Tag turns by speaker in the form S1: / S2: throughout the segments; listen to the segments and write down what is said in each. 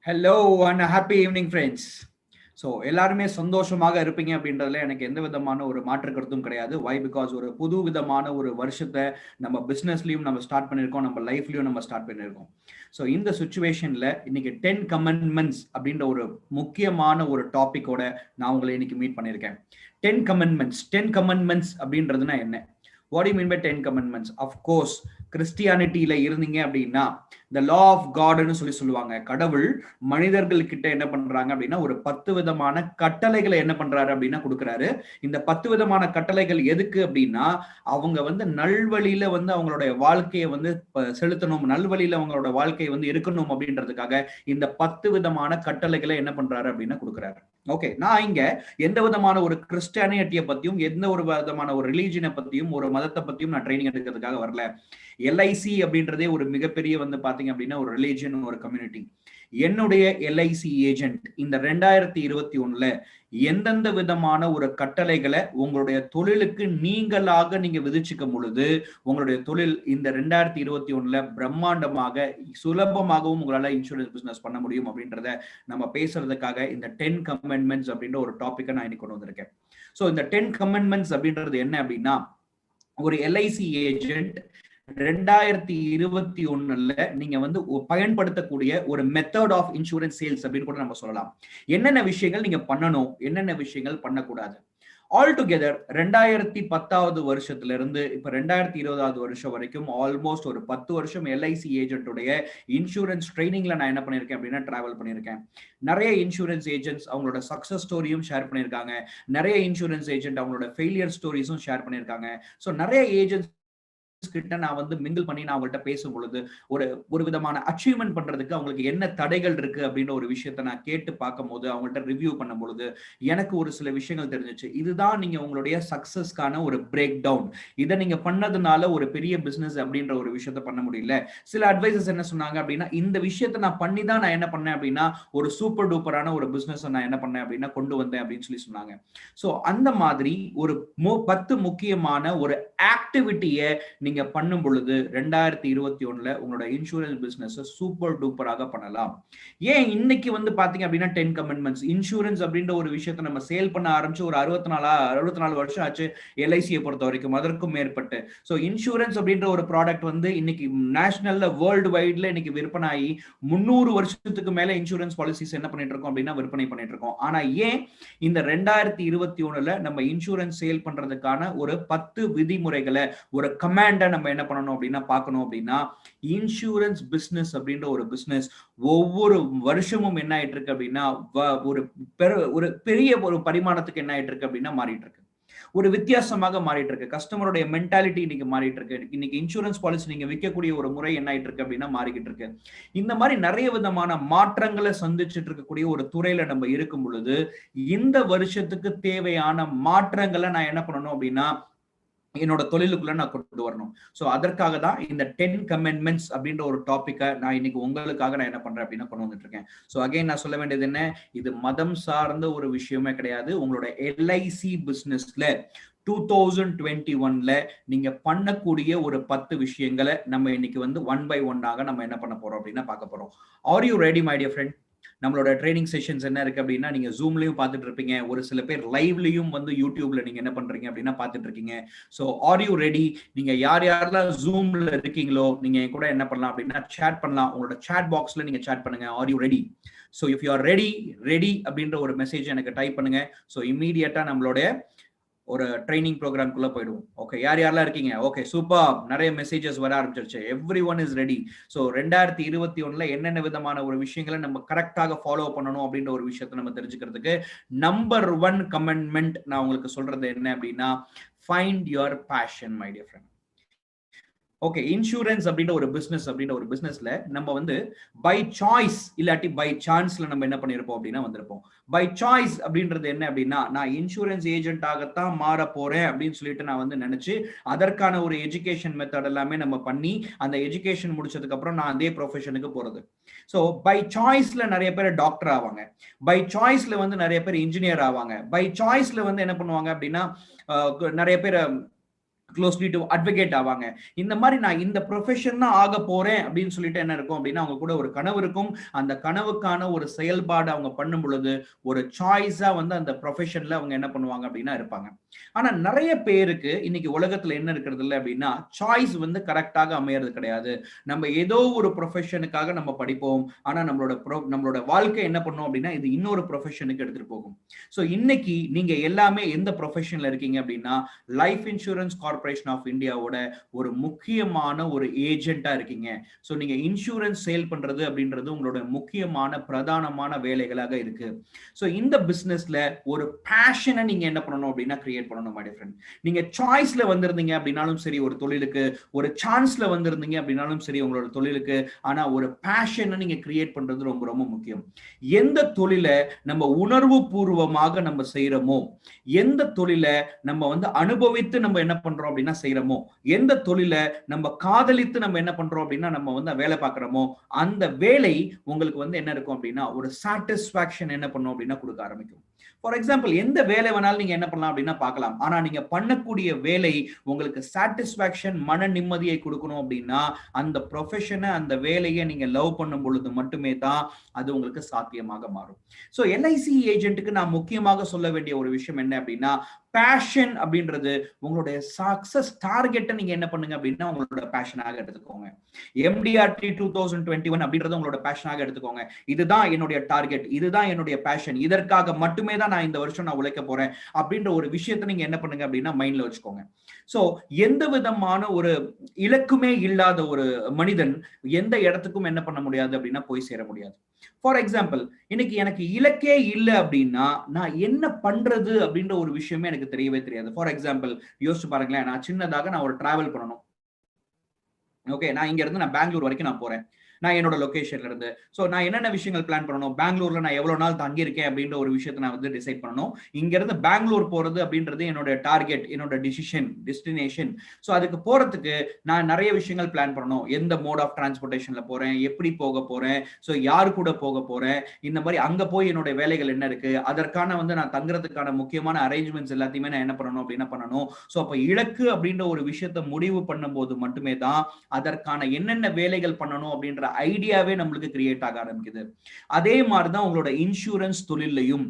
S1: Hello and happy evening friends. So எல்லாருமே சந்தோஷமாக இருப்பீங்க அப்படின்றதுல எனக்கு எந்த விதமான ஒரு மாற்று கருத்தும் கிடையாது. வை பிகாஸ் ஒரு புது விதமான ஒரு வருஷத்தை நம்ம பிஸ்னஸ்லையும் நம்ம ஸ்டார்ட் பண்ணியிருக்கோம், நம்ம லைஃப்லையும் நம்ம ஸ்டார்ட் பண்ணியிருக்கோம். ஸோ இந்த சுச்சுவேஷனில் இன்னைக்கு 10 கமெண்ட்மெண்ட்ஸ் அப்படின்ற ஒரு முக்கியமான ஒரு டாப்பிக்கோட நான் உங்களை இன்னைக்கு மீட் பண்ணியிருக்கேன். 10 கமெண்ட்மெண்ட்ஸ் அப்படின்றதுனா என்ன? What do you mean by 10 commandments? Of course, கிறிஸ்டியானிட்டியில இருந்தீங்க அப்படின்னா the law of Godன்னு சொல்லுவாங்க. கடவுள் மனிதர்கள் கிட்ட என்ன பண்றாங்க அப்படின்னா ஒரு 10 விதமான கட்டளைகளை என்ன பண்றாரு அப்படின்னா கொடுக்குறாரு. இந்த 10 விதமான கட்டளைகள் எதுக்கு அப்படின்னா அவங்க நல்வழியில அவங்களுடைய வாழ்க்கையை செலுத்தணும், நல்வழியில அவங்களோட வாழ்க்கையை இருக்கணும் அப்படின்றதுக்காக இந்த 10 விதமான கட்டளைகளை என்ன பண்றாரு அப்படின்னா கொடுக்குறாரு. ஓகே, நான் இங்க எந்த விதமான ஒரு கிறிஸ்டியானிட்டியை பத்தியும் எந்த ஒரு விதமான ஒரு ரிலீஜனை பத்தியும் ஒரு மதத்தை பத்தியும் நான் ட்ரைனிங் எடுக்கிறதுக்காக வரல. எல்ஐசி அப்படின்றதே ஒரு மிகப்பெரிய பாத்தீங்க அப்படின்னா ஒரு ரிலீஜன், ஒரு கம்யூனிட்டி. என்னுடைய எல்ஐசி ஏஜென்ட் இந்த 2021ல எந்தெந்த விதமான ஒரு கட்டளைகளை உங்களுடைய தொழிலுக்கு நீங்களாக நீங்க விதிச்சுக்கும் பொழுது உங்களுடைய தொழில் இந்த 2021ல பிரம்மாண்டமாக சுலபமாகவும் உங்களால இன்சூரன்ஸ் பிசினஸ் பண்ண முடியும் அப்படின்றத நம்ம பேசுறதுக்காக இந்த 10 கமெண்ட்மெண்ட்ஸ் அப்படின்ற ஒரு டாபிக்கை நான் இன்னைக்கு கொண்டு வந்திருக்கேன். ஸோ இந்த 10 கமெண்ட்மெண்ட்ஸ் அப்படின்றது என்ன அப்படின்னா, ஒரு எல்ஐசி ஏஜென்ட் 2021ல நீங்க பயன்படுத்தக்கூடிய ஒரு மெத்தட் ஆஃப் இன்சூரன்ஸ் சேல்ஸ் அப்படின்னு கூட நம்ம சொல்லலாம். என்னென்ன விஷயங்கள் நீங்க பண்ணணும், என்னென்ன விஷயங்கள் பண்ணக்கூடாது. ஆல் டுகெதர் 2010வது வருஷத்துல இருந்து இப்ப 2020வது வருஷம் வரைக்கும் ஆல்மோஸ்ட் ஒரு 10 வருஷம் எல்ஐசி ஏஜென்ட்டுடைய இன்சூரன்ஸ் ட்ரைனிங்ல நான் என்ன பண்ணிருக்கேன் அப்படின்னா டிராவல் பண்ணியிருக்கேன். நிறைய இன்சூரன்ஸ் ஏஜென்ட்ஸ் அவங்களோட சக்சஸ் ஸ்டோரியும் ஷேர் பண்ணியிருக்காங்க. நிறைய இன்சூரன்ஸ் ஏஜென்ட் அவங்களோட ஃபெயிலியர் ஸ்டோரிஸும் ஷேர் பண்ணியிருக்காங்க. ஸோ நிறைய ஏஜென்ட்ஸ் கிட்ட நான் மிங்கிள் பண்ணி நான் அவங்கள்ட்ட பேசும் பொழுது ஒரு விதமான அச்சீவ்மெண்ட் பண்றதுக்கு அவங்களுக்கு என்ன தடைகள் இருக்கு அப்படின்ற ஒரு விஷயத்தை நான் கேட்டு பார்க்கும் போது அவங்கள்ட்ட ரிவ்யூ பண்ணும் பொழுது எனக்கு ஒரு சில விஷயங்கள் தெரிஞ்சிச்சு. இதுதான் நீங்க உங்களுடைய சக்சஸ்க்கான ஒரு பிரேக் டவுன். இதை நீங்க பண்ணதுனால ஒரு பெரிய பிசினஸ் அப்படின்ற ஒரு விஷயத்த பண்ண முடியல. சில அட்வைசஸ் என்ன சொன்னாங்க அப்படின்னா, இந்த விஷயத்தை நான் பண்ணி தான் நான் என்ன பண்ணேன் அப்படின்னா ஒரு சூப்பர் டூப்பரான ஒரு பிசினஸ் நான் என்ன பண்ணேன் அப்படின்னா கொண்டு வந்தேன் அப்படின்னு சொன்னாங்க. ஸோ அந்த மாதிரி ஒரு 10 முக்கியமான ஒரு ஆக்டிவிட்டியை நீங்க பண்ணும் பொழுது 2021ல உங்களோட இன்சூரன்ஸ் பிசினஸ் சூப்பர் டூப்பராக பண்ணலாம். ஏன் இன்னைக்கு பாத்தீங்க அப்படின்னா 10 கமெண்ட்மெண்ட்ஸ் இன்சூரன்ஸ் அப்படின்ற ஒரு விஷயத்தை நம்ம சேல் பண்ண ஆரம்பிச்சு ஒரு 64 வருஷம் ஆச்சு எல்ஐசியை பொறுத்த வரைக்கும், அதற்கும் மேற்பட்டு. ஸோ இன்சூரன்ஸ் அப்படின்ற ஒரு ப்ராடக்ட் இன்னைக்கு நேஷனல்ல வேர்ல்டு வைட்ல இன்னைக்கு விற்பனை ஆகி 300 வருஷத்துக்கு மேல இன்சூரன்ஸ் பாலிசிஸ் என்ன பண்ணிட்டு இருக்கோம் அப்படின்னா விற்பனை பண்ணிட்டு இருக்கோம். ஆனா ஏன் இந்த 2021ல நம்ம இன்சூரன்ஸ் சேல் பண்றதுக்கான ஒரு 10 விதிமுறைகளை ஒரு கமாண்ட நம்ம என்ன பண்ணணும் அப்படின்னா பார்க்கணும் அப்படின்னா, இன்சூரன்ஸ் பிசினஸ் அப்படின்ற ஒரு பிசினஸ் ஒவ்வொரு வருஷமும் என்ன ஆயிட்டு இருக்கு அப்படின்னா ஒரு பெரிய ஒரு பரிமாணத்துக்கு என்ன ஆயிட்டு இருக்கு அப்படின்னா மாறிட்டு இருக்கு. ஒரு வித்தியாசமாக மாறிட்டு இருக்கு. கஸ்டமருடைய மென்டாலிட்டி இன்னைக்கு மாறிட்டு இருக்கு. இன்னைக்கு இன்சூரன்ஸ் பாலிசி நீங்க விற்கக்கூடிய ஒரு முறை என்ன ஆயிட்டு இருக்கு அப்படின்னா மாறிக்கிட்டு இருக்கு. இந்த மாதிரி நிறைய விதமான மாற்றங்களை சந்திச்சுட்டு இருக்கக்கூடிய ஒரு துறையில நம்ம இருக்கும் பொழுது இந்த வருஷத்துக்கு தேவையான மாற்றங்களை நான் என்ன பண்ணணும் அப்படின்னா என்னோட தொழிலுக்குள்ள நான் கொண்டு வரணும். ஸோ அதற்காக தான் இந்த 10 கமெண்ட்மெண்ட்ஸ் அப்படின்ற ஒரு டாபிக்கை நான் இன்னைக்கு உங்களுக்காக நான் என்ன பண்றேன் அப்படின்னா கொண்டு வந்துட்டு இருக்கேன். ஸோ அகைன் நான் சொல்ல வேண்டியது என்ன, இது மதம் சார்ந்த ஒரு விஷயமே கிடையாது. உங்களோட எல்ஐசி பிசினஸ்ல 2021ல நீங்க பண்ணக்கூடிய ஒரு 10 விஷயங்களை நம்ம இன்னைக்கு ஒன் பை ஒன்னாக நம்ம என்ன பண்ண போறோம் அப்படின்னா பார்க்க போறோம். Are you ready my dear friend? நம்மளோட ட்ரைனிங் செஷன்ஸ் என்ன இருக்கு அப்படின்னா, நீங்க ஜூம்லயும் பார்த்துட்டு இருப்பீங்க, ஒரு சில பேர் லைவ்லயும் யூடியூப்ல நீங்க என்ன பண்றீங்க அப்படின்னா பார்த்துட்டு இருக்கீங்க. So are you ready? நீங்க யாரெல்லாம் ஜூம்ல இருக்கீங்களோ நீங்க என் கூட என்ன பண்ணலாம் அப்படின்னா சேட் பண்ணலாம். உங்களோட சேட் பாக்ஸ்ல நீங்க சேட் பண்ணுங்க, are you ready? So if you are ready அப்படின்ற ஒரு மெசேஜ் எனக்கு டைப் பண்ணுங்க. ஸோ இம்மீடியட்டா நம்மளோட ஒரு ட்ரைனிங் ப்ரோக்ராம்குள்ள போயிடுவோம். ஓகே, யாரெல்லாம் இருக்கீங்க? Okay, super. நிறைய மெசேஜஸ் வர ஆரம்பிச்சிருச்சு. Everyone is ready. So 2021ல என்னென்ன விதமான ஒரு விஷயங்களை நம்ம கரெக்டாக ஃபாலோ பண்ணணும் அப்படின்ற ஒரு விஷயத்தை நம்ம தெரிஞ்சுக்கிறதுக்கு நம்பர் 1 கமெண்ட்மெண்ட் நான் உங்களுக்கு சொல்றது என்ன அப்படின்னா, find your fashion my dear friend. Okay, insurance அப்படின்ற ஒரு பிசினஸ் அப்படின்ற ஒரு பிசினஸ்ல நம்ம பை சாய்ஸ் இல்லாட்டி பை சான்ஸ்ல நம்ம என்ன பண்ணிருப்போம் அப்படின்னா வந்திருப்போம். பை சாய்ஸ் அப்படின்றது என்ன அப்படின்னா, நான் இன்சூரன்ஸ் ஏஜென்ட் ஆகத்தான் மாற போறேன் அப்படின்னு சொல்லிட்டு நான் நினைச்சு அதற்கான ஒரு எஜுகேஷன் மெத்தட் எல்லாமே நம்ம பண்ணி அந்த எஜுகேஷன் முடிச்சதுக்கு அப்புறம் நான் அதே ப்ரொஃபஷனுக்கு போறது. ஸோ பை சாய்ஸ்ல நிறைய பேர் டாக்டர் ஆவாங்க, பை சாய்ஸ்ல நிறைய பேர் இன்ஜினியர் ஆவாங்க, பை சாய்ஸ்ல என்ன பண்ணுவாங்க அப்படின்னா நிறைய பேர் க்ளோஸ்லி டு அட்வொகேட் ஆவாங்க. இந்த மாதிரி நான் இந்த ப்ரொஃபஷன் தான் ஆக போறேன் அப்படின்னு சொல்லிட்டு என்ன இருக்கும் அப்படின்னா அவங்க கூட ஒரு கனவு இருக்கும். அந்த கனவுக்கான ஒரு செயல்பாடு அவங்க பண்ணும் பொழுது ஒரு சாய்ஸா வந்து அந்த ப்ரொஃபஷன்ல அவங்க என்ன பண்ணுவாங்க அப்படின்னா இருப்பாங்க. ஆனா நிறைய பேருக்கு இன்னைக்கு உலகத்துல என்ன இருக்கிறது இல்லை அப்படின்னா சாய்ஸ் வந்து கரெக்டாக அமையறது கிடையாது. நம்ம ஏதோ ஒரு ப்ரொஃபஷனுக்காக நம்ம படிப்போம். ஆனா நம்மளோட வாழ்க்கை என்ன பண்ணும் அப்படின்னா இது இன்னொரு ப்ரொஃபஷனுக்கு எடுத்துட்டு போகும். ஸோ இன்னைக்கு நீங்க எல்லாமே எந்த ப்ரொஃபஷன்ல இருக்கீங்க அப்படின்னா லைஃப் இன்சூரன்ஸ் கார்பரேஷன் ஆஃப் இந்தியாவோட ஒரு முக்கியமான ஒரு ஏஜென்ட்டா இருக்கீங்க. ஸோ நீங்க இன்சூரன்ஸ் சேல் பண்றது அப்படின்றது உங்களோட முக்கியமான பிரதானமான வேலைகளாக இருக்கு. ஸோ இந்த பிசினஸ்ல ஒரு பேஷனை நீங்க என்ன பண்ணணும் அப்படின்னா கிரியேட் பண்ணணும் மை ஃப்ரெண்ட். நீங்க சாய்ஸ்ல வந்திருந்தீங்க அப்படின்னாலும் சரி ஒரு தொழிலுக்கு, ஒரு சான்ஸ்ல வந்திருந்தீங்க அப்படின்னாலும் சரி உங்களோட தொழிலுக்கு, ஆனா ஒரு பேஷனை நீங்க கிரியேட் பண்றது ரொம்ப ரொம்ப முக்கியம். எந்த தொழிலை நம்ம உணர்வு பூர்வமாக நம்ம செய்யறோமோ, எந்த தொழிலை நம்ம வந்து அனுபவித்து நம்ம என்ன பண்றோம் அப்படின்னா செய்யறோமோ, எந்த தொழிலை நம்ம காதலித்து நம்ம என்ன பண்றோம் அப்படின்னா நம்ம வந்து வேலை பார்க்கிறோமோ, அந்த வேலை உங்களுக்கு வந்து என்ன இருக்கும் அப்படின்னா ஒரு சாட்டிஸ்பாக்சன் என்ன பண்ணும் அப்படின்னா கொடுக்க ஆரம்பிக்கும். ஃபார் எக்ஸாம்பிள் எந்த வேலை வேணாலும் நீங்க என்ன பண்ணலாம் அப்படின்னா பார்க்கலாம். ஆனா நீங்க பண்ணக்கூடிய வேலை உங்களுக்கு சாட்டிஸ்பாக்சன், மன நிம்மதியை கொடுக்கணும் அப்படின்னா அந்த ப்ரொஃபஷனை, அந்த வேலையை நீங்க லவ் பண்ணும் பொழுது மட்டுமே தான் அது உங்களுக்கு சாத்தியமாக மாறும். ஸோ எல்ஐசி ஏஜென்ட்டுக்கு நான் முக்கியமாக சொல்ல வேண்டிய ஒரு விஷயம் என்ன அப்படின்னா பேஷன் அப்படின்றது உங்களுடைய சக்சஸ் டார்கெட்டை நீங்க என்ன பண்ணுங்க அப்படின்னா உங்களோட பேஷனாக எடுத்துக்கோங்க. MDRT 2021 அப்படின்றது உங்களோட பேஷனாக எடுத்துக்கோங்க. இதுதான் என்னுடைய டார்கெட், இதுதான் என்னுடைய பேஷன், இதற்காக மட்டுமே தான் நான் இந்த வருஷம் நான் உழைக்க போறேன் அப்படின்ற ஒரு விஷயத்தை நீங்க என்ன பண்ணுங்க அப்படின்னா மைண்ட்ல வச்சுக்கோங்க. சோ எந்த விதமான ஒரு இலக்குமே இல்லாத ஒரு மனிதன் எந்த இடத்துக்கும் என்ன பண்ண முடியாது அப்படின்னா போய் சேர முடியாது. ஃபார் எக்ஸாம்பிள் இன்னைக்கு எனக்கு இலக்கே இல்லை அப்படின்னா நான் என்ன பண்றது அப்படின்ற ஒரு விஷயமே எனக்கு தெரியவே தெரியாது. ஃபார் எக்ஸாம்பிள் யோசிச்சு பாருங்களேன், நான் சின்னதாக நான் ஒரு டிராவல் பண்ணணும். ஓகே, நான் இங்க இருந்து நான் பெங்களூர் வரைக்கும் நான் போறேன். நான் என்னோட லொகேஷன்ல இருந்து சோ நான் என்னென்ன விஷயங்கள் பிளான் பண்ணணும், பெங்களூர்ல நான் எவ்வளவு நாள் தங்கி இருக்கேன் அப்படின்ற ஒரு விஷயத்தை நான் வந்து டிசைட் பண்ணணும். இங்க இருந்து பெங்களூர் போறது அப்படின்றது என்னோட டார்கெட், என்னோட டிசிஷன், டெஸ்டினேஷன். சோ அதுக்கு போறதுக்கு நான் நிறைய விஷயங்கள் பிளான் பண்ணணும். எந்த மோட் ஆஃப் டிரான்ஸ்போர்டேஷன்ல போறேன், எப்படி போக போறேன், சோ யாரு கூட போக போறேன், இந்த மாதிரி அங்க போய் என்னோட வேலைகள் என்ன இருக்கு, அதற்கான வந்து நான் தங்குறதுக்கான முக்கியமான அரேஞ்ச்மெண்ட்ஸ் எல்லாத்தையுமே நான் என்ன பண்ணணும் அப்படின்னா பண்ணணும். சோ அப்ப இலக்கு அப்படின்ற ஒரு விஷயத்தை முடிவு பண்ணும் போது மட்டுமே தான் அதற்கான என்னென்ன வேலைகள் பண்ணணும் அப்படின்ற ஐடியாவே நம்மளுக்கு கிரியேட் ஆக ஆரம்பிக்குது. அதே மாதிரிதான் உங்களோட இன்சூரன்ஸ் தொழிலையும்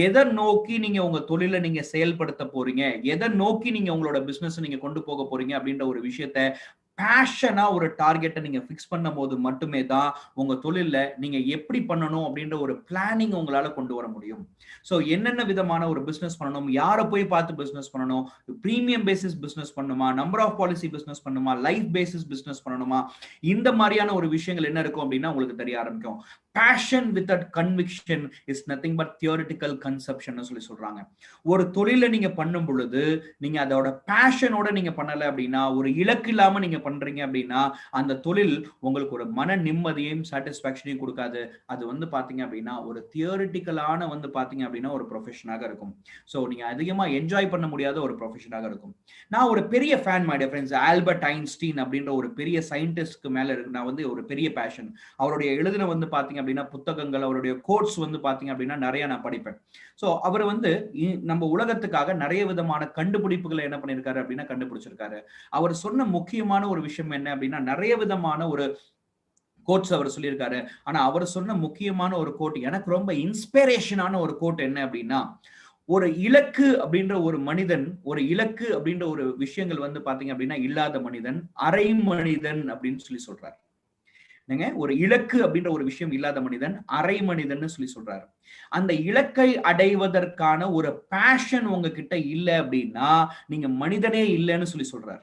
S1: எதை நோக்கி நீங்க உங்க தொழிலை நீங்க செயல்படுத்த போறீங்க, எதை நோக்கி நீங்க உங்களோட பிசினஸ் நீங்க கொண்டு போக போறீங்க அப்படின்ற ஒரு விஷயத்த பேஷனா ஒரு டார்கெட்டை நீங்க பிக்ஸ் பண்ணும் போது மட்டுமே தான் உங்க தொழில நீங்க எப்படி பண்ணணும் அப்படின்ற ஒரு பிளானிங் உங்களால கொண்டு வர முடியும். சோ என்னென்ன விதமான ஒரு பிசினஸ் பண்ணணும், யாரை போய் பார்த்து பிசினஸ் பண்ணணும், பிரீமியம் பேசிஸ் பிசினஸ் பண்ணணுமா, நம்பர் ஆஃப் பாலிசி பிசினஸ் பண்ணணுமா, லைஃப் பேசிஸ் பிசினஸ் பண்ணணுமா, இந்த மாதிரியான ஒரு விஷயங்கள் என்ன இருக்கும் அப்படின்னா உங்களுக்கு தெரிய ஆரம்பிக்கும். Passion without conviction is nothing but theoretical conception சொல்லி சொல்றாங்க. ஒரு தொழிலை நீங்க பண்ணும் பொழுது நீங்க அதோட பேஷனோட நீங்க பண்ணல அப்படின்னா, ஒரு இலக்கு இல்லாம நீங்க பண்றீங்க அப்படின்னா அந்த தொழில் உங்களுக்கு ஒரு மன நிம்மதியையும் சாட்டிஸ்பாக்சனையும் கொடுக்காது. அது வந்து பாத்தீங்க அப்படின்னா ஒரு தியரிட்டிக்கலான வந்து பாத்தீங்க அப்படின்னா ஒரு ப்ரொஃபஷனாக இருக்கும். சோ நீங்க அதிகமா என்ஜாய் பண்ண முடியாத ஒரு ப்ரொஃபஷனாக இருக்கும். நான் ஒரு பெரிய fan my dear friends, Albert Einstein அப்படின்ற ஒரு பெரிய சயின்டிஸ்ட்க்கு மேல இருக்கு நான் வந்து ஒரு பெரிய பேஷன். அவருடைய எழுதின வந்து பாத்தீங்க அப்படின்னா புத்தகங்கள், அவருடைய கோட்ஸ் வந்து பாத்தீங்க அப்படின்னா நிறைய நான் படிப்பேன். சோ அவர் வந்து நம்ம உலகத்துக்காக நிறைய விதமான கண்டுபிடிப்புகளை என்ன பண்ணிருக்காரு அப்படின்னா கண்டுபிடிச்சிருக்காரு. அவர் சொன்ன முக்கியமான ஒரு விஷயம் என்ன அப்படின்னா நிறைய விதமான ஒரு கோட்ஸ் அவர் சொல்லியிருக்காரு. ஆனா அவர் சொன்ன முக்கியமான ஒரு கோட், எனக்கு ரொம்ப இன்ஸ்பிரேஷனான ஒரு கோட் என்ன அப்படின்னா, ஒரு இலக்கு அப்படின்ற ஒரு மனிதன், ஒரு இலக்கு அப்படின்ற ஒரு விஷயங்கள் வந்து பாத்தீங்க அப்படின்னா இல்லாத மனிதன் அரை மனிதன் அப்படின்னு சொல்லி சொல்றாரு. ஒரு இலக்கு அப்படின்ற ஒரு விஷயம் இல்லாத மனிதன் அரை மனிதன் சொல்லி சொல்றாரு. அந்த இலக்கை அடைவதற்கான ஒரு பேஷன் உங்ககிட்ட இல்லை அப்படின்னா நீங்க மனிதனே இல்லைன்னு சொல்லி சொல்றாரு.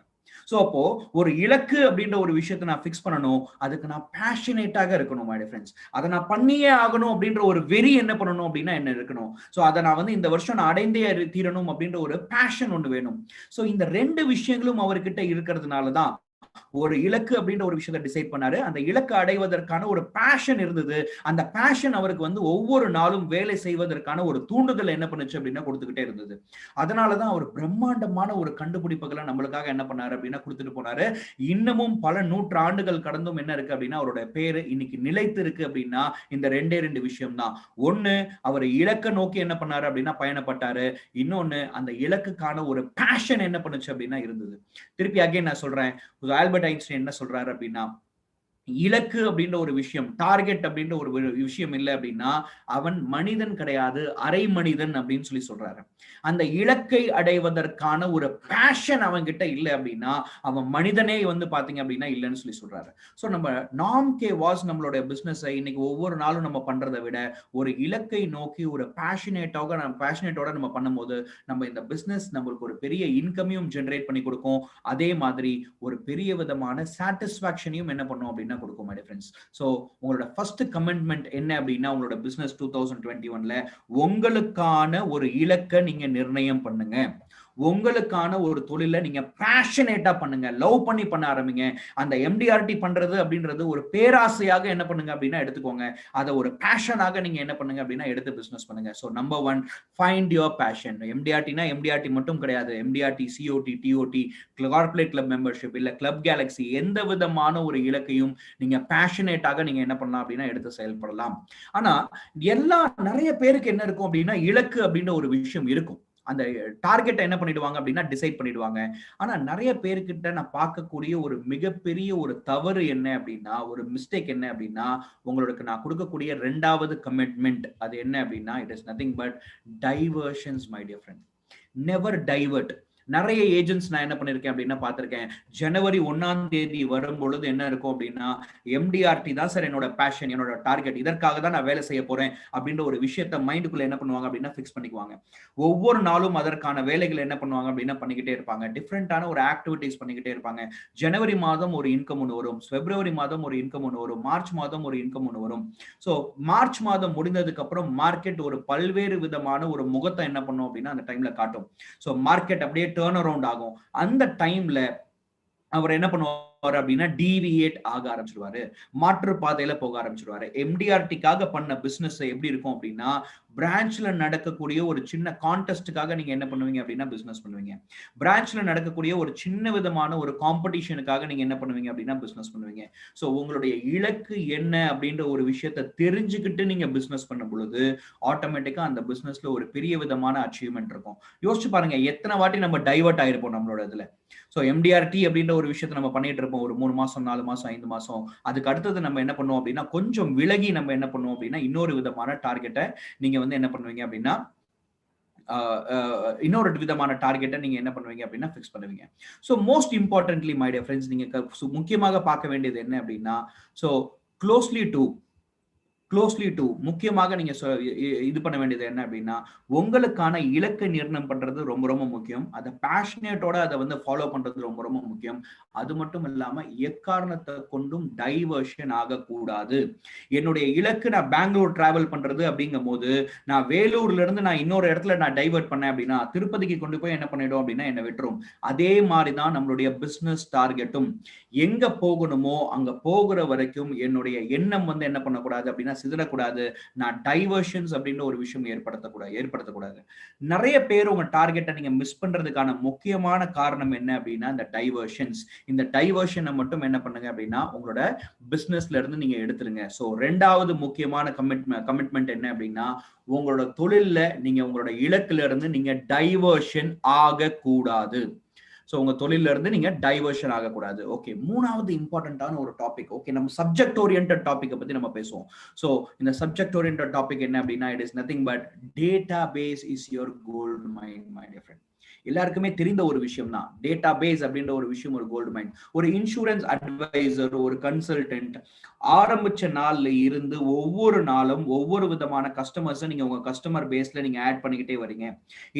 S1: சோ அப்போ ஒரு இலக்கு அப்படின்ற ஒரு விஷயத்தை நான் பிக்ஸ் பண்ணணும், அதுக்கு நான் பேஷனேட்டாக இருக்கணும் மை டியர் ஃப்ரெண்ட்ஸ். அதை நான் பண்ணியே ஆகணும் அப்படின்ற ஒரு வெறி என்ன பண்ணணும் அப்படின்னா என்ன இருக்கணும். சோ அதை நான் வந்து இந்த வருஷம் நான் அடைந்தே தீரணும் அப்படின்ற ஒரு பேஷன் ஒன்று வேணும். சோ இந்த ரெண்டு விஷயங்களும் அவர்கிட்ட இருக்கிறதுனாலதான் ஒரு இலக்கு அப்படின்ற ஒரு விஷயத்தை டிசைட் பண்ணாரு. அந்த இலக்கு அடைவதற்கான ஒரு பேஷன் இருந்தது. அந்த பேஷன் அவருக்கு வந்து ஒவ்வொரு நாளும் வேலை செய்வதற்கான ஒரு தூண்டுதல் என்ன பண்ணுச்சு அப்படின்னா கொடுத்துக்கிட்டே இருந்தது. அதனாலதான் அவர் பிரம்மாண்டமான ஒரு கண்டுபிடிப்புகளை நம்மளுக்காக என்ன பண்ணாரு அப்படின்னா கொடுத்துட்டு போனாரு. இன்னமும் பல நூற்றாண்டுகள் கடந்தும் என்ன இருக்கு அப்படின்னா அவரோட பேரு இன்னைக்கு நிலைத்து இருக்கு அப்படின்னா இந்த ரெண்டே ரெண்டு விஷயம் தான். ஒண்ணு, அவர் இலக்க நோக்கி என்ன பண்ணாரு அப்படின்னா பயணப்பட்டாரு. இன்னொன்னு, அந்த இலக்குக்கான ஒரு பேஷன் என்ன பண்ணுச்சு அப்படின்னா இருந்தது. திருப்பி அகைன் நான் சொல்றேன், ஆல்பர்ட் ஐன்ஸ்டைன் என்ன சொல்றாரு அப்படின்னா, இலக்கு அப்படின்ற ஒரு விஷயம், டார்கெட் அப்படின்ற ஒரு விஷயம் இல்லை அப்படின்னா அவன் மனிதன் கிடையாது, அரை மனிதன் அப்படின்னு சொல்லி சொல்றாரு. அந்த இலக்கை அடைவதற்கான ஒரு பேஷன் அவன் கிட்ட இல்லை அப்படின்னா அவன் மனிதனே வந்து பாத்தீங்க அப்படின்னா இல்லைன்னு சொல்லி சொல்றாரு. ஸோ நம்ம நாம் கே வாஸ் நம்மளோட பிசினஸை இன்னைக்கு ஒவ்வொரு நாளும் நம்ம பண்றதை விட ஒரு இலக்கை நோக்கி ஒரு பேஷனேட்டோட நம்ம பண்ணும்போது நம்ம இந்த பிசினஸ் நம்மளுக்கு ஒரு பெரிய இன்கமையும் ஜெனரேட் பண்ணி கொடுக்கும். அதே மாதிரி ஒரு பெரிய விதமான சாட்டிஸ்பாக்சனையும் என்ன பண்ணும் அப்படின்னா கொடுக்கும். my friends. So உங்களோட ஃபர்ஸ்ட் கமிட்மெண்ட் என்ன அப்படின்னா உங்களோட பிசினஸ் 2021ல உங்களுக்கான ஒரு இலக்கை நீங்க நிர்ணயம் பண்ணுங்க. உங்களுக்கான ஒரு தொழிலை நீங்க பேஷனேட்டா பண்ணுங்க, லவ் பண்ணி பண்ண ஆரம்பிங்க. அந்த எம்டிஆர்டி பண்றது அப்படின்றது ஒரு பேராசையாக என்ன பண்ணுங்க அப்படின்னா எடுத்துக்கோங்க. அதை ஒரு பேஷனாக நீங்க என்ன பண்ணுங்க அப்படின்னா எடுத்து பிசினஸ் பண்ணுங்க. So number 1, find your passion. எம்டிஆர்டினா எம்டிஆர்டி மட்டும் கிடையாது. MDRT, COT, TOT, corporate club membership, இல்ல கிளப் கேலக்ஸி, எந்த விதமான ஒரு இலக்கையும் நீங்க பேஷனேட்டாக நீங்க என்ன பண்ணலாம் அப்படின்னா எடுத்து செயல்படலாம். ஆனா நிறைய பேருக்கு என்ன இருக்கும் அப்படின்னா இலக்கு அப்படின்ற ஒரு விஷயம் இருக்கும். அந்த டார்கெட்டை என்ன பண்ணிடுவாங்க அப்படின்னா டிசைட் பண்ணிடுவாங்க. ஆனா நிறைய பேர்கிட்ட நான் பார்க்கக்கூடிய ஒரு மிகப்பெரிய ஒரு தவறு என்ன அப்படின்னா, ஒரு மிஸ்டேக் என்ன அப்படின்னா, உங்களுக்கு நான் கொடுக்கக்கூடிய 2வது கமிட்மெண்ட் அது என்ன அப்படின்னா, it is nothing but diversions my dear friend. Never divert. நிறைய ஏஜென்ட்ஸ் நான் என்ன பண்ணிருக்கேன் அப்படின்னா பார்த்திருக்கேன். ஜனவரி 1ஆம் தேதி வரும் பொழுது என்ன இருக்கும் அப்படின்னா, எம்டிஆர்டி தான் சார் என்னோட பேஷன், என்னோட டார்கெட், இதற்காக தான் நான் வேலை செய்ய போறேன் அப்படின்ற ஒரு விஷயத்த மைண்டுக்குள்ள என்ன பண்ணுவாங்க அப்படின்னா ஃபிக்ஸ் பண்ணிக்குவாங்க. ஒவ்வொரு நாளும் அதற்கான வேலைகள் என்ன பண்ணுவாங்க அப்படின்னா பண்ணிக்கிட்டே இருப்பாங்க. டிஃப்ரெண்டான ஒரு ஆக்டிவிட்டிஸ் பண்ணிக்கிட்டே இருப்பாங்க. ஜனவரி மாதம் ஒரு இன்கம் ஒன்று வரும், பிப்ரவரி மாதம் ஒரு இன்கம் ஒன்று வரும், மார்ச் மாதம் ஒரு இன்கம் ஒன்று வரும். ஸோ மார்ச் மாதம் முடிந்ததுக்கு அப்புறம் மார்க்கெட் ஒரு பல்வேறு விதமான ஒரு முகத்தை என்ன பண்ணும் அப்படின்னா அந்த டைம்ல காட்டும். ஸோ மார்க்கெட் அப்படியே டர்ன் அரவுண்ட் ஆகும். அந்த டைம்ல அவர் என்ன பண்ணுவாரு அப்படின்னா டீவியேட் ஆக ஆரம்பிச்சிருவாரு, மாற்று பாதையில போக ஆரம்பிச்சிருவாரு. எம்டிஆர்டிக்காக பண்ண பிசினஸ் எப்படி இருக்கும் அப்படின்னா, பிரான்ச்ல நடக்கக்கூடிய ஒரு சின்ன கான்டெஸ்டுக்காக நீங்க என்ன பண்ணுவீங்க அப்படின்னா பிசினஸ் பண்ணுவீங்க. பிரான்ச்ல நடக்கக்கூடிய ஒரு சின்ன விதமான ஒரு காம்படிஷனுக்காக நீங்க என்ன பண்ணுவீங்க அப்படின்னா பிசினஸ் பண்ணுவீங்க. ஸோ உங்களுடைய இலக்கு என்ன அப்படின்ற ஒரு விஷயத்த தெரிஞ்சுக்கிட்டு நீங்க பிசினஸ் பண்ணும் பொழுது ஆட்டோமேட்டிக்கா அந்த பிசினஸ்ல ஒரு பெரிய விதமான அச்சீவ்மெண்ட் இருக்கும். யோசிச்சு பாருங்க, எத்தனை வாட்டி நம்ம டைவர்ட் ஆயிருப்போம் நம்மளோட இதுல. ஸோ எம்டிஆர்டி அப்படின்ற ஒரு விஷயத்த நம்ம பண்ணிட்டு இருப்போம் ஒரு 3 மாசம், 4 மாசம், 5 மாசம். அதுக்கு அடுத்தது நம்ம என்ன பண்ணுவோம் அப்படின்னா கொஞ்சம் விலகி நம்ம என்ன பண்ணுவோம் அப்படின்னா இன்னொரு விதமான டார்கெட்டை நீங்க வந்து என்ன பண்ணுவீங்க அப்படின்னா இன்னொரு விதமான டார்கெட்டை நீங்க என்ன பண்ணுவீங்க அப்படின்னா ஃபிக்ஸ் பண்ணுவீங்க. So most importantly my dear friends, நீங்க முக்கியமாக பார்க்க வேண்டியது என்ன அப்படின்னா, ஸோ க்ளோஸ்லி டு முக்கியமாக நீங்க இது பண்ண வேண்டியது என்ன அப்படின்னா உங்களுக்கான இலக்கை நிர்ணயம் பண்றது ரொம்ப ரொம்ப முக்கியம். அதை பேஷனேட்டோட அதை வந்து ஃபாலோ பண்றது ரொம்ப ரொம்ப முக்கியம். அது மட்டும் இல்லாம எக்காரணத்தை கொண்டும் டைவர்ஷன் ஆகக்கூடாது. என்னுடைய இலக்கு நான் பெங்களூர் டிராவல் பண்றது அப்படிங்கும் போது நான் வேலூர்ல இருந்து நான் இன்னொரு இடத்துல நான் டைவர்ட் பண்ணேன் அப்படின்னா திருப்பதிக்கு கொண்டு போய் என்ன பண்ணிடும் அப்படின்னா என்ன விட்டுரும். அதே மாதிரிதான் நம்மளுடைய பிசினஸ் டார்கெட்டும். எங்க போகணுமோ அங்க போகிற வரைக்கும் என்னுடைய எண்ணம் வந்து என்ன பண்ணக்கூடாது அப்படின்னா சிதறக்கூடாது. நான் டைவர்ஷன்ஸ் அப்படின்ற ஒரு விஷயம் ஏற்படுத்தக்கூடாது. நிறைய பேர் உங்க டார்கெட்டை நீங்க மிஸ் பண்றதுக்கான முக்கியமான காரணம் என்ன அப்படின்னா இந்த டைவர்ஷன்ஸ். இந்த டைவர்ஷனை மட்டும் என்ன பண்ணுங்க அப்படின்னா உங்களோட பிசினஸ்ல இருந்து நீங்க எடுத்துருங்க. ஸோ 2வது முக்கியமான கமிட்மெண்ட் என்ன அப்படின்னா உங்களோட தொழில்ல நீங்க உங்களோட இலக்குல இருந்து நீங்க டைவர்ஷன் ஆகக்கூடாது. ஸோ உங்க தொழில இருந்து நீங்க டைவர்ஷன் ஆகக்கூடாது. ஓகே, 3வது இம்பார்ட்டன்டான ஒரு டாபிக். ஓகே, நம்ம சப்ஜெக்ட் ஓரியன்டட் டாபிக்கை பத்தி நம்ம பேசுவோம். ஸோ இந்த சப்ஜெக்ட் ஓரியன்டட் டாபிக் என்ன அப்படின்னா it is nothing but database is your gold mine my dear friend. எல்லாருக்குமே தெரிந்த ஒரு விஷயம் தான் டேட்டா பேஸ் அப்படின்ற ஒரு விஷயம், ஒரு கோல்டு மைன். ஒரு இன்சூரன்ஸ் அட்வைசர், ஒரு கன்சல்டன்ட் ஆரம்பிச்ச நாள்ல இருந்து ஒவ்வொரு நாளும் ஒவ்வொரு விதமான கஸ்டமர்ஸை நீங்க உங்க கஸ்டமர் பேஸ்ல நீங்க ஆட் பண்ணிக்கிட்டே வரீங்க.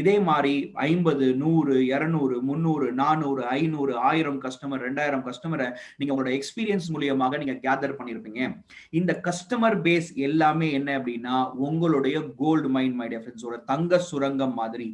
S1: இதே மாதிரி 50, 100, 200, 300, 400, 500, 1000 கஸ்டமர், 2000 கஸ்டமரை நீங்க உங்களோட எக்ஸ்பீரியன்ஸ் மூலியமாக நீங்க கேதர் பண்ணிருப்பீங்க. இந்த கஸ்டமர் பேஸ் எல்லாமே என்ன அப்படின்னா உங்களுடைய gold mine my dear friends, ஒரு தங்க சுரங்கம் மாதிரி.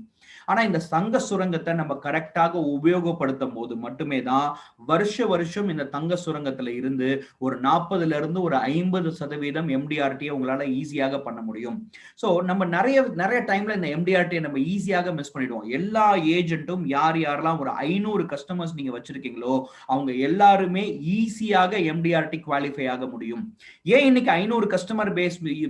S1: ஆனா இந்த தங்க சுரங்கத்தை நம்ம கரெக்டாக உபயோகப்படுத்தும் போது மட்டுமே தான் வருஷம் இந்த தங்க சுரங்கத்துல இருந்து ஒரு 40ல இருந்து ஒரு 50% MDRT உங்களால ஈஸியாக பண்ண முடியும். சோ நம்ம நிறைய டைம்ல இந்த MDRT நம்ம ஈஸியாக மிஸ் பண்ணிடுவோம். எல்லா ஏஜென்ட்டும் யாரெல்லாம் ஒரு 500 கஸ்டமர்ஸ் நீங்க வச்சிருக்கீங்களோ அவங்க எல்லாருமே ஈஸியாக MDRT குவாலிஃபை ஆக முடியும். ஏன் இன்னைக்கு 500 கஸ்டமர்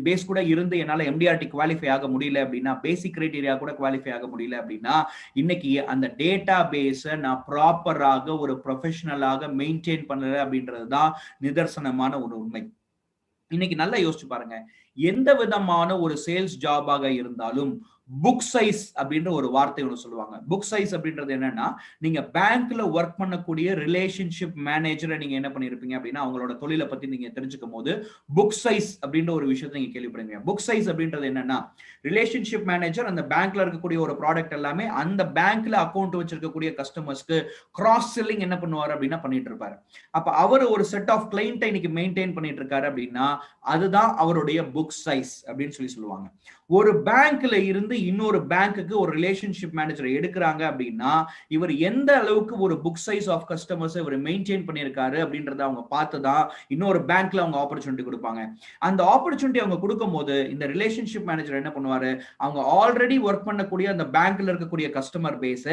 S1: பேஸ் கூட இருந்து என்னால MDRT குவாலிஃபை ஆக முடியல அப்படின்னா, பேசிக் கிரைட்டீரியா கூட குவாலிஃபை ஆக முடியல அப்படின்னா, இன்னைக்கு அந்த டேட்டா பேஸ நான் ப்ராப்பராக ஒரு ப்ரொஃபஷனலாக மெயின்டைன் பண்ணல அப்படின்றதுதான் நிதர்சனமான ஒரு உண்மை. இன்னைக்கு நல்லா யோசிச்சு பாருங்க, எந்த விதமான ஒரு சேல்ஸ் ஜாபாக இருந்தாலும் புக் சைஸ் அப்படின்ற ஒரு வார்த்தை ஒன்று சொல்லுவாங்க. புக் சைஸ் அப்படின்றது என்னன்னா, நீங்க பேங்க்ல ஒர்க் பண்ணக்கூடிய ரிலேஷன்ஷிப் மேனேஜரை நீங்க என்ன பண்ணிருப்பீங்க அப்படின்னா, அவங்களோட தொழிலை பத்தி நீங்க தெரிஞ்சுக்கும் போது புக் சைஸ் அப்படின்ற ஒரு விஷயத்தை நீங்க கேள்விப்படுவீங்க. புக் சைஸ் அப்படின்றது என்னன்னா, ரிலேஷன்ஷிப் மேனேஜர் அந்த பேங்க்ல இருக்கக்கூடிய ஒரு ப்ராடக்ட் எல்லாமே அந்த பேங்க்ல அக்கௌண்ட் வச்சிருக்கக்கூடிய கஸ்டமர்ஸ்க்கு கிராஸ் செல்லிங் என்ன பண்ணுவாரு அப்படின்னா பண்ணிட்டு இருப்பாரு. அப்ப அவர் ஒரு செட் ஆஃப் கிளைண்ட் இன்னைக்கு மெயின்டைன் பண்ணிட்டு இருக்காரு அப்படின்னா அதுதான் அவருடைய புக் சைஸ் அப்படின்னு சொல்லுவாங்க. ஒரு பேங்க்ல இருந்து இன்னொரு பேங்க்குக்கு ஒரு ரிலேஷன்ஷிப் மேனேஜர் எடுக்கிறாங்க அப்படின்னா இவர் எந்த அளவுக்கு ஒரு புக் சைஸ் ஆஃப் கஸ்டமர்ஸ் இவர் மெயின்டைன் பண்ணியிருக்காரு அப்படின்றத அவங்க பார்த்துதான் இன்னொரு பேங்க்ல அவங்க ஆப்பர்ச்சுனிட்டி கொடுப்பாங்க. அந்த ஆப்பர்ச்சுனிட்டி அவங்க கொடுக்கும் போது இந்த ரிலேஷன்ஷிப் மேனேஜர் என்ன பண்ணுவாரு, அவங்க ஆல்ரெடி ஒர்க் பண்ணக்கூடிய அந்த பேங்க்ல இருக்கக்கூடிய கஸ்டமர் பேஸ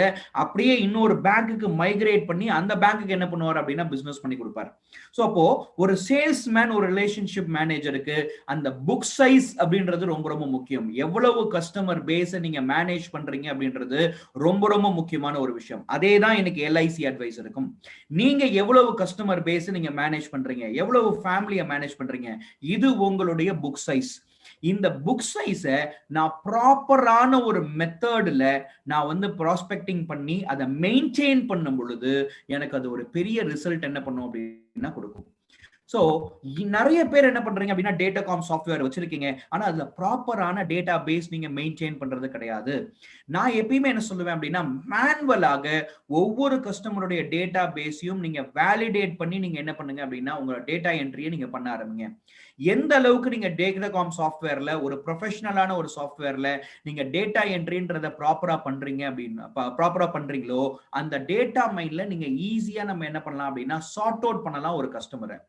S1: அப்படியே இன்னொரு பேங்க்குக்கு மைக்ரேட் பண்ணி அந்த பேங்க்குக்கு என்ன பண்ணுவார் அப்படின்னா பிசினஸ் பண்ணி கொடுப்பாரு. சோ அப்போ ஒரு சேல்ஸ்மேன் ஒரு ரிலேஷன்ஷிப் மேனேஜருக்கு அந்த புக் சைஸ் அப்படின்றது ரொம்ப ரொம்ப முக்கியம். எவ்வளவு கஸ்டமர் பேஸ நீங்க மேனேஜ் பண்றீங்க அப்படின்றது ரொம்ப ரொம்ப முக்கியமான ஒரு விஷயம். அதே தான் எனக்கு எல்ஐசி அட்வைஸ் இருக்கும். நீங்க எவ்வளவு கஸ்டமர் பேஸ நீங்க மேனேஜ் பண்றீங்க, எவ்வளவு ஃபேமிலியை மேனேஜ் பண்றீங்க, இது உங்களுடைய புக் சைஸ். இந்த புக் சைஸ நான் ப்ராப்பரான ஒரு மெத்தட்ல நான் வந்து ப்ராஸ்பெக்டிங் பண்ணி அதை மெயின்டைன் பண்ணும் பொழுது எனக்கு அது ஒரு பெரிய ரிசல்ட் என்ன பண்ணும் அப்படின்னா கொடுக்கும். சோ நிறைய பேர் என்ன பண்றீங்க அப்படின்னா டேட்டாகாம் சாஃப்ட்வேர் வச்சிருக்கீங்க, ஆனா அதுல ப்ராப்பரான டேட்டா பேஸ் நீங்க மெயின்டைன் பண்றது கிடையாது. நான் எப்பயுமே என்ன சொல்லுவேன் அப்படின்னா, மேனுவலாக ஒவ்வொரு கஸ்டமருடைய டேட்டா பேஸையும் நீங்க வேலிடேட் பண்ணி நீங்க என்ன பண்ணுங்க அப்படின்னா உங்களோட டேட்டா என்ட்ரியை நீங்க பண்ண ஆரம்பிங்க. எந்த அளவுக்கு நீங்க டேட்டாகாம் சாஃப்ட்வேர்ல ஒரு ப்ரொஃபஷனலான ஒரு சாஃப்ட்வேர்ல நீங்க டேட்டா என்ட்ரின்றத ப்ராப்பரா பண்றீங்க அப்படின்னா ப்ராப்பரா பண்றீங்களோ அந்த டேட்டா மைன்ல நீங்க ஈஸியா நம்ம என்ன பண்ணலாம் அப்படின்னா சார்ட் அவுட் பண்ணலாம் ஒரு கஸ்டமரை.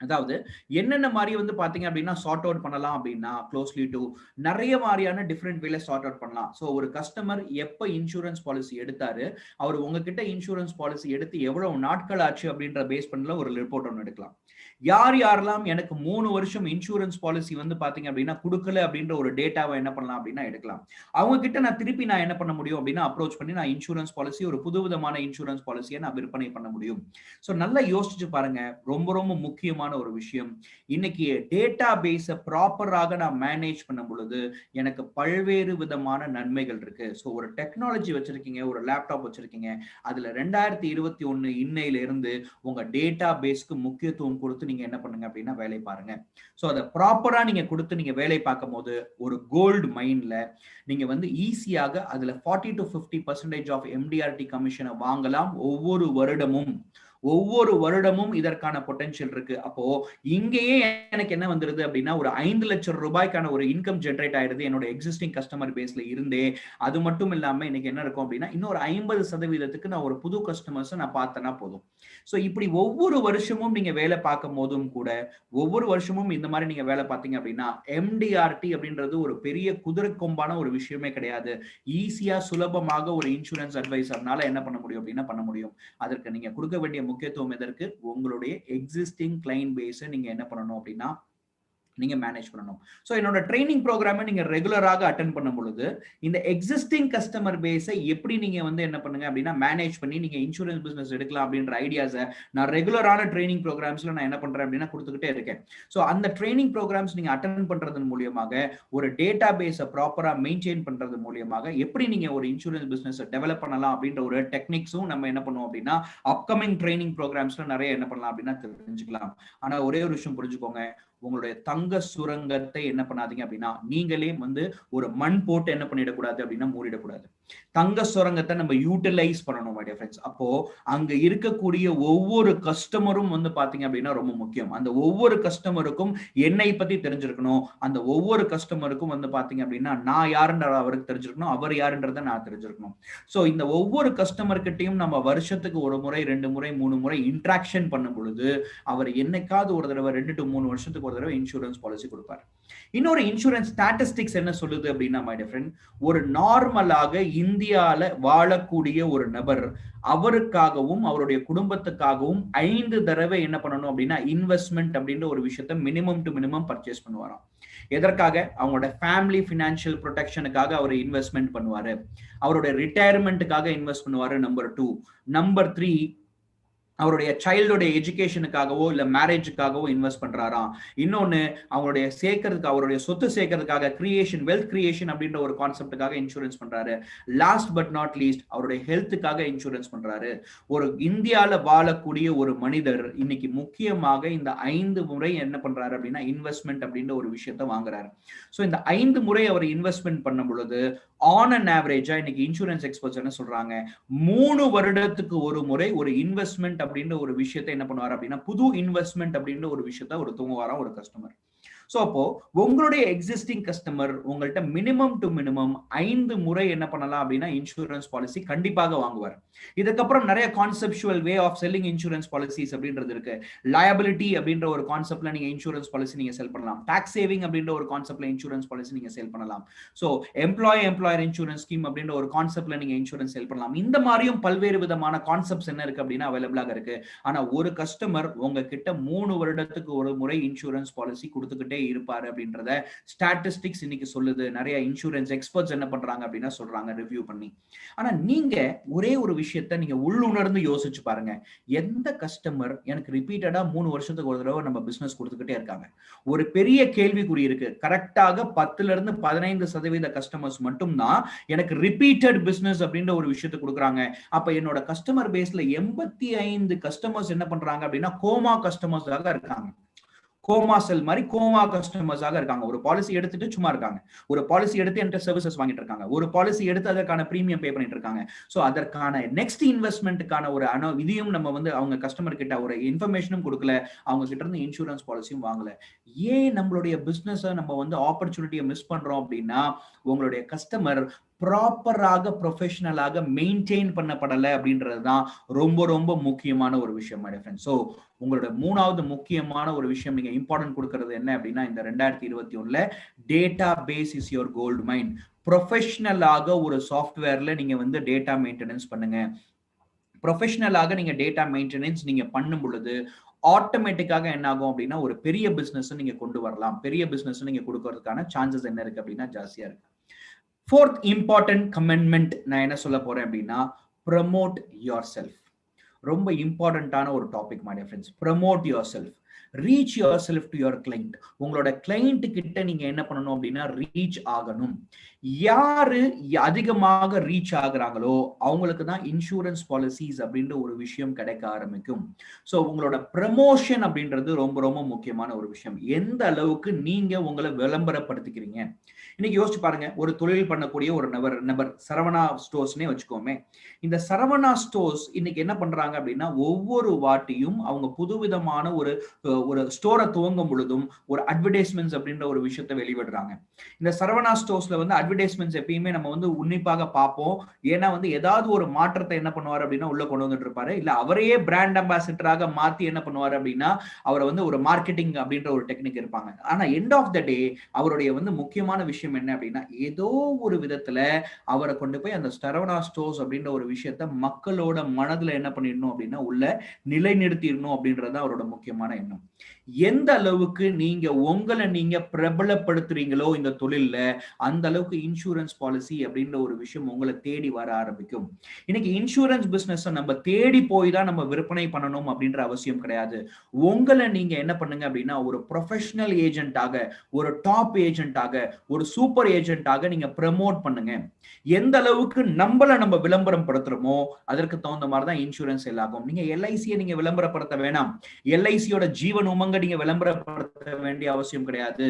S1: அதாவது என்னென்ன மாதிரி வந்து பாத்தீங்க அப்படின்னா சார்ட் அவுட் பண்ணலாம் அப்படின்னா க்ளோஸ்லி டு நிறைய மாதிரியான டிஃப்ரெண்ட் வேல சார்ட் அவுட் பண்ணலாம். ஸோ ஒரு கஸ்டமர் எப்ப இன்சூரன்ஸ் பாலிசி எடுத்தாரு, அவர் உங்ககிட்ட இன்சூரன்ஸ் பாலிசி எடுத்து எவ்வளவு நாட்கள் ஆச்சு அப்படின்ற பேஸ் பண்ணல ஒரு ரிப்போர்ட் ஒன்று எடுக்கலாம். யாரெல்லாம் எனக்கு 3 வருஷம் இன்சூரன்ஸ் பாலிசி வந்து பாத்தீங்க அப்படின்னா கொடுக்கல அப்படின்ற ஒரு டேட்டாவை என்ன பண்ணலாம் அப்படின்னா எடுக்கலாம். அவங்க கிட்ட நான் திருப்பி நான் என்ன பண்ண முடியும் அப்படின்னா அப்ரோச் பண்ணி நான் இன்சூரன்ஸ் பாலிசி ஒரு புதுவிதமான இன்சூரன்ஸ் பாலிசியை நான் விற்பனை பண்ண முடியும். ஸோ நல்லா யோசிச்சு பாருங்க, ரொம்ப ரொம்ப முக்கியமான ஒரு விஷயம். இன்னைக்கு டேட்டா பேஸ ப்ராப்பராக நான் மேனேஜ் பண்ணும் பொழுது எனக்கு பல்வேறு விதமான நன்மைகள் இருக்கு. ஸோ ஒரு டெக்னாலஜி வச்சிருக்கீங்க, ஒரு லேப்டாப் வச்சிருக்கீங்க, அதுல 2021 இன்னையில இருந்து உங்க டேட்டா பேஸ்க்கு முக்கியத்துவம் கொடுத்து நீங்க என்ன பண்ணுங்க அப்படின்னா வேலை பாருங்க. ஸோ அதை ப்ராப்பரா நீங்க கொடுத்து நீங்க வேலை பார்க்கும் போது ஒரு கோல்டு மைண்ட்ல நீங்க வந்து ஈஸியாக அதுல 40 to 50% ஆஃப் MDRT கமிஷனை வாங்கலாம் ஒவ்வொரு வருடமும் இதற்கான பொட்டன்ஷியல் இருக்கு. அப்போ இங்கேயே எனக்கு என்ன வந்துருது அப்படின்னா ஒரு 5 லட்சம் ரூபாய்க்கான ஒரு இன்கம் ஜெனரேட் ஆயிருது என்னோட எக்ஸிஸ்டிங் கஸ்டமர் பேஸ்ல இருந்தே. அது மட்டும் இல்லாம இன்னைக்கு என்ன இருக்கும் அப்படின்னா இன்னொரு 50% நான் ஒரு புது கஸ்டமர்ஸ் நான் பார்த்தேன்னா போதும். ஸோ இப்படி ஒவ்வொரு வருஷமும் நீங்க வேலை பார்க்கும் போதும் கூட ஒவ்வொரு வருஷமும் இந்த மாதிரி நீங்க வேலை பார்த்தீங்க அப்படின்னா MDRT அப்படின்றது ஒரு பெரிய குதிரை கொம்பான ஒரு விஷயமே கிடையாது. ஈஸியா சுலபமாக ஒரு இன்சூரன்ஸ் அட்வைசர்னால என்ன பண்ண முடியும் அப்படின்னா பண்ண முடியும். அதற்கு நீங்க கொடுக்க வேண்டிய முக்கியத்துவம் எதற்கு, உங்களுடைய எக்ஸிஸ்டிங் கிளைண்ட் பேஸை நீங்க என்ன பண்ணணும் அப்படின்னா நீங்க மேனேஜ் பண்ணணும். ஸோ என்னோட ட்ரைனிங் ப்ரோக்ராமை நீங்க ரெகுலராக அட்டென்ட் பண்ணும் பொழுது இந்த எக்ஸிஸ்டிங் கஸ்டமர் பேஸை எப்படி நீங்க வந்து என்ன பண்ணுங்க அப்படின்னா மேனேஜ் பண்ணி நீங்க இன்சூரன்ஸ் பிசினஸ் எடுக்கலாம் அப்படின்ற ஐடியாஸை நான் ரெகுலரான ட்ரைனிங் ப்ரோக்ராம்ஸ்ல நான் என்ன பண்றேன் அப்படின்னா கொடுத்துக்கிட்டே இருக்கேன். ஸோ அந்த ட்ரைனிங் ப்ரோக்ராம்ஸ் நீங்க அட்டென்ட் பண்றது மூலியமாக ஒரு டேட்டா பேஸை ப்ராப்பரா மெயின்டைன் பண்றது மூலியமாக எப்படி நீங்க ஒரு இன்சூரன்ஸ் பிசினஸ் டெவலப் பண்ணலாம் அப்படின்ற ஒரு டெக்னிக்ஸும் நம்ம என்ன பண்ணுவோம் அப்படின்னா அப்கமிங் ட்ரைனிங் ப்ரோக்ராம்ஸ்ல நிறைய என்ன பண்ணலாம் அப்படின்னா தெரிஞ்சுக்கலாம். ஆனா ஒரே ஒரு விஷயம் புரிஞ்சுக்கோங்க, உங்களுடைய தங்க சுரங்கத்தை என்ன பண்ணாதீங்க அப்படின்னா நீங்களே வந்து ஒரு மண் போட்டு என்ன பண்ணிடக்கூடாது அப்படின்னா மூடிடக்கூடாது. தங்க சுரங்கத்தை நம்ம யூட்டிலைஸ் பண்ணணும் மை டியர் ஃப்ரெண்ட்ஸ். அப்போ அங்க இருக்கக்கூடிய ஒவ்வொரு கஸ்டமரும் வந்து பாத்தீங்க அப்படின்னா ரொம்ப முக்கியம். அந்த ஒவ்வொரு கஸ்டமருக்கும் என்னை பத்தி தெரிஞ்சிருக்கணும். அந்த ஒவ்வொரு கஸ்டமருக்கும் வந்து பாத்தீங்க அப்படின்னா நான் யாருன்ற அவருக்கு தெரிஞ்சிருக்கணும், அவர் யாருன்றத நான் தெரிஞ்சிருக்கணும். சோ இந்த ஒவ்வொரு கஸ்டமர் கிட்டையும் நம்ம வருஷத்துக்கு ஒரு முறை, 2 முறை, 3 முறை இன்ட்ராக்ஷன் பண்ணும் பொழுது அவர் என்னைக்காவது ஒரு தடவை 2 to 3 வருஷத்துக்கு ஒரு தடவை இன்சூரன்ஸ் பாலிசி கொடுப்பார். இன்னொரு இன்சூரன்ஸ் ஸ்டாட்டிஸ்டிக்ஸ் என்ன சொல்லுது அப்படின்னா மை டியர் ஃப்ரெண்ட், ஒரு நார்மலாக இந்தியால வாழக்கூடிய ஒரு நபர் அவருக்காகவும் அவருடைய குடும்பத்துக்காகவும் 5 தடவை என்ன பண்ணணும் அப்படின்னா இன்வெஸ்ட்மெண்ட் அப்படின்ற ஒரு விஷயத்த மினிமம் டு மினிமம் பர்ச்சேஸ் பண்ணுவாராம். எதற்காக? அவங்களோட ஃபேமிலி ஃபினான்ஷியல் ப்ரொடெக்ஷனுக்காக அவர் இன்வெஸ்ட்மெண்ட் பண்ணுவாரு, அவருடைய ரிட்டையர்மெண்ட்டுக்காக இன்வெஸ்ட் பண்ணுவாரு. நம்பர் 2. நம்பர் 3, அவருடைய சைல்டோட எஜுகேஷனுக்காகவோ இல்ல மேரேஜுக்காகவோ இன்வெஸ்ட் பண்றாராம். இன்னொன்னு அவருடைய சேர்க்கறதுக்கு, அவருடைய சொத்து சேர்க்கறதுக்காக கிரியேஷன், வெல்த் கிரியேஷன் அப்படின்ற ஒரு கான்செப்டுக்காக இன்சூரன்ஸ் பண்றாரு. லாஸ்ட் பட் நாட் லீஸ்ட் அவருடைய ஹெல்த்துக்காக இன்சூரன்ஸ் பண்றாரு. ஒரு இந்தியால வாழக்கூடிய ஒரு மனிதர் இன்னைக்கு முக்கியமாக இந்த 5 முறை என்ன பண்றாரு அப்படின்னா இன்வெஸ்ட்மெண்ட் அப்படின்ற ஒரு விஷயத்த வாங்குறாரு. சோ இந்த 5 முறை அவர் இன்வெஸ்ட்மெண்ட் பண்ணும் பொழுது ஆன் அண்ட் ஆவரேஜா இன்னைக்கு இன்சூரன்ஸ் எக்ஸ்பர்ட்ஸ் என்ன சொல்றாங்க, 3 வருடத்துக்கு ஒரு முறை ஒரு இன்வெஸ்ட்மெண்ட் அப்படின்ற ஒரு விஷயத்தை என்ன பண்ணுவார் அப்படின்னா புது இன்வெஸ்ட்மெண்ட் அப்படின்ற ஒரு விஷயத்த ஒரு தூங்குவாரா ஒரு கஸ்டமர். சோ அப்போ உங்களுடைய எக்ஸிஸ்டிங் கஸ்டமர் உங்கள்கிட்ட மினிமம் டு மினிமம் 5 முறை என்ன பண்ணலாம் அப்படின்னா இன்சூரன்ஸ் பாலிசி கண்டிப்பாக வாங்குவார். இதுக்கப்புறம் நிறைய conceptual way of selling insurance policies அப்படின்றது இருக்கு. லயபிலிட்டி அப்படின்ற ஒரு கான்செப்ட்ல நீங்க இன்சூரன்ஸ் பாலிசி நீங்க செல் பண்ணலாம். டாக்ஸ் சேவிங் அப்படின்ற ஒரு கான்செப்ட்ல இன்சூரன்ஸ் பாலிசி நீங்க செல் பண்ணலாம். சோ எம்ப்ளாயர் இன்சூரன்ஸ் ஸ்கீம் அப்படின்ற ஒரு கான்செப்ட்ல நீங்க இன்சூரன்ஸ் செல் பண்ணலாம். இந்த மாதிரியும் பல்வேறு விதமான கான்செப்ட்ஸ் என்ன இருக்கு அப்படின்னா அவைலபிளாக இருக்கு. ஆனா ஒரு கஸ்டமர் உங்ககிட்ட 3 வருடத்துக்கு ஒரு முறை இன்சூரன்ஸ் பாலிசி கொடுத்துக்கிட்டே இருப்பாரு அப்படின்றத ஸ்டாட்டிஸ்டிக்ஸ் இன்னைக்கு சொல்லுது. நிறைய இன்சூரன்ஸ் எக்ஸ்பர்ட்ஸ் என்ன பண்றாங்க அப்படின்னா சொல்றாங்க ரிவ்யூ பண்ணி. ஆனா நீங்க ஒரே ஒரு விஷயத்தை நீங்க உள்ளுணர்ந்து யோசிச்சு பாருங்க. எந்த கஸ்டமர் எனக்கு ரிப்பீட்டடா 3 வருஷத்துக்கு ஒரு தடவை நம்ம பிசினஸ் கொடுத்துக்கிட்டே இருக்காங்க? ஒரு பெரிய கேள்விக்குறி இருக்கு. கரெக்டாக 10-15% கஸ்டமர்ஸ் மட்டும்தான் எனக்கு ரிப்பீட்டட் பிசினஸ் அப்படின்ற ஒரு விஷயத்தை கொடுக்குறாங்க. அப்ப என்னோட கஸ்டமர் பேஸ்ல 85 கஸ்டமர்ஸ் என்ன பண்றாங்க அப்படின்னா கோமா கஸ்டமர்ஸாக இருக்காங்க. கோமா செல் மாதிரி கோமா கஸ்டமர்ஸாக இருக்காங்க. ஒரு பாலிசி எடுத்துட்டு சும்மா இருக்காங்க, ஒரு பாலிசி எடுத்து என்கிட்ட சர்வீசஸ் வாங்கிட்டு இருக்காங்க, ஒரு பாலிசி எடுத்து அதற்கான பிரீமியம் பே பண்ணிட்டு இருக்காங்க. சோ அதற்கான நெக்ஸ்ட் இன்வெஸ்ட்மெண்ட்டுக்கான ஒரு இதையும் நம்ம வந்து அவங்க கஸ்டமர் கிட்ட ஒரு இன்ஃபர்மேஷனும் கொடுக்கல, அவங்க கிட்ட இருந்து இன்சூரன்ஸ் பாலிசியும் வாங்கல. ஏன் நம்மளுடைய பிசினஸ் நம்ம வந்து ஆப்பர்ச்சுனிட்டியை மிஸ் பண்றோம் அப்படின்னா உங்களுடைய கஸ்டமர் ப்ராப்பராக ப்ரொஃபஷனலாக மெயின்டைன் பண்ணப்படலை அப்படின்றதுதான் ரொம்ப ரொம்ப முக்கியமான ஒரு விஷயம். ஸோ உங்களோட 3வது முக்கியமான ஒரு விஷயம் நீங்க இம்பார்ட்டன்ட் கொடுக்கறது என்ன அப்படின்னா இந்த 2021ல database is your gold mine. ப்ரொஃபஷனலாக ஒரு சாஃப்ட்வேர்ல நீங்க வந்து டேட்டா மெயின்டெனன்ஸ் பண்ணுங்க. ப்ரொஃபஷனலாக நீங்க டேட்டா மெயின்டெனன்ஸ் நீங்க பண்ணும் பொழுது ஆட்டோமேட்டிக்காக என்ன ஆகும் அப்படின்னா ஒரு பெரிய பிசினஸ் நீங்க கொண்டு வரலாம். பெரிய பிசினஸ் நீங்க கொடுக்கறதுக்கான சான்சஸ் என்ன இருக்கு அப்படின்னா ஜாஸ்தியா இருக்கு. 4th இம்பார்ட்டன்ட் கமெண்ட்மெண்ட் நான் என்ன சொல்ல போறேன் அப்படின்னா ப்ரமோட் யுவர் செல்ஃப். ரொம்ப இம்பார்ட்டன்டான ஒரு topic my dear friends. Promote your self. Reach your self to your client. உங்களோட கிளைண்ட் கிட்ட நீங்க என்ன பண்ணணும் அப்படின்னா ரீச் ஆகணும். யாரு அதிகமாக ரீச் ஆகுறாங்களோ அவங்களுக்கு தான் இன்சூரன்ஸ் பாலிசிஸ் அப்படின்ற ஒரு விஷயம் கிடைக்க ஆரம்பிக்கும். ஸோ உங்களோட ப்ரமோஷன் அப்படின்றது ரொம்ப ரொம்ப முக்கியமான ஒரு விஷயம். எந்த அளவுக்கு நீங்க உங்களை விளம்பரப்படுத்திக்கிறீங்க. இன்னைக்கு யோசிச்சு பாருங்க, ஒரு தொழில் பண்ணக்கூடிய ஒரு நபர் சரவணா ஸ்டோர்ஸ்னே வச்சுக்கோமே. இந்த சரவணா ஸ்டோர்ஸ் இன்னைக்கு என்ன பண்றாங்க அப்படின்னா ஒவ்வொரு வாட்டியும் அவங்க புதுவிதமான ஒரு ஸ்டோரை துவங்கும் பொழுதும் ஒரு அட்வர்டைஸ்மெண்ட்ஸ் அப்படின்ற ஒரு விஷயத்தை வெளிவிடுறாங்க. இந்த சரவணா ஸ்டோர்ஸ்ல வந்து அட்வர்டைஸ்மெண்ட்ஸ் எப்பயுமே நம்ம வந்து உன்னிப்பாக பார்ப்போம். ஏன்னா வந்து ஏதாவது ஒரு மாற்றத்தை என்ன பண்ணுவார் அப்படின்னா உள்ள கொண்டு வந்துட்டு இருப்பாரு. இல்ல அவரையே பிராண்ட் அம்பாசிடராக மாத்தி என்ன பண்ணுவாரு அப்படின்னா அவரை வந்து ஒரு மார்க்கெட்டிங் அப்படின்ற ஒரு டெக்னிக் இருப்பாங்க. ஆனா எண்ட் ஆஃப் த டே அவருடைய வந்து முக்கியமான விஷயம் என்ன அப்படின்னா ஏதோ ஒரு விதத்துல அவரை கொண்டு போய் அந்த சரவணா ஸ்டோர்ஸ் அப்படின்ற ஒரு விஷயத்த மக்களோட மனதுல என்ன பண்ணிடணும் அப்படின்னா உள்ள நிலைநிறுத்திடணும் அப்படின்றது அவரோட முக்கியமான எண்ணம். எந்த அளவுக்கு நீங்க உங்களை நீங்க பிரபலப்படுத்துறீங்களோ இந்த தொழில்ல அந்த அளவுக்கு இன்சூரன்ஸ் பாலிசி அப்படின்ற ஒரு விஷயம் உங்களை தேடி வர ஆரம்பிக்கும். இன்னைக்கு இன்சூரன்ஸ் பிசினஸ் நம்ம தேடி போய் தான் நம்ம விற்பனை பண்ணணும் அப்படின்ற அவசியம் கிடையாது. உங்களை நீங்க என்ன பண்ணுங்க அப்படின்னா ஒரு ப்ரொஃபஷனல் ஏஜென்ட்டாக, ஒரு டாப் ஏஜென்ட்டாக, ஒரு சூப்பர் ஏஜென்ட்டாக நீங்க ப்ரமோட் பண்ணுங்க. எந்த அளவுக்கு நம்ம விளம்பரம் படுத்துறோமோ அதற்கு தகுந்த மாதிரி தான் இன்சூரன்ஸ் செல் ஆகும். நீங்க எல்ஐசியை நீங்க விளம்பரப்படுத்த வேணாம். எல்ஐசியோட ஜீவன் உமங்க நீங்க விளம்பரப்படுத்த வேண்டிய அவசியம் கிடையாது.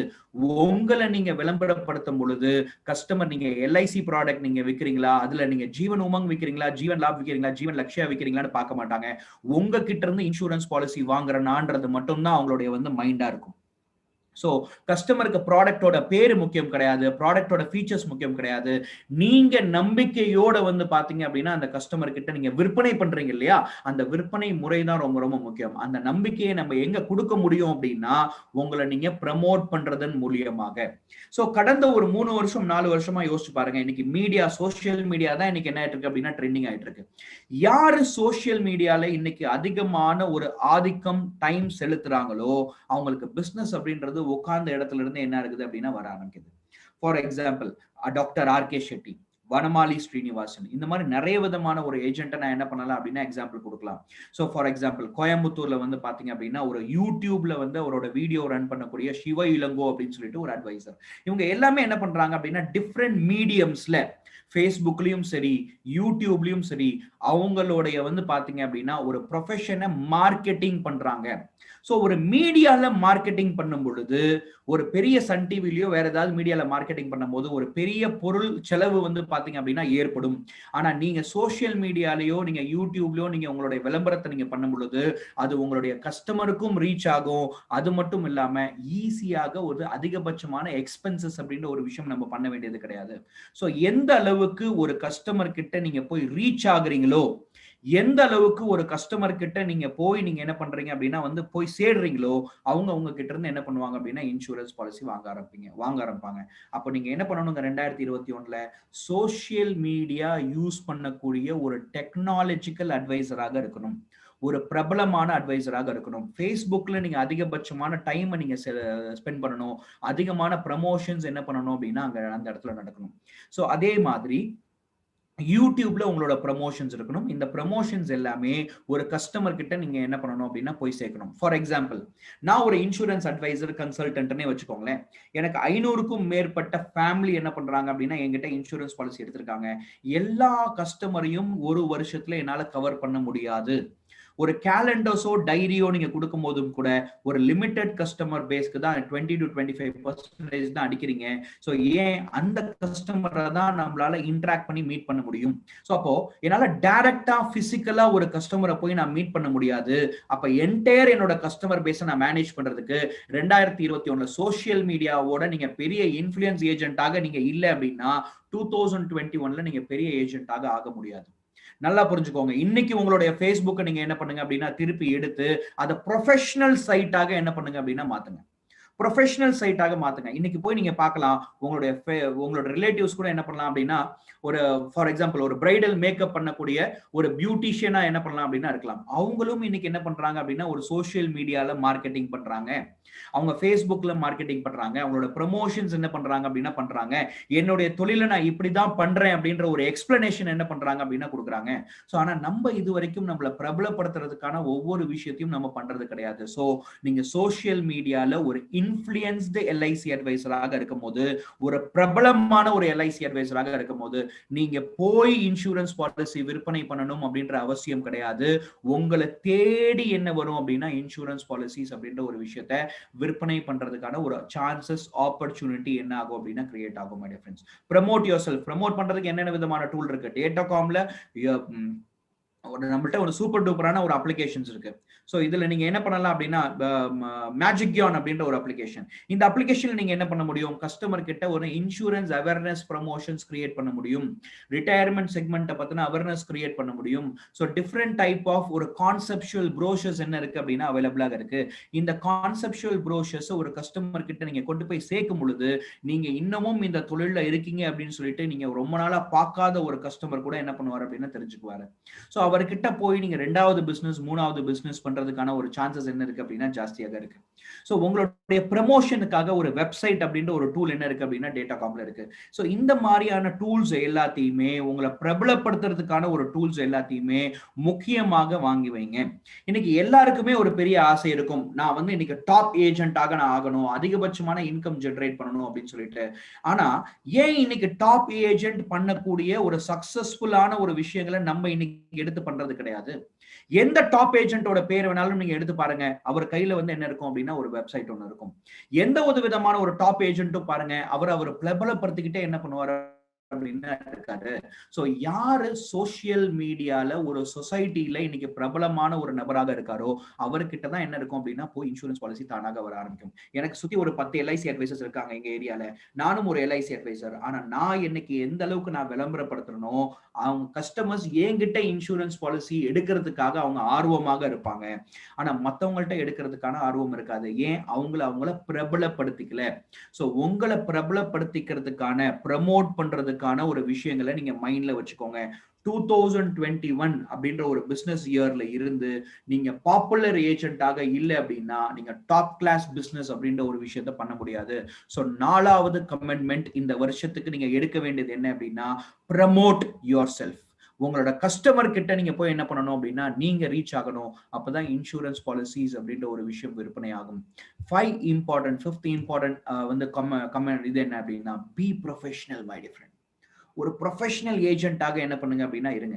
S1: உங்களை நீங்க விளம்பரப்படுத்தும் பொழுது கஸ்டமர், நீங்க எல்ஐசி ப்ராடக்ட் நீங்க விக்கிறீங்களா, அதுல நீங்க ஜீவன் உமங் விக்கிறீங்களா, ஜீவன் லாப் விக்கிறீங்களா, ஜீவன் லக்ஷ்யா விக்கிறீங்களான்னு பார்க்க மாட்டாங்க. உங்ககிட்ட இருந்து இன்சூரன்ஸ் பாலிசி வாங்குறனான்றது மட்டும்தான் அவங்களுடைய மைண்டா இருக்கும். ஸோ கஸ்டமருக்கு ப்ராடக்டோட பேரு முக்கியம் கிடையாது, ப்ராடக்டோட ஃபீச்சர்ஸ் முக்கியம் கிடையாது. நீங்க நம்பிக்கையோட பாத்தீங்க அப்படின்னா அந்த கஸ்டமர் கிட்ட நீங்க விற்பனை பண்றீங்க இல்லையா, அந்த விற்பனை முறை தான் ரொம்ப ரொம்ப முக்கியம். அந்த நம்பிக்கையை நம்ம எங்க கொடுக்க முடியும் அப்படின்னா உங்களை நீங்க ப்ரமோட் பண்றதன் மூலியமாக. ஸோ கடந்த ஒரு 3 வருஷம் 4 வருஷமா யோசிச்சு பாருங்க, இன்னைக்கு மீடியா, சோசியல் மீடியா தான் இன்னைக்கு என்ன ஆயிட்டு இருக்கு அப்படின்னா ட்ரெண்டிங் ஆயிட்டு இருக்கு. யாரு சோசியல் மீடியால இன்னைக்கு அதிகமான ஒரு ஆதிக்கம் டைம் செலுத்துறாங்களோ அவங்களுக்கு பிசினஸ் அப்படின்றது உட்கார்ந்த இடத்துல இருந்து என்ன இருக்குது அப்படின்னா வர ஆரம்பிக்குது. For example doctor R K. Shetty, Vanamali Srinivasan, இந்த மாதிரி நிறைய விதமான ஒரு ஏஜென்ட்டை நான் என்ன பண்ணலாம் அப்படின்னா எக்ஸாம்பிள் கொடுக்கலாம். ஸோ ஃபார் எக்ஸாம்பிள் கோயம்புத்தூர்ல பாத்தீங்க அப்படின்னா ஒரு யூடியூப்ல அவரோட வீடியோ ரன் பண்ணக்கூடிய சிவ இளங்கோ அப்படின்னு சொல்லிட்டு ஒரு அட்வைசர். இவங்க எல்லாமே என்ன பண்றாங்க அப்படின்னா டிஃப்ரெண்ட் மீடியம்ஸ்ல, ஃபேஸ்புக்லயும் சரி யூடியூப்லயும் சரி அவங்களுடைய பாத்தீங்க அப்படின்னா ஒரு ப்ரொஃபஷனை மார்க்கெட்டிங் பண்றாங்க. சோ ஒரு மீடியால மார்க்கெட்டிங் பண்ணும் பொழுது, ஒரு பெரிய சன் டிவிலயோ வேற ஏதாவது மீடியால மார்க்கெட்டிங் பண்ணும்போது ஒரு பெரிய பொருள் செலவு பாத்தீங்க அப்படின்னா ஏற்படும். ஆனா நீங்க சோசியல் மீடியாலயோ நீங்க யூடியூப்லயோ நீங்க உங்களுடைய விளம்பரத்தை நீங்க பண்ணும் பொழுது அது உங்களுடைய கஸ்டமருக்கும் ரீச் ஆகும். அது மட்டும் இல்லாம ஈஸியாக ஒரு அதிகபட்சமான எக்ஸ்பென்சஸ் அப்படின்ற ஒரு விஷயம் நம்ம பண்ண வேண்டியது கிடையாது. சோ எந்த அளவுக்கு ஒரு கஸ்டமர் கிட்ட நீங்க போய் ரீச் ஆகுறீங்களோ, எந்த அளவுக்கு ஒரு கஸ்டமர் கிட்ட நீங்க என்ன பண்றீங்க அப்படின்னா போய் சேர்றீங்களோ அவங்க உங்ககிட்ட இருந்து என்ன பண்ணுவாங்க அப்படின்னா இன்சூரன்ஸ் பாலிசி வாங்க ஆரம்பிப்பாங்க. அப்போ நீங்க என்ன பண்ணணுங்க 2021ல சோசியல் மீடியா யூஸ் பண்ணக்கூடிய ஒரு டெக்னாலஜிக்கல் அட்வைசராக இருக்கணும், ஒரு பிரபலமான அட்வைசராக இருக்கணும். ஃபேஸ்புக்ல நீங்க அதிகபட்சமான டைம் நீங்க ஸ்பெண்ட் பண்ணணும், அதிகமான ப்ரமோஷன்ஸ் என்ன பண்ணணும் அப்படின்னா அந்த இடத்துல நடக்கணும். சோ அதே மாதிரி யூடியூப்ல உங்களோட ப்ரமோஷன்ஸ் இருக்கணும். இந்த ப்ரமோஷன்ஸ் எல்லாமே ஒரு கஸ்டமர் கிட்ட நீங்க என்ன பண்ணணும் அப்படின்னா போய் சேர்க்கணும். ஃபார் எக்ஸாம்பிள், நான் ஒரு இன்சூரன்ஸ் அட்வைசர் கன்சல்டன்ட்னே வச்சுக்கோங்களேன். எனக்கு 500க்கும் மேற்பட்ட ஃபேமிலி என்ன பண்றாங்க அப்படின்னா என்கிட்ட இன்சூரன்ஸ் பாலிசி எடுத்திருக்காங்க. எல்லா கஸ்டமரையும் ஒரு வருஷத்துல என்னால கவர் பண்ண முடியாது. ஒரு கேலண்டர்ஸோ டைரியோ நீங்க கொடுக்கும் போதும் கூட ஒரு லிமிடெட் கஸ்டமர் பேஸ்க்கு தான் 20 to 25% தான் அடிக்கிறீங்க. ஸோ ஏன் அந்த கஸ்டமரை தான் நம்மளால இன்டராக்ட் பண்ணி மீட் பண்ண முடியும். ஸோ அப்போ என்னால டைரக்டா பிசிக்கலா ஒரு கஸ்டமரை போய் நான் மீட் பண்ண முடியாது. அப்ப என்டையர் என்னோட கஸ்டமர் பேஸை நான் மேனேஜ் பண்றதுக்கு 2021 சோசியல் மீடியாவோட நீங்க பெரிய இன்ஃபுளுயன்ஸ் ஏஜென்ட்டாக நீங்க இல்லை அப்படின்னா 2021ல நீங்க பெரிய ஏஜென்ட்டாக ஆக முடியாது. நல்லா புரிஞ்சுக்கோங்க. இன்னைக்கு உங்களுடைய ஃபேஸ்புக்கை நீங்க என்ன பண்ணுங்க அப்படின்னா திருப்பி எடுத்து அதை ப்ரொஃபஷனல் சைட்டாக என்ன பண்ணுங்க அப்படின்னா மாத்துங்க. ப்ரொஃபஷனல் சைட்டாக மாத்துங்க. இன்னைக்கு போய் நீங்க பார்க்கலாம், உங்களோட ரிலேட்டிவ்ஸ் கூட என்ன பண்ணலாம் அப்படின்னா ஒரு ஃபார் எக்ஸாம்பிள் ஒரு பிரைடல் மேக்கப் பண்ணக்கூடிய ஒரு பியூட்டிஷியனா என்ன பண்ணலாம் அப்படின்னா இருக்கலாம். அவங்களும் இன்னைக்கு என்ன பண்றாங்க அப்படின்னா ஒரு சோசியல் மீடியால மார்க்கெட்டிங் பண்றாங்க, அவங்க ஃபேஸ்புக்ல மார்க்கெட்டிங் பண்றாங்க, அவங்களோட ப்ரமோஷன்ஸ் என்ன பண்றாங்க அப்படின்னா பண்றாங்க. என்னுடைய தொழிலை நான் இப்படிதான் பண்றேன் அப்படின்ற ஒரு எக்ஸ்பிளனேஷன் என்ன பண்றாங்க அப்படின்னா கொடுக்குறாங்க. ஸோ ஆனா நம்ம இது வரைக்கும் நம்மளை பிரபலப்படுத்துறதுக்கான ஒவ்வொரு விஷயத்தையும் நம்ம பண்றது கிடையாது. ஸோ நீங்க சோசியல் மீடியால ஒரு இன்ஃப்ளூயன்ஸ்டு எல்ஐசி அட்வைசராக இருக்கும் போது, ஒரு பிரபலமான ஒரு எல்ஐசி அட்வைசராக இருக்கும் போது நீங்க போய் இன்சூரன்ஸ் பாலிசி விற்பனை பண்ணணும் அப்படின்ற அவசியம் கிடையாது. உங்களை தேடி என்ன வரும் அப்படின்னா இன்சூரன்ஸ் பாலிசிஸ் அப்படின்ற ஒரு விஷயத்தை விற்பனை பண்றதுக்கான ஒரு சான்சஸ், ஆப்பர்ச்சுனிட்டி என்ன ஆகும் அப்படின்னா கிரியேட் ஆகும். My dear friends, promote your self. Promote பண்றதுக்கு என்னென்ன விதமான டூல் இருக்கு? டேட்டாகாம்ல நம்மள்ட்ட ஒரு சூப்பர் டூப்பரான ஒரு அப்ளிகேஷன்ஸ் இருக்கு. ஸோ இதுல நீங்க என்ன பண்ணலாம் அப்படின்னா மேஜிக்யான் அப்படின்ற ஒரு அப்ளிகேஷன். இந்த அப்ளிகேஷன்ல நீங்க என்ன பண்ண முடியும்? கஸ்டமர் கிட்ட ஒரு இன்சூரன்ஸ் அவேர்னஸ் ப்ரமோஷன்ஸ் கிரியேட் பண்ண முடியும், ரிட்டையர்மெண்ட் செக்மெண்ட்டை பத்தின அவேர்னஸ் கிரியேட் பண்ண முடியும். ஸோ டிஃப்ரெண்ட் டைப் ஆஃப் ஒரு கான்செப்சுவல் ப்ரோஷர்ஸ் என்ன இருக்கு அப்படின்னா அவைலபிளாக இருக்கு. இந்த கான்செப்சுவல் ப்ரோஷர்ஸ் ஒரு கஸ்டமர் கிட்ட நீங்க கொண்டு போய் சேர்க்கும் பொழுது நீங்க இன்னமும் இந்த தொழில இருக்கீங்க அப்படின்னு சொல்லிட்டு நீங்க ரொம்ப நாளா பார்க்காத ஒரு கஸ்டமர் கூட என்ன பண்ணுவார் அப்படின்னா தெரிஞ்சுக்குவாரு. ஸோ அவர்கிட்ட போய் நீங்க 2வது பிசினஸ் 3வது பிசினஸ் பண்றதுக்கான ஒரு சான்சஸ் என்ன இருக்கு அப்படின்னா ஜாஸ்தியாக இருக்கு. ஸோ உங்களுடைய ப்ரமோஷனுக்காக ஒரு வெப்சைட் அப்படின்ற ஒரு டூல் என்ன இருக்கு அப்படின்னா டேட்டாகாம்ல இருக்கு. ஸோ இந்த மாதிரியான டூல்ஸ் எல்லாத்தையுமே, உங்களை பிரபலப்படுத்துறதுக்கான ஒரு டூல்ஸ் எல்லாத்தையுமே முக்கியமாக வாங்கி வைங்க. இன்னைக்கு எல்லாருக்குமே ஒரு பெரிய ஆசை இருக்கும், நான் இன்னைக்கு டாப் ஏஜென்ட்டாக நான் ஆகணும், அதிகபட்சமான இன்கம் ஜெனரேட் பண்ணணும் அப்படின்னு சொல்லிட்டு. ஆனா ஏன் இன்னைக்கு டாப் ஏஜென்ட் பண்ணக்கூடிய ஒரு சக்சஸ்ஃபுல்லான ஒரு விஷயங்களை நம்ம இன்னைக்கு எடுத்து எடுத்து பண்றது கிடையாது. எந்த டாப் ஏஜென்ட்டோட பேர் வேணாலும் நீங்க எடுத்து பாருங்க, அவர் கையில வந்து என்ன இருக்கும் அப்படின்னா ஒரு வெப்சைட் ஒன்று இருக்கும். எந்த ஒரு விதமான ஒரு டாப் ஏஜென்ட்டும் பாருங்க, அவர் பிரபலப்படுத்திக்கிட்டே என்ன பண்ணுவாரு அப்படின்னு இருக்காரு. சோ யாரு சோசியல் மீடியால ஒரு சொசைட்டில இன்னைக்கு பிரபலமான ஒரு நபராக இருக்காரோ அவர்கிட்ட தான் என்ன இருக்கும் அப்படின்னா போய் இன்சூரன்ஸ் பாலிசி தானாக வர ஆரம்பிக்கும். எனக்கு சுத்தி ஒரு 10 எல்ஐசி அட்வைசர்ஸ் இருக்காங்க எங்க ஏரியால. நானும் ஒரு எல்ஐசி அட்வைசர். ஆனா நான் இன்னைக்கு எந்த அளவுக்கு நான் விளம்பரப்படுத்தணும், அவங்க கஸ்டமர்ஸ் என்கிட்ட இன்சூரன்ஸ் பாலிசி எடுக்கிறதுக்காக அவங்க ஆர்வமாக இருப்பாங்க. ஆனா மத்தவங்கள்ட்ட எடுக்கிறதுக்கான ஆர்வம் இருக்காது. ஏன்? அவங்கள பிரபலப்படுத்திக்கல. சோ உங்களை பிரபலப்படுத்திக்கிறதுக்கான ப்ரமோட் பண்றதுக்கான ஒரு விஷயங்களை நீங்க மைண்ட்ல வச்சுக்கோங்க. 2021 அப்படின்ற ஒரு பிசினஸ் இயர்ல இருந்து நீங்க பாப்புலர் ஏஜென்ட்டாக இல்ல அப்படின்னா நீங்க டாப் கிளாஸ் பிசினஸ் அப்படின்ற ஒரு விஷயத்த பண்ண முடியாது. சோ 4வது கமிட்மெண்ட் இந்த வருஷத்துக்கு நீங்க எடுக்க வேண்டியது என்ன அப்படின்னா ப்ரமோட் யுவர் செல்ஃப். உங்களோட கஸ்டமர் கிட்ட நீங்க போய் என்ன பண்ணணும் அப்படின்னா நீங்க ரீச் ஆகணும். அப்பதான் இன்சூரன்ஸ் பாலிசிஸ் அப்படின்ற ஒரு விஷயம் விற்பனை ஆகும். 5th இம்பார்ட்டன்ட் வந்து இது என்ன அப்படின்னா பி ப்ரொஃபஷனல் மை டிஃபரெண்ட். ஒரு ப்ரொஃபஷனல் ஏஜென்ட்டாக என்ன பண்ணுங்க அப்படின்னா இருங்க.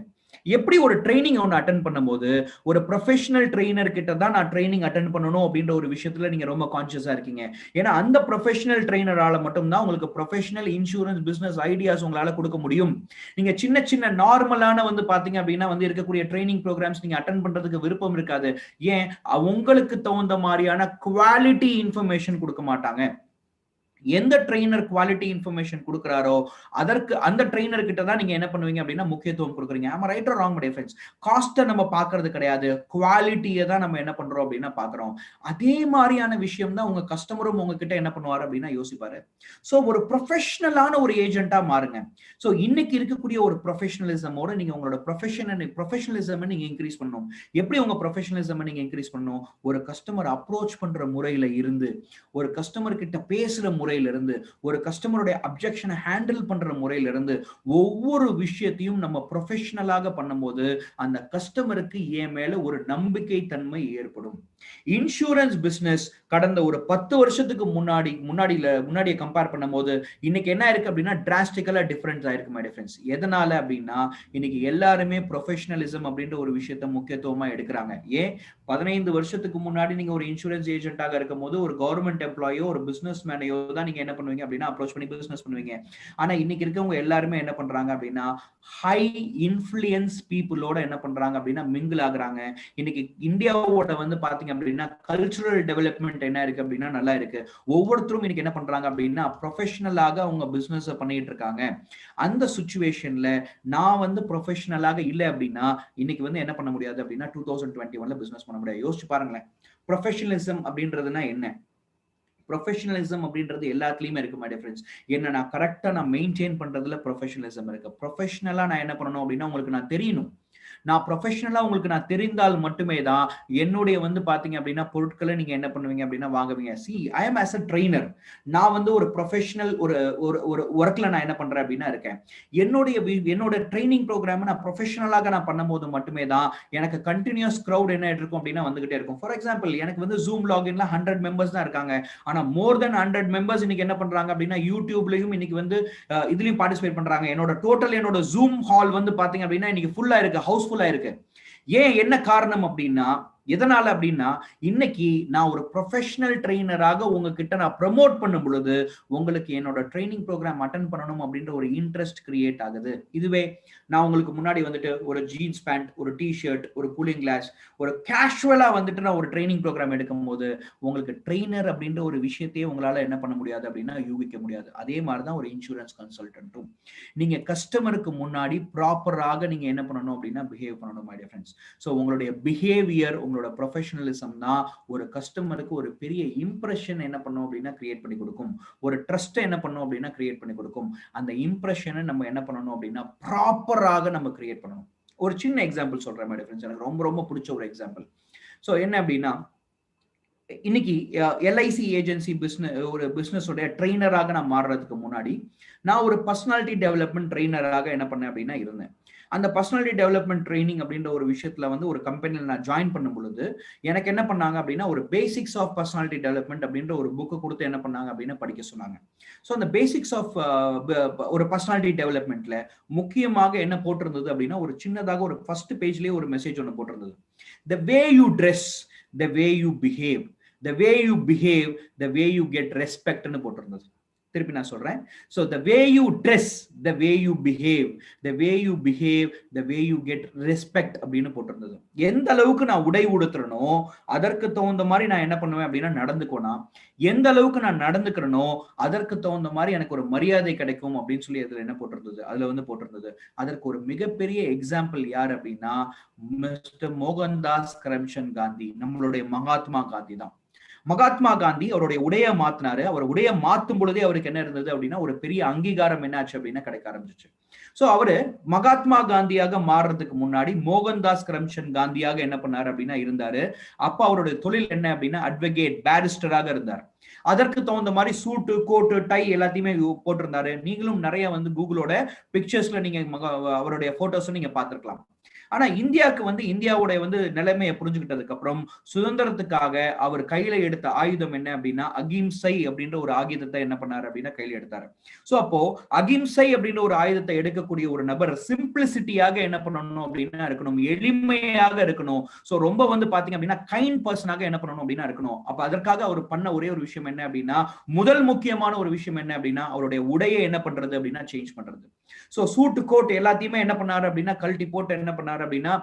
S1: எப்படி ஒரு ட்ரைனிங் ஒன்று அட்டென்ட் பண்ணும்போது ஒரு ப்ரொஃபஷனல் ட்ரெயினர் கிட்ட தான் நான் ட்ரைனிங் அட்டென்ட் பண்ணணும் அப்படின்ற ஒரு விஷயத்துல நீங்க ரொம்ப கான்சியஸா இருக்கீங்க. ஏன்னா அந்த ப்ரொஃபஷனல் ட்ரெயினரால மட்டும்தான் உங்களுக்கு ப்ரொஃபஷனல் இன்சூரன்ஸ் பிசினஸ் ஐடியாஸ் உங்களால கொடுக்க முடியும். நீங்க சின்ன சின்ன நார்மலான வந்து பாத்தீங்க அப்படின்னா வந்து இருக்கக்கூடிய ட்ரைனிங் ப்ரோக்ராம்ஸ் நீங்க அட்டென்ட் பண்றதுக்கு விருப்பம் இருக்காது. ஏன்? உங்களுக்கு தகுந்த மாதிரியான குவாலிட்டி இன்ஃபர்மேஷன் கொடுக்க மாட்டாங்க. எந்த ட்ரெயினர் குவாலிட்டி இன்ஃபர்மேஷன் கொடுக்குறாரோ அதற்கு அந்த ட்ரெயினர் கிட்ட தான் நீங்க என்ன பண்ணுவீங்க அப்படின்னா முக்கியத்துவம் கொடுக்குறீங்க. ஆமா, right or wrong my difference. காஸ்ட்டை நம்ம பார்க்கறது கிடையாது, குவாலிட்டியை தான் நம்ம என்ன பண்றோம் அப்படின்னா பார்க்குறோம். அதே மாதிரியான விஷயம் தான் உங்க கஸ்டமரும் உங்ககிட்ட என்ன பண்ணுவார் அப்படின்னா யோசிப்பாரு. ஸோ ஒரு ப்ரொஃபஷனலான ஒரு ஏஜென்ட்டா மாறுங்க. ஸோ இன்னைக்கு இருக்கக்கூடிய ஒரு ப்ரொஃபஷனலிசமோட நீங்க உங்களோட ப்ரொஃபஷனலிசம் நீங்க இன்க்ரீஸ் பண்ணணும். எப்படி உங்க ப்ரொஃபஷனலிசம் நீங்க இன்க்ரீஸ் பண்ணணும்? ஒரு கஸ்டமர் அப்ரோச் பண்ற முறையில இருந்து, ஒரு கஸ்டமர் கிட்ட பேசுற முறையில இருந்து, ஒரு கஸ்டமருடைய அப்ஜெக்ஷனை ஹேண்டில் பண்ற முறையில இருந்து ஒவ்வொரு விஷயத்தையும் நம்ம ப்ரொஃபஷனலாக பண்ணும்போது அந்த கஸ்டமருக்கு என் மேல ஒரு நம்பிக்கை தன்மை ஏற்படும். இன்சூரன்ஸ் பிசினஸ் கடந்த ஒரு 10 வருஷத்துக்கு முன்னாடியே கம்பேர் பண்ணும்போது இன்னைக்கு என்ன இருக்கு அப்படின்னா டிராஸ்டிக்கலா டிஃபரன்ஸ் ஆயிருக்கு மை டிஃபரன்ஸ். எதனால அப்படின்னா இன்னைக்கு எல்லாருமே ப்ரொஃபஷனலிசம் அப்படின்ற ஒரு விஷயத்தை முக்கியத்துவமா எடுக்கிறாங்க. ஏன்? 15 வருஷத்துக்கு முன்னாடி நீங்க ஒரு இன்சூரன்ஸ் ஏஜென்ட்டாக இருக்கும் போது ஒரு கவர்மெண்ட் எம்ப்ளாயோ ஒரு பிசினஸ் மேனையோ தான் நீங்க என்ன பண்ணுவீங்க அப்படின்னா அப்ரோச் பண்ணி பிசினஸ் பண்ணுவீங்க. ஆனா இன்னைக்கு இருக்கவங்க எல்லாருமே என்ன பண்றாங்க அப்படின்னா ஹை இன்ஃப்ளூயன்ஸ் பீப்புளோட என்ன பண்றாங்க அப்படின்னா மிங்கிள் ஆகுறாங்க. இன்னைக்கு இந்தியாவோட வந்து பாத்தீங்க அப்படின்னா கல்ச்சுரல் டெவலப்மெண்ட் என்ன இருக்கு அப்படின்னா நல்லா இருக்கு. ஒவ்வொருத்தரும் இன்னைக்கு என்ன பண்றாங்க அப்படின்னா ப்ரொஃபஷனலாக அவங்க பிசினஸ் பண்ணிட்டு இருக்காங்க. அந்த சிச்சுவேஷன்ல நான் வந்து ப்ரொஃபஷனலாக இல்லை அப்படின்னா இன்னைக்கு வந்து என்ன பண்ண முடியாது அப்படின்னா 2021ல பிசினஸ் பண்ண முடியாது. யோசிச்சு பாருங்களேன், ப்ரொஃபஷனலிசம் அப்படின்றதுனா என்ன? ப்ரொஃபஷனலிசம் அப்படின்றது எல்லாத்துலயுமே இருக்கு மை டிஃபரன்ஸ். என்ன நான் கரெக்டா நான் மெயின்டைன் பண்றதுல ப்ரொஃபஷனலிசம் இருக்கு. ப்ரொஃபஷனலா நான் என்ன பண்ணணும் அப்படின்னா உங்களுக்கு நான் தெரியணும். நான் ப்ரொஃபஷனலா உங்களுக்கு நான் தெரிந்தால் மட்டுமே தான் என்னுடைய வந்து பாத்தீங்க அப்படின்னா பொருட்களை நீங்க என்ன பண்ணுவீங்க அப்படின்னா வாங்குவீங்க. I am as a trainer. நான் வந்து ஒரு ப்ரொஃபஷனல் ஒரு ஒர்க்ல நான் என்ன பண்றேன் அப்படின்னா இருக்கேன். என்னோட ட்ரைனிங் ப்ரோக்ராம் நான் ப்ரொஃபஷனலாக நான் பண்ணும்போது மட்டுமே தான் எனக்கு கண்டினியூஸ் கிரௌட் என்ன இருக்கும் அப்படின்னா வந்துகிட்டே இருக்கும். ஃபார் எக்ஸாம்பிள் எனக்கு வந்து ஜூம் லாகின்ல 100 மெம்பர்ஸ் தான் இருக்காங்க. ஆனா மோர் தென் 100 மெம்பர்ஸ் இன்னைக்கு என்ன பண்றாங்க அப்படின்னா யூடியூப்லயும் இன்னைக்கு வந்து இதுலயும் பார்ட்டிசிபேட் பண்றாங்க. என்னோட ஜூம் ஹால் வந்து பாத்தீங்க அப்படின்னா இன்னைக்கு ஃபுல்லா இருக்கு, ஹவுஸ்ஃபுல்லா இருக்கு. ஏன்? என்ன காரணம் அப்படின்னா எதனால அப்படின்னா இன்னைக்கு நான் ஒரு ப்ரொஃபஷனல் ட்ரெயினராக உங்ககிட்ட நான் ப்ரமோட் பண்ணும் பொழுது உங்களுக்கு என்னோட ட்ரைனிங் ப்ரோக்ராம் அட்டென்ட் பண்ணணும் அப்படின்ற ஒரு இன்ட்ரெஸ்ட் கிரியேட் ஆகுது. இதுவே நான் உங்களுக்கு முன்னாடி வந்துட்டு ஒரு ஜீன்ஸ் பேண்ட், ஒரு டிஷர்ட், ஒரு கூலிங் கிளாஸ், ஒரு கேஷுவலா வந்துட்டு நான் ஒரு ட்ரைனிங் ப்ரோக்ராம் எடுக்கும் போது உங்களுக்கு ட்ரெயினர் அப்படின்ற ஒரு விஷயத்தையே உங்களால என்ன பண்ண முடியாது அப்படின்னா யூகிக்க முடியாது. அதே மாதிரிதான் ஒரு இன்சூரன்ஸ் கன்சல்டன்ட்டும். நீங்க கஸ்டமருக்கு முன்னாடி ப்ராப்பராக நீங்க என்ன பண்ணணும் அப்படின்னா பிஹேவ் பண்ணணும் மை டியர் ஃப்ரெண்ட்ஸ். ஸோ உங்களுடைய பிஹேவியர், உங்களோட ப்ரொஃபஷனலிசம் தான் ஒரு கஸ்டமருக்கு ஒரு பெரிய இம்ப்ரெஷன் என்ன பண்ணும் அப்படின்னா கிரியேட் பண்ணி கொடுக்கும். ஒரு ட்ரஸ்ட் என்ன பண்ணும் அப்படின்னா கிரியேட் பண்ணி கொடுக்கும். அந்த இம்ப்ரெஷனை நம்ம என்ன பண்ணணும் அப்படின்னா ப்ராப்பராக நம்ம கிரியேட் பண்ணணும். ஒரு சின்ன எக்ஸாம்பிள் சொல்றேன் மை டியர் ஃப்ரெண்ட்ஸ், எனக்கு ரொம்ப ரொம்ப பிடிச்ச ஒரு எக்ஸாம்பிள். ஸோ என்ன அப்படின்னா இன்னைக்கு எல்ஐசி ஏஜென்சி ஒரு பிசினஸோட ட்ரெயினராக நான் மாறுறதுக்கு முன்னாடி நான் ஒரு பர்சனாலிட்டி டெவலப்மெண்ட் ட்ரெயினராக என்ன பண்ணேன் அப்படின்னா இருந்தேன். அந்த பர்சனாலிட்டி டெவலப்மெண்ட் ட்ரைனிங் அப்படின்ற ஒரு விஷயத்துல வந்து ஒரு கம்பெனியில் நான் ஜாயின் பண்ணும் பொழுது எனக்கு என்ன பண்ணாங்க அப்படின்னா ஒரு பேசிக்ஸ் ஆஃப் பர்சனாலிட்டி டெவலப்மெண்ட் அப்படின்ற ஒரு புக்கு கொடுத்து என்ன பண்ணாங்க அப்படின்னா படிக்க சொன்னாங்க. ஸோ அந்த பேசிக்ஸ் ஆஃப் ஒரு பர்சனாலிட்டி டெவலப்மெண்ட்ல முக்கியமாக என்ன போட்டிருந்தது அப்படின்னா ஒரு சின்னதாக ஒரு ஃபர்ஸ்ட் பேஜ்லயே ஒரு மெசேஜ் ஒன்று போட்டிருந்தது. The way you dress, the way you behave, the way you behave, the way you get respect ன்னு போட்டிருந்தது. திருப்பி நான் சொல்றேன். So the way you dress, the way you behave, the way you behave, the way you get respect அப்படின்னு போட்டிருந்தது. எந்த அளவுக்கு நான் உடை உடுத்துறனோ அதற்கு தகுந்த மாதிரி நான் என்ன பண்ணுவேன் அப்படின்னா நடந்துக்கோனா, எந்த அளவுக்கு நான் நடந்துக்கிறனோ அதற்கு தகுந்த மாதிரி எனக்கு ஒரு மரியாதை கிடைக்கும் அப்படின்னு சொல்லி அதுல என்ன போட்டிருந்தது, அதுல வந்து போட்டிருந்தது. அதற்கு ஒரு மிகப்பெரிய எக்ஸாம்பிள் யார் அப்படின்னா மிஸ்டர் மோகன்தாஸ் கரம்சந்த் காந்தி, நம்மளுடைய மகாத்மா காந்தி தான். மகாத்மா காந்தி அவருடைய உடைய மாத்தினாரு. அவர் உடைய மாத்தும் பொழுதே அவருக்கு என்ன இருந்தது அப்படின்னா ஒரு பெரிய அங்கீகாரம் என்னாச்சு அப்படின்னா கிடைக்க ஆரம்பிச்சிச்சு. சோ அவரு மகாத்மா காந்தியாக மாறுறதுக்கு முன்னாடி மோகன்தாஸ் கரம்சந்த் காந்தியாக என்ன பண்ணாரு அப்படின்னா இருந்தாரு. அப்ப அவருடைய தொழில் என்ன அப்படின்னா அட்வொகேட், பேரிஸ்டராக இருந்தார். அதற்கு தகுந்த மாதிரி சூட்டு, கோட்டு, டை எல்லாத்தையுமே போட்டிருந்தாரு. நீங்களும் நிறைய வந்து கூகுளோட பிக்சர்ஸ்ல நீங்க அவருடைய போட்டோஸ் நீங்க பார்த்திருக்கலாம். ஆனா இந்தியாவுக்கு வந்து இந்தியாவுடைய வந்து நிலைமையை புரிஞ்சுக்கிட்டதுக்கு அப்புறம் சுதந்திரத்துக்காக அவர் கையில எடுத்த ஆயுதம் என்ன அப்படின்னா அகிம்சை அப்படின்ற ஒரு ஆயுதத்தை என்ன பண்ணாரு அப்படின்னா கையில எடுத்தாரு. சோ அப்போ அகிம்சை அப்படின்ற ஒரு ஆயுதத்தை எடுக்கக்கூடிய ஒரு நபர் சிம்பிளிசிட்டியாக என்ன பண்ணணும் அப்படின்னா இருக்கணும், எளிமையாக இருக்கணும். சோ ரொம்ப வந்து பாத்தீங்க அப்படின்னா கைண்ட் பர்சனாக என்ன பண்ணணும் அப்படின்னா இருக்கணும். அப்ப அதற்காக அவர் பண்ண ஒரே ஒரு விஷயம் என்ன அப்படின்னா முதல் முக்கியமான ஒரு விஷயம் என்ன அப்படின்னா அவருடைய உடையை என்ன பண்றது அப்படின்னா சேஞ்ச் பண்றது. சோ சூட்டு, கோட் எல்லாத்தையுமே என்ன பண்ணாரு அப்படின்னா கழட்டி போட்டு என்ன பண்ணாரு அப்படின்னா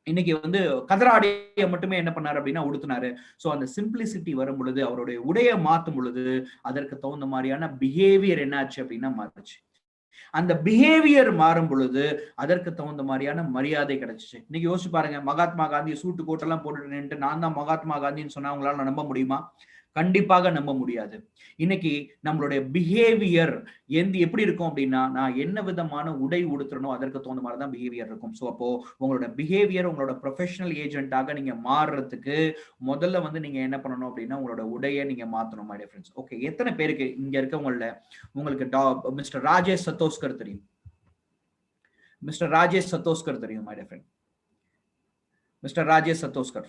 S1: இன்னைக்கு வந்து கதராடைய மட்டுமே என்ன பண்ணாரு அப்படின்னா உடுத்தினாரு. சோ அந்த சிம்பிளிசிட்டி வரும் பொழுது அவருடைய உடைய மாத்தும் பொழுது அதற்கு தகுந்த மாதிரியான பிஹேவியர் என்னாச்சு அப்படின்னா மாறுச்சு. அந்த பிஹேவியர் மாறும் பொழுது அதற்கு தகுந்த மாதிரியான மரியாதை கிடைச்சிச்சு. இன்னைக்கு யோசிச்சு பாருங்க, மகாத்மா காந்தி சூட்டு கோட்டெல்லாம் போட்டுட்டு நின்று நான் தான் மகாத்மா காந்தின்னு சொன்னா உங்களால நம்ப முடியுமா? கண்டிப்பாக நம்ப முடியாது. இன்னைக்கு நம்மளுடைய பிஹேவியர் எப்படி இருக்கும் அப்படின்னா நான் என்ன விதமான உடை உடுத்துறனோ அதற்கு தகுந்த மாதிரி தான் பிஹேவியர் இருக்கும். ஸோ அப்போ உங்களோட பிஹேவியர் உங்களோட ப்ரொஃபஷனல் ஏஜென்ட்டாக நீங்க மாறுறதுக்கு முதல்ல வந்து நீங்க என்ன பண்ணணும் அப்படின்னா உங்களோட உடையை நீங்க மாத்தணும் மை டியர் ஃப்ரெண்ட்ஸ். ஓகே, எத்தனை பேருக்கு இங்க இருக்கவங்கள உங்களுக்கு மிஸ்டர் ராஜேஷ் சத்தோஸ்கர் தெரியும்? மிஸ்டர் ராஜேஷ் சத்தோஸ்கர் தெரியும் my dear friend? Mister Rajesh Satoskar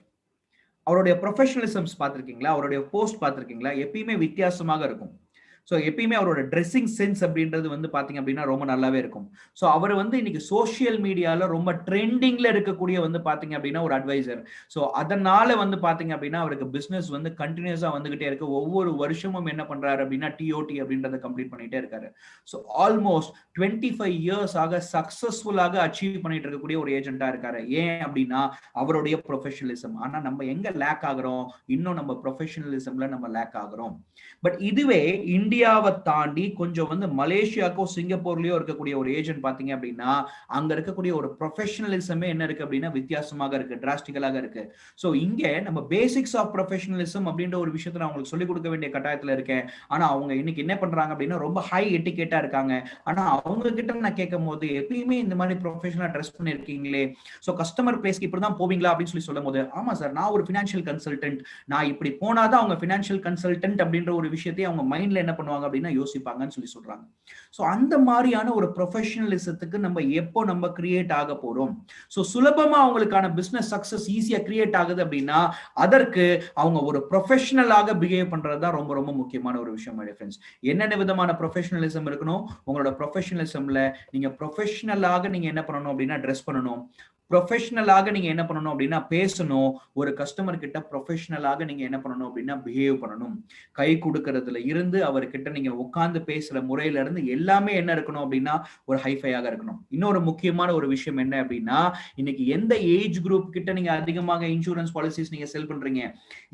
S1: அவருடைய ப்ரொஃபஷனலிசம்ஸ் பார்த்திருக்கீங்களா? அவருடைய போஸ்ட் பார்த்திருக்கீங்களா? எப்பயுமே வித்தியாசமாக இருக்கும். ஸோ எப்பயுமே அவரோட ட்ரெஸ்ஸிங் சென்ஸ் அப்படின்றது வந்து பாத்தீங்க அப்படின்னா ரொம்ப நல்லாவே இருக்கும். ஸோ அவர் வந்து இன்னைக்கு சோசியல் மீடியால ரொம்ப ட்ரெண்டிங்ல இருக்கக்கூடிய வந்து பாத்தீங்க அப்படின்னா ஒரு அட்வைசர். ஸோ அதனால வந்து பாத்தீங்க அப்படின்னா அவருக்கு பிசினஸ் வந்து கண்டினியூஸா வந்துகிட்டே இருக்கு. ஒவ்வொரு வருஷமும் என்ன பண்றாரு அப்படின்னா TOT அப்படின்றத கம்ப்ளீட் பண்ணிட்டே இருக்காரு. ஸோ ஆல்மோஸ்ட் 25 இயர்ஸ் ஆக சக்சஸ்ஃபுல்லாக அச்சீவ் பண்ணிட்டு இருக்கக்கூடிய ஒரு ஏஜென்ட்டா இருக்காரு. ஏன் அப்படின்னா அவருடைய ப்ரொஃபஷனலிசம். ஆனா நம்ம எங்க லேக் ஆகுறோம்? இன்னும் நம்ம ப்ரொஃபஷனலிசம்ல நம்ம லேக் ஆகுறோம். பட் இதுவே இந்தியாவை தாண்டி கொஞ்சம் வந்து மலேசியாக்கோ சிங்கப்பூர்லயோ இருக்கக்கூடிய ஒரு ஏஜென்ட் பாத்தீங்க அப்படின்னா அங்க இருக்கக்கூடிய ஒரு ப்ரொஃபஷனலிசமே என்ன இருக்கு அப்படின்னா வித்தியாசமாக இருக்கு, டிராஸ்டிக்கலாக இருக்கு. சோ இங்க நம்ம பேசிக்ஸ் ஆஃப் ப்ரொஃபஷனலிசம் அப்படின்ற ஒரு விஷயத்தை நான் உங்களுக்கு சொல்லிக் கொடுக்க வேண்டிய கட்டாயத்துல இருக்கேன். ஆனா அவங்க இன்னைக்கு என்ன பண்றாங்க அப்படின்னா ரொம்ப ஹை எட்டிகேட்டா இருக்காங்க. ஆனா அவங்க கிட்ட நான் கேட்கும் போது எப்பயுமே இந்த மாதிரி ப்ரொஃபஷனலா ட்ரெஸ் பண்ணிருக்கீங்களே, சோ கஸ்டமர் பிளேஸ்க்கு இப்படிதான் போவீங்களா அப்படின்னு சொல்லி சொல்லும் போது ஆமா சார் நான் ஒரு ஃபினான்ஷியல் கன்சல்டன்ட், நான் இப்படி போனாதான் அவங்க ஃபினான்ஷியல் கன்சல்டன்ட் அப்படின்ற ஒரு விஷயத்தை அவங்க மைண்ட்ல என்ன பண்ணுவாங்க அப்படின்னா யோசிப்பாங்கன்னு சொல்லி சொல்றாங்க. சோ அந்த மாதிரியான ஒரு ப்ரொஃபஷனலிசத்துக்கு நம்ம எப்போ நம்ம கிரியேட் ஆக போறோம்? சோ சுலபமா அவங்களுக்கான பிசினஸ் சக்சஸ் ஈஸியா கிரியேட் ஆகுது அப்படின்னா அதற்கு அவங்க ஒரு ப்ரொஃபஷனலாக பிஹேவ் பண்றதுதான் ரொம்ப ரொம்ப முக்கியமான ஒரு விஷயம் மை டியர் ஃப்ரெண்ட்ஸ். என்னென்ன விதமான ப்ரொஃபஷனலிசம் இருக்கணும்? உங்களோட ப்ரொஃபஷனலிசம்ல நீங்க ப்ரொஃபஷனலாக நீங்க என்ன பண்ணணும் அப்படின்னா ட்ரெஸ் பண்ணணும். ப்ரொஃபஷனலாக நீங்க என்ன பண்ணணும் அப்படின்னா பேசணும். ஒரு கஸ்டமர் கிட்ட ப்ரொஃபஷனலாக நீங்க என்ன பண்ணணும் அப்படின்னா பிஹேவ் பண்ணணும். கை கொடுக்கறதுல இருந்து அவர்கிட்ட நீங்க உட்கார்ந்து பேசுற முறையில இருந்து எல்லாமே என்ன இருக்கணும் அப்படின்னா ஒரு ஹைஃபையாக இருக்கணும். இன்னொரு முக்கியமான ஒரு விஷயம் என்ன அப்படின்னா இன்னைக்கு எந்த ஏஜ் குரூப் கிட்ட நீங்க அதிகமாக இன்சூரன்ஸ் பாலிசிஸ் நீங்க செல் பண்றீங்க?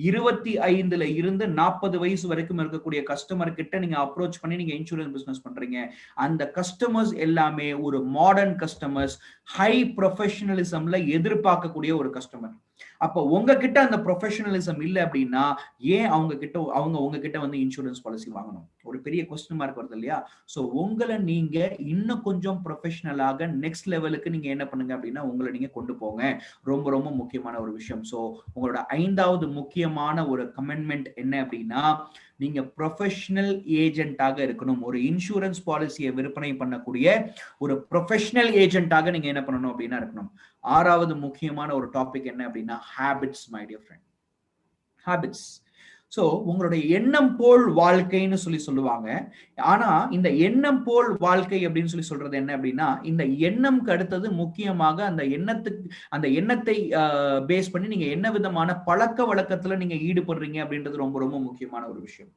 S1: 25 இருந்து 40 வயசு வரைக்கும் இருக்கக்கூடிய கஸ்டமர் கிட்ட நீங்க அப்ரோச் பண்ணி நீங்க இன்சூரன்ஸ் பிசினஸ் பண்றீங்க. அந்த கஸ்டமர்ஸ் எல்லாமே ஒரு மாடர்ன் கஸ்டமர்ஸ், ஹை ப்ரொஃபஷனலிசம்ல எதிர்பார்க்கக்கூடிய ஒரு கஸ்டமர். அப்போ உங்ககிட்ட அந்த ப்ரொஃபஷனலிசம் இல்லை அப்படின்னா ஏன் உங்ககிட்ட வந்து இன்சூரன்ஸ் பாலிசி வாங்கணும்? ஒரு பெரிய கொஸ்டின் மார்க் வருது இல்லையா? ஸோ உங்களை நீங்க இன்னும் கொஞ்சம் ப்ரொஃபஷனலாக நெக்ஸ்ட் லெவலுக்கு நீங்க என்ன பண்ணுங்க அப்படின்னா உங்களை நீங்க கொண்டு போங்க. ரொம்ப ரொம்ப முக்கியமான ஒரு விஷயம். ஸோ உங்களோட 5வது முக்கியமான ஒரு கமெண்ட்மெண்ட் என்ன அப்படின்னா, நீங்க ப்ரொஃபஷனல் ஏஜென்ட்டாக இருக்கணும். ஒரு இன்சூரன்ஸ் பாலிசியை விற்பனை பண்ணக்கூடிய ஒரு ப்ரொஃபஷனல் ஏஜென்ட்டாக நீங்க என்ன பண்ணணும் அப்படின்னா இருக்கணும். 6வது முக்கியமான ஒரு டாபிக் என்ன அப்படின்னா habits, my dear friend. Habits. So உங்களுடைய எண்ணம் போல் வாழ்க்கைன்னு சொல்லுவாங்க. ஆனா இந்த எண்ணம் போல் வாழ்க்கை அப்படின்னு சொல்றது என்ன அப்படின்னா, இந்த எண்ணம்க்கு அடுத்தது முக்கியமாக அந்த எண்ணத்தை பேஸ் பண்ணி நீங்க என்ன விதமான பழக்க வழக்கத்துல நீங்க ஈடுபடுறீங்க அப்படின்றது ரொம்ப ரொம்ப முக்கியமான ஒரு விஷயம்.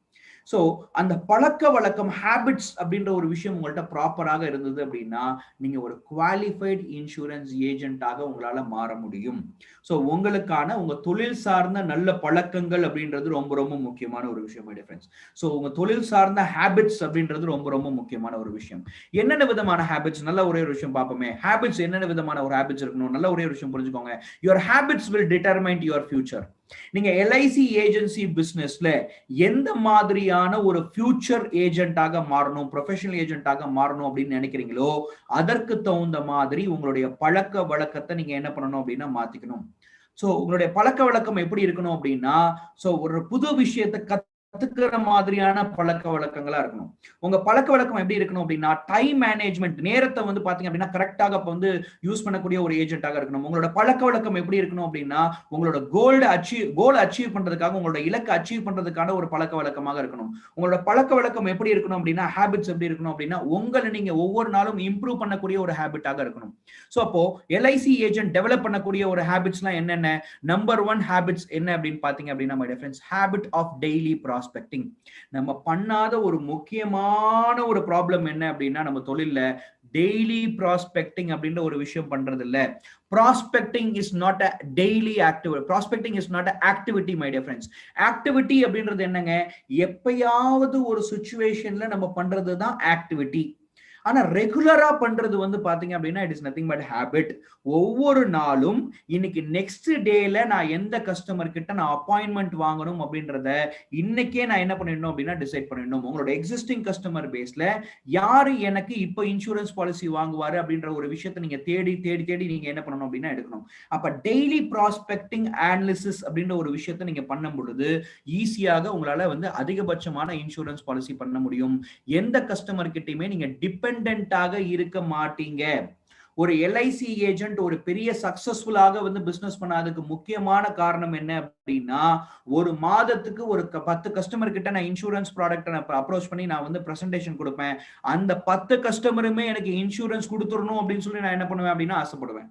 S1: ஸோ அந்த பழக்க வழக்கம், ஹேபிட்ஸ் அப்படின்ற ஒரு விஷயம் உங்கள்கிட்ட ப்ராப்பராக இருந்தது அப்படின்னா நீங்க ஒரு குவாலிஃபைட் இன்சூரன்ஸ் ஏஜென்ட்டாக உங்களால மாற முடியும். ஸோ உங்களுக்கான உங்க தொழில் சார்ந்த நல்ல பழக்கங்கள் அப்படின்றது ரொம்ப ரொம்ப முக்கியமான ஒரு விஷயம், மை டியர் ஃப்ரெண்ட்ஸ். ஸோ உங்க தொழில் சார்ந்த ஹேபிட்ஸ் அப்படின்றது ரொம்ப ரொம்ப முக்கியமான ஒரு விஷயம். என்னென்ன விதமான ஹேபிட்ஸ்? நல்ல ஒரே ஒரு விஷயம் பார்ப்போமே. ஹேபிட்ஸ் என்னென்ன விதமான ஒரு ஹேபிட்ஸ் இருக்கணும்? நல்ல ஒரே ஒரு விஷயம் புரிஞ்சுக்கோங்க. Your habits will determine your future. நீங்க எல்ஐசி ஏஜென்சி பிசினஸ்ல எந்த மாதிரியான ஒரு ஃபியூச்சர் ஏஜென்ட்டாக மாறணும், ப்ரொஃபஷனல் ஏஜென்ட்டாக மாறணும் அப்படின்னு நினைக்கிறீங்களோ அதற்கு தகுந்த மாதிரி உங்களுடைய பழக்க வழக்கத்தை நீங்க என்ன பண்ணணும் அப்படின்னா மாத்திக்கணும். சோ உங்களுடைய பழக்க வழக்கம் எப்படி இருக்கணும் அப்படின்னா, சோ ஒரு புது விஷயத்தை கத்துக்கிற மாதிரியான பழக்க வழக்கங்களா இருக்கணும். உங்க பழக்க வழக்கம் எப்படி இருக்கணும் அப்படின்னா, டைம் மேனேஜ்மெண்ட், நேரத்தை வந்து பாத்தீங்க அப்படின்னா கரெக்டாக வந்து யூஸ் பண்ணக்கூடிய ஒரு ஏஜென்ட்டாக இருக்கணும். உங்களோட பழக்க வழக்கம் எப்படி இருக்கணும் அப்படின்னா, உங்களோட கோல் அச்சீவ் பண்றதுக்காக, உங்களோட இலக்கை அச்சீவ் பண்றதுக்கான ஒரு பழக்க வழக்கமாக இருக்கணும். உங்களோட பழக்க வழக்கம் எப்படி இருக்கணும் அப்படின்னா, ஹேபிட்ஸ் எப்படி இருக்கணும் அப்படின்னா, உங்களை நீங்க ஒவ்வொரு நாளும் இம்ப்ரூவ் பண்ணக்கூடிய ஒரு ஹேபிட்டாக இருக்கணும். சோ அப்போ எல்ஐசி ஏஜென்ட் டெவலப் பண்ணக்கூடிய ஒரு ஹேபிட்ஸ்லாம் என்னென்ன? நம்பர் 1 ஹேபிட்ஸ் என்ன அப்படின்னு பாத்தீங்க அப்படின்னா, my dear friends, habit of daily prospecting. நம்ம பண்ணாத ஒரு முக்கியமான ஒரு ப்ராப்ளம் என்ன அப்படின்னா, நம்ம தொழில்ல டெய்லி ப்ராஸ்பெக்டிங் அப்படின்ற ஒரு விஷயம் பண்றது இல்ல. Prospecting is not a daily activity. Prospecting is not an activity, my dear friends. Activity அப்படின்றது என்னங்க? எப்பயாவது ஒரு சிச்சுவேஷன்ல நம்ம பண்றதுதான் ஆக்டிவிட்டி. ஆனா ரெகுலரா பண்றது வந்து பாத்தீங்க அப்படின்னா it is nothing but habit. ஒவ்வொரு நாளும் இன்னைக்கு நெக்ஸ்ட் டேல நான் எந்த கஸ்டமர் கிட்ட நான் அப்பாயின்மெண்ட் வாங்கணும் அப்படின்றத இன்னைக்கே நான் என்ன பண்ணிடணும் அப்படின்னா டிசைட் பண்ணிடணும். உங்களோட எக்ஸிஸ்டிங் கஸ்டமர் பேஸ்ல யாரு எனக்கு இப்போ இன்சூரன்ஸ் பாலிசி வாங்குவாரு அப்படின்ற ஒரு விஷயத்தை நீங்க தேடி தேடி தேடி நீங்க என்ன பண்ணணும் அப்படின்னா எடுக்கணும். அப்ப டெய்லி ப்ராஸ்பெக்டிங் அனாலிசிஸ் அப்படின்ற ஒரு விஷயத்தை நீங்க பண்ணும் பொழுது ஈஸியாக உங்களால வந்து அதிகபட்சமான இன்சூரன்ஸ் பாலிசி பண்ண முடியும். எந்த கஸ்டமர் கிட்டயுமே நீங்க டிபெண்டன்ட்டாக இருக்க மாட்டீங்க. ஒரு எல்ஐசி ஏஜென்ட் ஒரு பெரிய சக்சஸ்ஃபுல்லாக வந்து பிசினஸ் பண்ணாததுக்கு முக்கியமான காரணம் என்ன அப்படின்னா, ஒரு மாதத்துக்கு ஒரு 10 கஸ்டமர் கிட்ட நான் இன்சூரன்ஸ் ப்ராடக்ட் அப்ரோச் பண்ணி நான் வந்து பிரசன்டேஷன் கொடுப்பேன். அந்த 10 கஸ்டமருமே எனக்கு இன்சூரன்ஸ் கொடுத்துடணும் அப்படின்னு சொல்லி நான் என்ன பண்ணுவேன் அப்படின்னா ஆசைப்படுவேன்.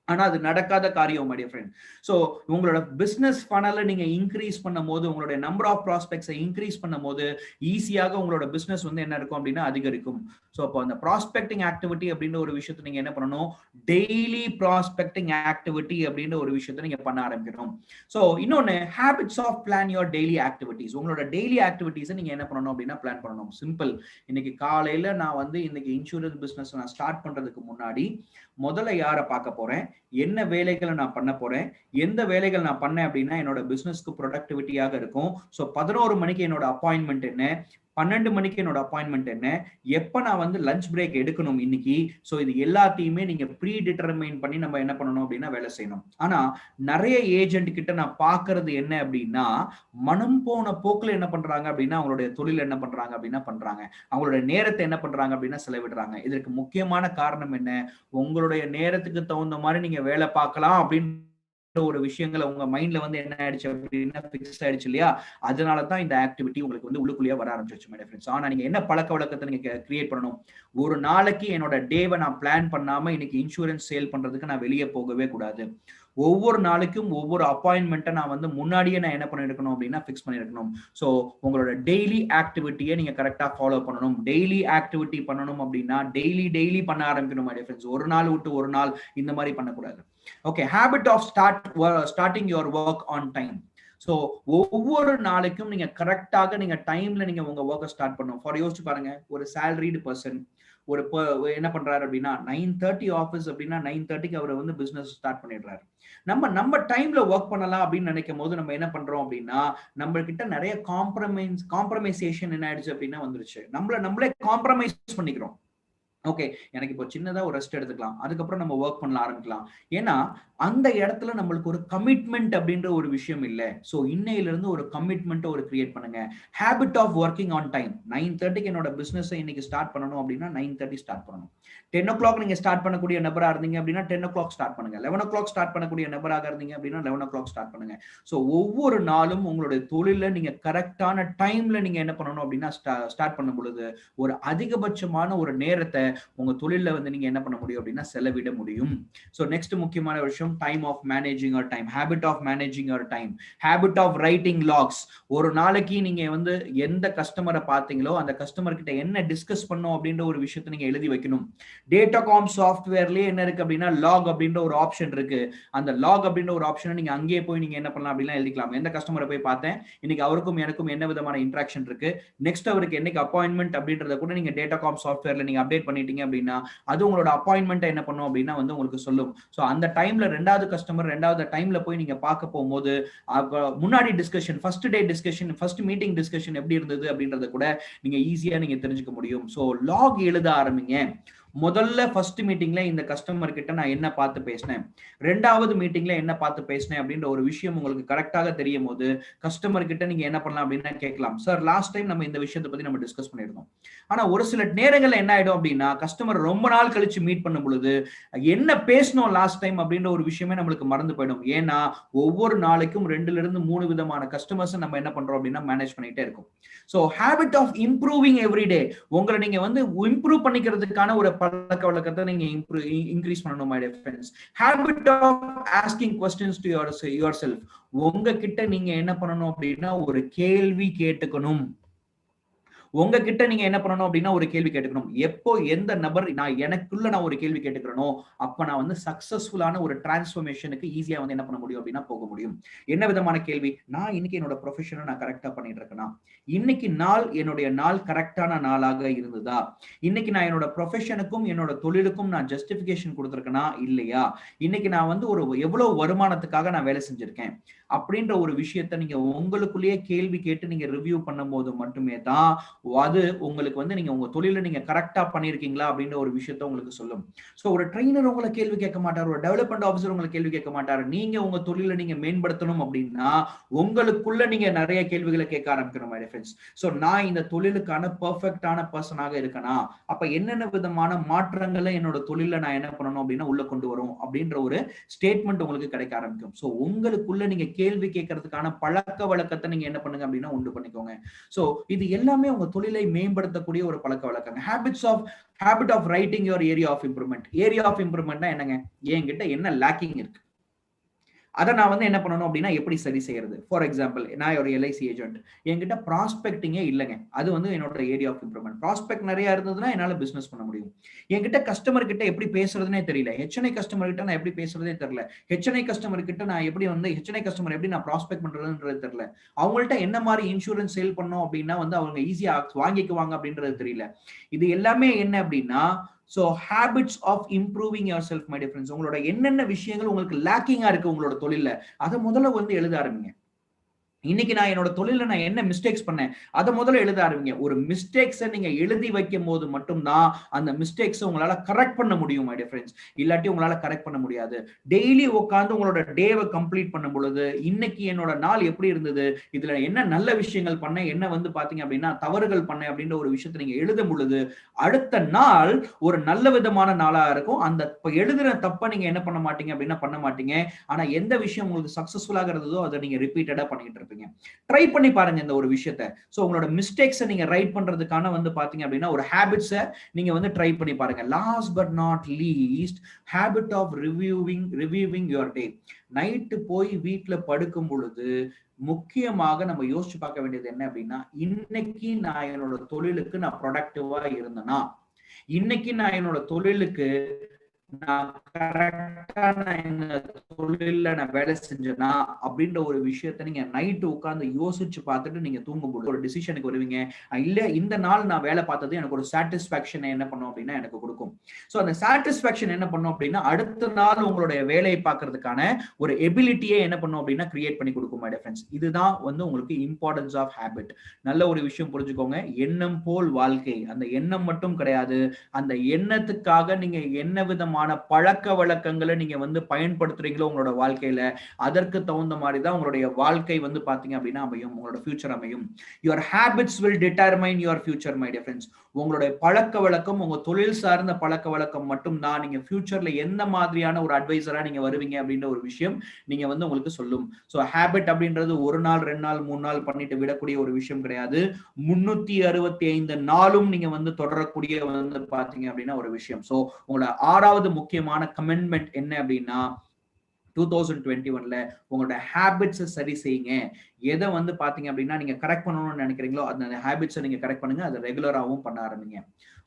S1: ஆனா அது நடக்காத காரியம், மை டியர் ஃப்ரெண்ட். சோ உங்களோட பிசினஸ் ஃபனலை நீங்க இன்க்ரீஸ் பண்ணும் போது, உங்களுடைய நம்பர் ஆஃப் ப்ராஸ்பெக்ட்ஸை இன்க்ரீஸ் பண்ணும் போது ஈஸியாக உங்களோட பிசினஸ் வந்து என்ன இருக்கும் அப்படின்னா அதிகரிக்கும். ஸோ அப்போ அந்த ப்ராஸ்பெக்டிங் ஆக்டிவிட்டி அப்படின்ற ஒரு விஷயத்தை நீங்க என்ன பண்ணணும், டெய்லி ப்ராஸ்பெக்டிங் ஆக்டிவிட்டி அப்படின்ற ஒரு விஷயத்தை நீங்க பண்ண ஆரம்பிக்கணும். ஸோ இன்னொன்னு, habits of plan your daily activities. உங்களோட டெய்லி ஆக்டிவிட்டிஸை நீங்க என்ன பண்ணணும் அப்படின்னா பிளான் பண்ணணும். சிம்பிள். இன்னைக்கு காலையில நான் வந்து இன்னைக்கு இன்சூரன்ஸ் பிசினஸ் நான் ஸ்டார்ட் பண்றதுக்கு முன்னாடி முதல்ல யாரை பார்க்க போறேன், என்ன வேலைகளை நான் பண்ண போறேன், எந்த வேலைகள் நான் பண்ணேன் அப்படின்னா என்னோட பிசினஸ்க்கு ப்ரொடக்டிவிட்டியாக இருக்கும். ஸோ 11 மணிக்கு என்னோட அப்பாயின்மெண்ட் என்ன, 12 மணிக்கு என்னோட அப்பாயின்மெண்ட் என்ன, எப்ப நான் வந்து லஞ்ச் பிரேக் எடுக்கணும் இன்னைக்கு. ஸோ இது எல்லாத்தையுமே நீங்க ப்ரீ டிட்டர்மைன் பண்ணி நம்ம என்ன பண்ணணும் அப்படின்னா வேலை செய்யணும். ஆனா நிறைய ஏஜென்ட் கிட்ட நான் பாக்குறது என்ன அப்படின்னா, மனம் போன போக்குல என்ன பண்றாங்க அப்படின்னா அவங்களுடைய தொழில் என்ன பண்றாங்க அப்படின்னா பண்றாங்க, அவங்களுடைய நேரத்தை என்ன பண்றாங்க அப்படின்னா செலவிடுறாங்க. இதற்கு முக்கியமான காரணம் என்ன, உங்களுடைய நேரத்துக்கு தகுந்த மாதிரி நீங்க வேலை பார்க்கலாம் அப்படின்னு ஒரு விஷயங்களை உங்க மைண்ட்ல வந்து என்ன ஆயிடுச்சு அப்படின்னா பிக்ஸ் ஆயிடுச்சு இல்லையா? அதனாலதான் இந்த ஆக்டிவிட்டி உங்களுக்கு வந்து உள்ளுக்குள்ளேயே வர ஆரம்பிச்சிருச்சு, மை டியர் ஃப்ரெண்ட்ஸ். ஆனா நீங்க என்ன பழக்க வழக்கத்தை நீங்க கிரியேட் பண்ணணும், ஒரு நாளைக்கு என்னோட டேவை நான் பிளான் பண்ணாம இன்னைக்கு இன்சூரன்ஸ் சேல் பண்றதுக்கு நான் வெளியே போகவே கூடாது. ஒவ்வொரு நாளைக்கும் ஒவ்வொரு அப்பாயின்மெண்ட்டை நான் வந்து முன்னாடியே நான் என்ன பண்ணிருக்கணும் அப்படின்னா ஃபிக்ஸ் பண்ணிருக்கணும். ஸோ உங்களோட டெய்லி ஆக்டிவிட்டியை நீங்க கரெக்டா ஃபாலோ பண்ணணும். டெய்லி ஆக்டிவிட்டி பண்ணணும் அப்படின்னா டெய்லி பண்ண ஆரம்பிக்கணும், மை டியர் ஃப்ரெண்ட்ஸ். ஒரு நாள் விட்டு ஒரு நாள் இந்த மாதிரி பண்ணக்கூடாது. Okay, habit of starting your work on time. So ஒவ்வொரு நாளைக்கும் நீங்க கரெக்டாக நீங்க டைம்ல நீங்க உங்க ஒர்க்கை ஸ்டார்ட் பண்ணணும். ஃபார் யோசிச்சு பாருங்க, ஒரு சேலரிடு பர்சன் ஒரு என்ன பண்றாரு அப்படின்னா 9:30 ஆஃபீஸ் அப்படின்னா 9:30க்கு அவர் வந்து பிசினஸ் ஸ்டார்ட் பண்ணிடுறாரு. நம்ம டைம்ல ஒர்க் பண்ணலாம் அப்படின்னு நினைக்கும் போது நம்ம என்ன பண்றோம் அப்படின்னா, நம்ம கிட்ட நிறைய காம்ப்ரமைசேஷன் என்ன ஆயிடுச்சு அப்படின்னா வந்துருச்சு. நம்மளே காம்ப்ரமைஸ் பண்ணிக்கிறோம். ஓகே, எனக்கு இப்போ சின்னதா ஒரு ரெஸ்ட் எடுத்துக்கலாம், அதுக்கப்புறம் நம்ம ஒர்க் பண்ண ஆரம்பிக்கலாம். ஏன்னா அந்த இடத்துல நம்மளுக்கு ஒரு கமிட்மெண்ட் அப்படின்ற ஒரு விஷயம் இல்லை. ஸோ இன்னையில இருந்து ஒரு கமிட்மெண்ட்டை ஒரு கிரியேட் பண்ணுங்க. Habit of working on time. 9:30க்கு என்னோட பிசினஸ் இன்னைக்கு ஸ்டார்ட் பண்ணணும் அப்படின்னா 9:30 ஸ்டார்ட் பண்ணணும். 10 o'clock நீங்க ஸ்டார்ட் பண்ணக்கூடிய நபரா இருந்தீங்க அப்படின்னா 10 o'clock ஸ்டார்ட் பண்ணுங்க. 11 o'clock ஸ்டார்ட் பண்ணக்கூடிய நபராக இருந்தீங்க அப்படின்னா 11 o'clock ஸ்டார்ட் பண்ணுங்க. ஸோ ஒவ்வொரு நாளும் உங்களுடைய தொழில நீங்க கரெக்டான டைம்ல நீங்க என்ன பண்ணணும் அப்படின்னா ஸ்டார்ட் பண்ணும் பொழுது ஒரு அதிகபட்சமான ஒரு நேரத்தை உங்க தொழில வந்து நீங்க என்ன பண்ண முடியும் அப்படின்னா செலவிட முடியும். ஸோ நெக்ஸ்ட் முக்கியமான விஷயம், time of managing your time, habit of managing your time, habit of writing logs. ஒரு நாளைக்கு நீங்க வந்து எந்த கஸ்டமரை பார்த்தீங்களோ அந்த கஸ்டமர் கிட்ட என்ன டிஸ்கஸ் பண்ணோம் அப்படின்ற ஒரு விஷயத்தை நீங்க எழுதி வைக்கணும். டேட்டாகாம் சாஃப்ட்வேர்லயே என்ன இருக்கு அப்படின்னா லாக் அப்படின்ற ஒரு ஆப்ஷன் இருக்கு. அந்த லாக் அப்படின்ற ஒரு ஆப்ஷனை நீங்க அங்கேயே போய் நீங்க என்ன பண்ணலாம் அப்படின்னா எழுதிக்கலாம். எந்த கஸ்டமரை போய் பார்த்தேன், இன்னைக்கு அவருக்கும் எனக்கும் என்ன விதமான இன்ட்ராக்ஷன் இருக்கு, நெக்ஸ்ட் அவருக்கு என்னைக்கு அப்பாயின்மெண்ட் அப்படின்றத கூட நீங்க டேட்டாகாம் சாஃப்ட்வேர்ல நீங்க அப்டேட் பண்ணிட்டீங்க அப்படின்னா அது உங்களோட அப்பாயின்மெண்ட் என்ன பண்ணும் அப்படின்னா வந்து உங்களுக்கு சொல்லும். ஸோ அந்த டைம்ல ரெண்டாவது கஸ்டமர் ரெண்டாவது டைம்ல போய் நீங்க பார்க்க போகும்போது முன்னாடி discussion, first day discussion, first meeting discussion எப்படி இருந்தது அப்படின்றத கூட நீங்க ஈஸியா நீங்க தெரிஞ்சுக்க முடியும். ஸோ லாக் எழுத ஆரம்பிங்க. முதல்ல ஃபர்ஸ்ட் மீட்டிங்ல இந்த கஸ்டமர் கிட்ட நான் என்ன பார்த்து பேசினேன், ரெண்டாவது மீட்டிங்ல என்ன பார்த்து பேசினேன் அப்படின்ற ஒரு விஷயம் உங்களுக்கு கரெக்டாக தெரியும் போது கஸ்டமர் கிட்ட நீங்க என்ன பண்ணலாம் அப்படின்னா கேட்கலாம், சார் லாஸ்ட் டைம் நம்ம இந்த விஷயத்தை பத்தி நம்ம டிஸ்கஸ் பண்ணிருந்தோம். ஆனா ஒரு சில நேரங்கள்ல என்ன ஆயிடும் அப்படின்னா கஸ்டமர் ரொம்ப நாள் கழிச்சு மீட் பண்ணும் பொழுது என்ன பேசணும் லாஸ்ட் டைம் அப்படின்ற ஒரு விஷயமே நம்மளுக்கு மறந்து போயிடும். ஏன்னா ஒவ்வொரு நாளைக்கும் 2ல இருந்து 3 விதமான கஸ்டமர்ஸ் நம்ம என்ன பண்றோம் அப்படின்னா மேனேஜ் பண்ணிட்டே இருக்கும். So habit of improving everyday, உங்களை நீங்க வந்து இம்ப்ரூவ் பண்ணிக்கிறதுக்கான ஒரு பழக்க வழக்கத்தை நீங்க இன்க்ரீஸ் பண்ணணும் my dear friends. Habit of asking questions to yourself. உங்ககிட்ட நீங்க என்ன பண்ணணும் அப்படின்னா ஒரு கேள்வி கேட்டுக்கணும். உங்ககிட்ட நீங்க என்ன பண்ணணும் அப்படின்னா ஒரு கேள்வி கேட்டுக்கணும். எப்போ எந்த நபர் நான் ஒரு கேள்வி கேட்டுக்கிறனோ அப்ப நான் வந்து சக்சஸ்ஃபுல்லான ஒரு டிரான்ஸ்ஃபர்மேஷனுக்கு ஈஸியா வந்து என்ன பண்ண முடியும் அப்படின்னா போக முடியும். என்ன விதமான கேள்வி, நான் இன்னைக்கு என்னோட ப்ரொஃபஷனை நான் கரெக்டா பண்ணிட்டு இருக்கேனா, இன்னைக்கு என்னுடைய நாள் கரெக்டான நாளாக இருந்ததா, இன்னைக்கு நான் என்னோட ப்ரொஃபஷனுக்கும் என்னோட தொழிலுக்கும் நான் ஜஸ்டிபிகேஷன் கொடுத்திருக்கேனா இல்லையா, இன்னைக்கு நான் வந்து ஒரு எவ்வளவு வருமானத்துக்காக நான் வேலை செஞ்சிருக்கேன் அப்படின்ற ஒரு விஷயத்த நீங்க உங்களுக்குள்ளேயே கேள்வி கேட்டு நீங்க ரிவ்யூ பண்ணும் போது மட்டுமே தான் அது உங்களுக்கு வந்து நீங்க உங்க தொழில நீங்க கரெக்டா பண்ணிருக்கீங்களா அப்படின்ற ஒரு விஷயத்த உங்களுக்கு சொல்லும். சோ ஒரு ட்ரெயினர் உங்களை கேள்வி கேட்க மாட்டார், ஒரு டெவலப்மெண்ட் ஆஃபீஸர் உங்களை கேள்வி கேட்க மாட்டார். நீங்க உங்க தொழில நீங்க மேம்படுத்தணும் அப்படின்னா உங்களுக்குள்ள நீங்க நிறைய கேள்விகளை கேட்க ஆரம்பிக்கணும் மை ஃப்ரெண்ட்ஸ். சோ நான் இந்த தொழிலுக்கான பெர்ஃபெக்ட்டான பர்சனாக இருக்கனா, அப்ப என்னென்ன விதமான மாற்றங்களை என்னோட தொழில நான் என்ன பண்ணணும் அப்படின்னா உள்ள கொண்டு வரும் அப்படின்ற ஒரு ஸ்டேட்மெண்ட் உங்களுக்கு கிடைக்க ஆரம்பிக்கும். சோ உங்களுக்குள்ள நீங்க கேள்வி கேட்கறதுக்கான பழக்க வழக்கத்தை நீங்க என்ன பண்ணுங்க அப்படின்னா உண்டு பண்ணிக்கோங்க. சோ இது எல்லாமே உங்க தொழிலை மேம்படுத்தக்கூடிய ஒரு பழக்க வழக்கம். Habit of writing your area of improvement. Area of இம்ப்ரூவ்மெண்ட்னா என்னங்க, என்கிட்ட என்ன லேக்கிங் இருக்கு, அதை நான் வந்து என்ன பண்ணணும் அப்படின்னா எப்படி சரி செய்யறது. ஃபார் எக்ஸாம்பிள், நான் ஒரு எல்ஐசி ஏஜென்ட், என்கிட்ட ப்ராஸ்பெக்டிங்கே இல்லைங்க, அது வந்து என்னோட ஏரியா ஆஃப் இம்ப்ரூவ்மெண்ட். ப்ராஸ்பெக்ட் நிறைய இருந்ததுன்னா என்னால பிசினஸ் பண்ண முடியும். என்கிட்ட கஸ்டமர் கிட்ட எப்படி பேசுறதுனே தெரியல, ஹெச்என்ஐ கஸ்டமர் கிட்ட நான் எப்படி பேசுறதே தெரியல, ஹெச்என்ஐ கஸ்டமர் கிட்ட நான் எப்படி நான் ப்ராஸ்பெக்ட் பண்றதுன்றது தெரியல, அவங்கள்ட்ட என்ன மாதிரி இன்சூரன்ஸ் சேல் பண்ணோம் அப்படின்னா வந்து அவங்க ஈஸியா வாங்கிக்குவாங்க அப்படின்றது தெரியல. இது எல்லாமே என்ன அப்படின்னா So habits of improving yourself my dear friends. உங்களோட என்னென்ன விஷயங்கள் உங்களுக்கு லேக்கிங்கா இருக்கு உங்களோட தொழில்ல, அதை முதல்ல வந்து எழுத ஆரம்பிங்க. இன்னைக்கு நான் என்னோட தொழில நான் என்ன மிஸ்டேக்ஸ் பண்ணேன் அதை முதல்ல எழுத ஆரம்பிங்க. ஒரு மிஸ்டேக்ஸை நீங்க எழுதி வைக்கும் போது மட்டும்தான் அந்த மிஸ்டேக்ஸை உங்களால கரெக்ட் பண்ண முடியும் மை டியர் ஃப்ரெண்ட்ஸ். இல்லாட்டி உங்களால கரெக்ட் பண்ண முடியாது. டெய்லி உட்காந்து உங்களோட டேவை கம்ப்ளீட் பண்ணும் பொழுது இன்னைக்கு என்னோட நாள் எப்படி இருந்தது, இதுல என்ன நல்ல விஷயங்கள் பண்ணேன், என்ன வந்து பாத்தீங்க அப்படின்னா தவறுகள் பண்ணேன் அப்படின்ற ஒரு விஷயத்தை நீங்க எழுதும் பொழுது அடுத்த நாள் ஒரு நல்ல விதமான நாளா இருக்கும். அந்த எழுதுற தப்ப நீங்க என்ன பண்ண மாட்டீங்க அப்படின்னா பண்ண மாட்டீங்க. ஆனா எந்த விஷயம் உங்களுக்கு சக்சஸ்ஃபுல்லாக இருந்ததோ அதை நீங்க ரிப்பீட்டடா பண்ணிட்டு இருப்பீங்க. ட்ரை பண்ணி பாருங்க இந்த ஒரு விஷயத்தை. சோ உங்களோட மிஸ்டேக்ஸை நீங்க ரைட் பண்றதுக்கான வந்து பாத்தீங்க அப்படின்னா ஒரு ஹேபிட்ஸை நீங்க வந்து ட்ரை பண்ணி பாருங்க. Last but not least, habit of reviewing your day. Night போய் வீட்டுல படுக்கும் பொழுது முக்கியமாக நம்ம யோசிச்சு பார்க்க வேண்டியது என்ன அப்படின்னா, இன்னைக்கு நான் என்னோட தொழிலுக்கு நான் ப்ரொடக்டிவா இருந்தேனா, இன்னைக்கு நான் என்னோட தொழிலுக்கு நான் கரெக்டா நான் இந்த தொழில்ல நான் வேலை செஞ்சேனா அப்படின்ற ஒரு விஷயத்த நீங்க நைட்டு உட்கார்ந்து யோசிச்சு பார்த்துட்டு நீங்க தூங்கும்போது ஒரு டிசிஷனுக்கு வருவீங்க. இல்ல இந்த நாள் நான் வேலை பார்த்தது எனக்கு ஒரு சாட்டிஸ்பாக்சன் என்ன பண்ணும் அப்படின்னா எனக்கு கொடுக்கும். ஸோ அந்த சாட்டிஸ்பாக்சன் என்ன பண்ணும் அப்படின்னா அடுத்த நாள் உங்களுடைய வேலையை பார்க்கறதுக்கான ஒரு எபிலிட்டியே என்ன பண்ணும் அப்படின்னா கிரியேட் பண்ணி கொடுக்கும் மை டியர் ஃப்ரெண்ட்ஸ். இதுதான் வந்து உங்களுக்கு இம்பார்ட்டன்ஸ் ஆஃப் ஹேபிட். நல்ல ஒரு விஷயம் புரிஞ்சுக்கோங்க. எண்ணம் போல் வாழ்க்கை. அந்த எண்ணம் மட்டும் கிடையாது, அந்த எண்ணத்துக்காக நீங்க என்ன விதமான பழக்க வழக்கங்களை நீங்க வந்து பயன்படுத்துறீங்களோ உங்களோட வாழ்க்கையில, அதற்கு தகுந்த மாதிரி தான் உங்களுடைய வாழ்க்கை வந்து பாத்தீங்க அப்படின்னா அமையும், உங்களோட ஃபியூச்சர் அமையும். Your habits will determine your future my dear friends. உங்களுடைய பழக்க வழக்கம், உங்க தொழில் சார்ந்த பழக்க வழக்கம் மட்டும் தான் நீங்க ஃபியூச்சர்ல எந்த மாதிரியான ஒரு அட்வைசரா நீங்க வருவீங்க அப்படின்ற ஒரு விஷயம் நீங்க வந்து உங்களுக்கு சொல்லும். ஸோ ஹேபிட் அப்படின்றது ஒரு நாள் 2 நாள் 3 நாள் பண்ணிட்டு விடக்கூடிய ஒரு விஷயம் கிடையாது. 365 நாளும் நீங்க வந்து தொடரக்கூடிய வந்து பாத்தீங்க அப்படின்னா ஒரு விஷயம். ஸோ உங்களோட 6வது முக்கியமான கமிட்மெண்ட் என்ன அப்படின்னா 2021ல உங்களோட ஹேபிட்ஸை சரி செய்யுங்க. எதை வந்து பாத்தீங்க அப்படின்னா நீங்க கரெக்ட் பண்ணணும்னு நினைக்கிறீங்களோ அந்த ஹேபிட்ஸை நீங்க கரெக்ட் பண்ணுங்க, அதை ரெகுலராகவும் பண்ண ஆரம்பிங்க.